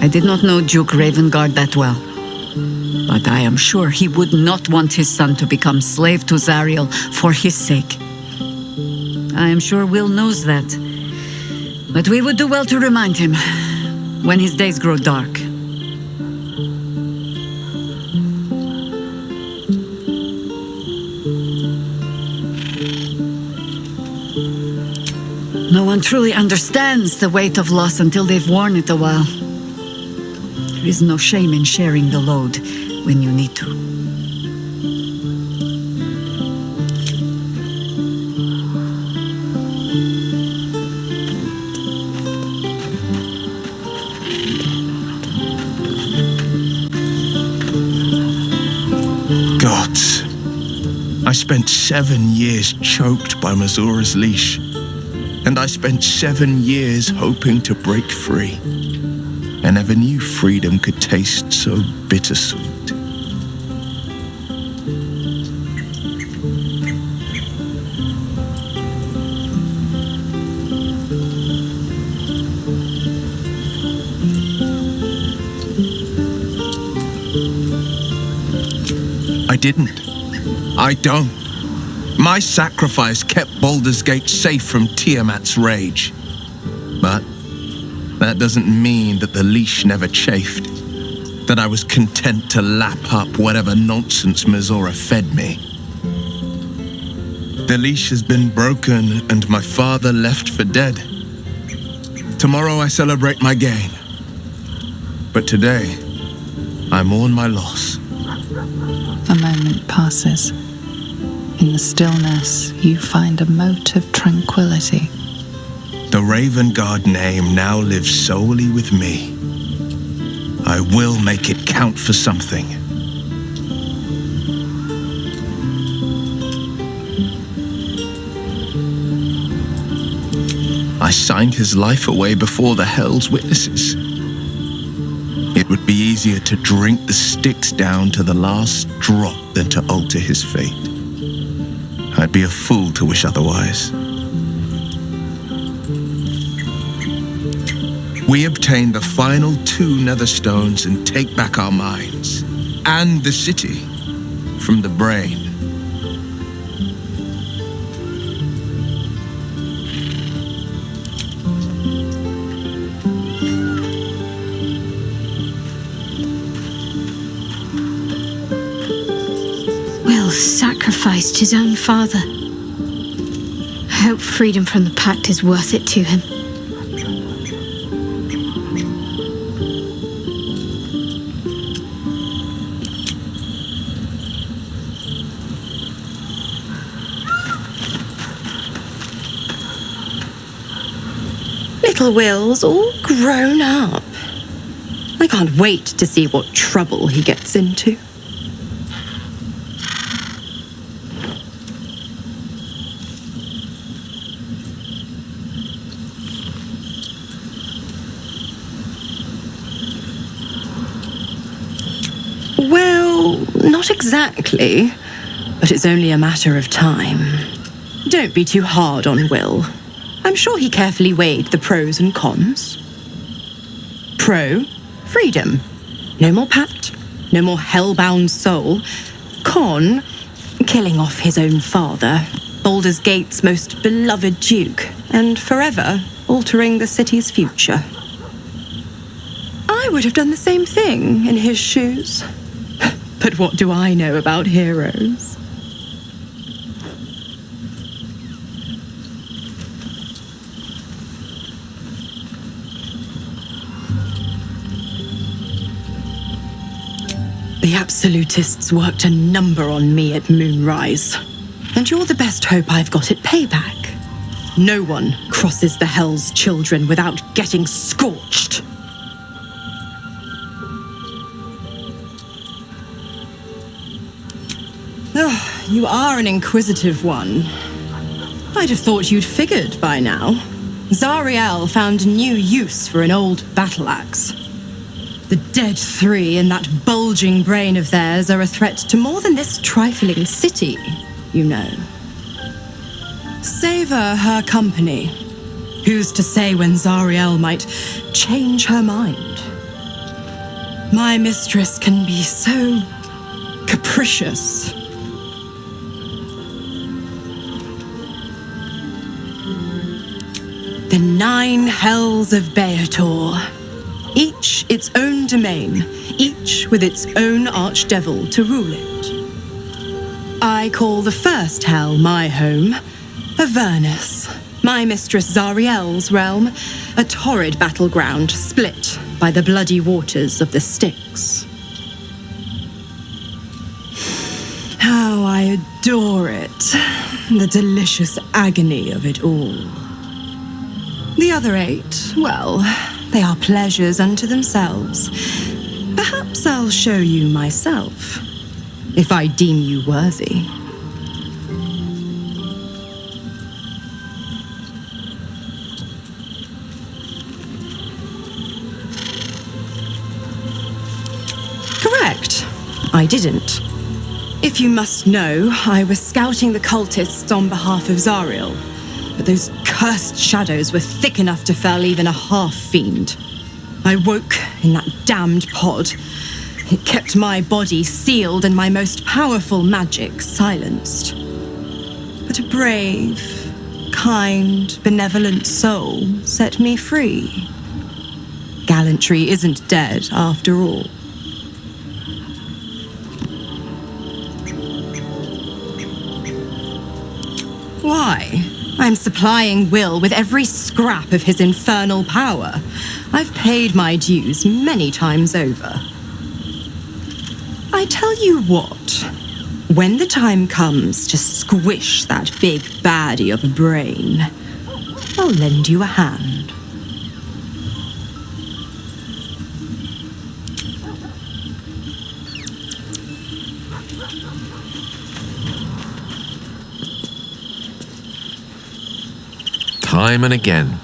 I did not know Duke Ravengard that well, but I am sure he would not want his son to become slave to Zariel for his sake. I am sure Will knows that. But we would do well to remind him when his days grow dark. No one truly understands the weight of loss until they've worn it a while. There is no shame in sharing the load when you need to.
Gods. I spent 7 years choked by Mazora's leash. And I spent 7 years hoping to break free. I never knew freedom could taste so bittersweet. I didn't. I don't. My sacrifice kept Baldur's Gate safe from Tiamat's rage. But that doesn't mean that the leash never chafed, that I was content to lap up whatever nonsense Mizora fed me. The leash has been broken and my father left for dead. Tomorrow I celebrate my gain. But today, I mourn my loss.
A moment passes. In the stillness, you find a mote of tranquility.
The Raven Guard name now lives solely with me. I will make it count for something. I signed his life away before the Hell's witnesses. It would be easier to drink the Styx down to the last drop than to alter his fate. I'd be a fool to wish otherwise. We obtain the final 2 nether stones and take back our minds and the city from the brain.
Will sacrificed his own father. I hope freedom from the pact is worth it to him.
Little Will's all grown up. I can't wait to see what trouble he gets into. Well, not exactly, but it's only a matter of time. Don't be too hard on Will. I'm sure he carefully weighed the pros and cons. Pro, freedom. No more pact, no more hellbound soul. Con, killing off his own father, Baldur's Gate's most beloved duke, and forever altering the city's future. I would have done the same thing in his shoes. But what do I know about heroes? The Absolutists worked a number on me at Moonrise, and you're the best hope I've got at payback. No one crosses the Hell's Children without getting scorched. Oh, you are an inquisitive one. I'd have thought you'd figured by now. Zariel found new use for an old battle axe. The dead 3 in that bulging brain of theirs are a threat to more than this trifling city, you know. Savor her company. Who's to say when Zariel might change her mind? My mistress can be so capricious. The 9 hells of Beator. Each its own domain, each with its own archdevil to rule it. I call the first hell my home, Avernus, my mistress Zariel's realm, a torrid battleground split by the bloody waters of the Styx. How I adore it, the delicious agony of it all. The other 8, well, they are pleasures unto themselves. Perhaps I'll show you myself, if I deem you worthy. Correct. I didn't. If you must know, I was scouting the cultists on behalf of Zariel, but those cursed shadows were thick enough to fell even a half-fiend. I woke in that damned pod. It kept my body sealed and my most powerful magic silenced. But a brave, kind, benevolent soul set me free. Gallantry isn't dead after all. Why? I'm supplying Will with every scrap of his infernal power. I've paid my dues many times over. I tell you what, when the time comes to squish that big baddie of a brain, I'll lend you a hand.
Time and again,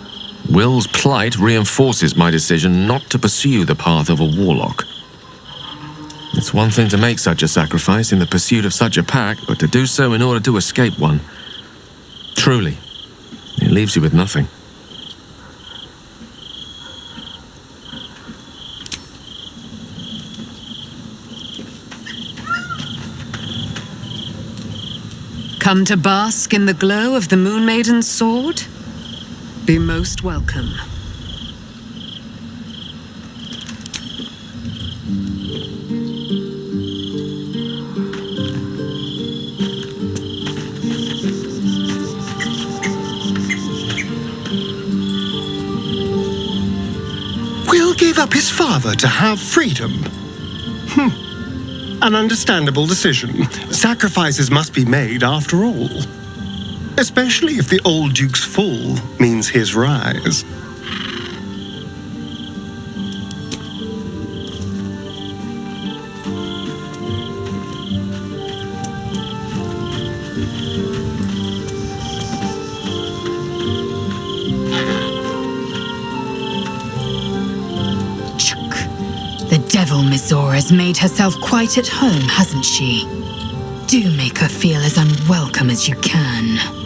Will's plight reinforces my decision not to pursue the path of a warlock. It's one thing to make such a sacrifice in the pursuit of such a pack, but to do so in order to escape one. Truly, it leaves you with nothing.
Come to bask in the glow of the Moon Maiden's sword? Be most welcome.
Will gave up his father to have freedom. An understandable decision. Sacrifices must be made after all. Especially if the old Duke's fall means his rise.
The devil Mizora has made herself quite at home, hasn't she? Do make her feel as unwelcome as you can.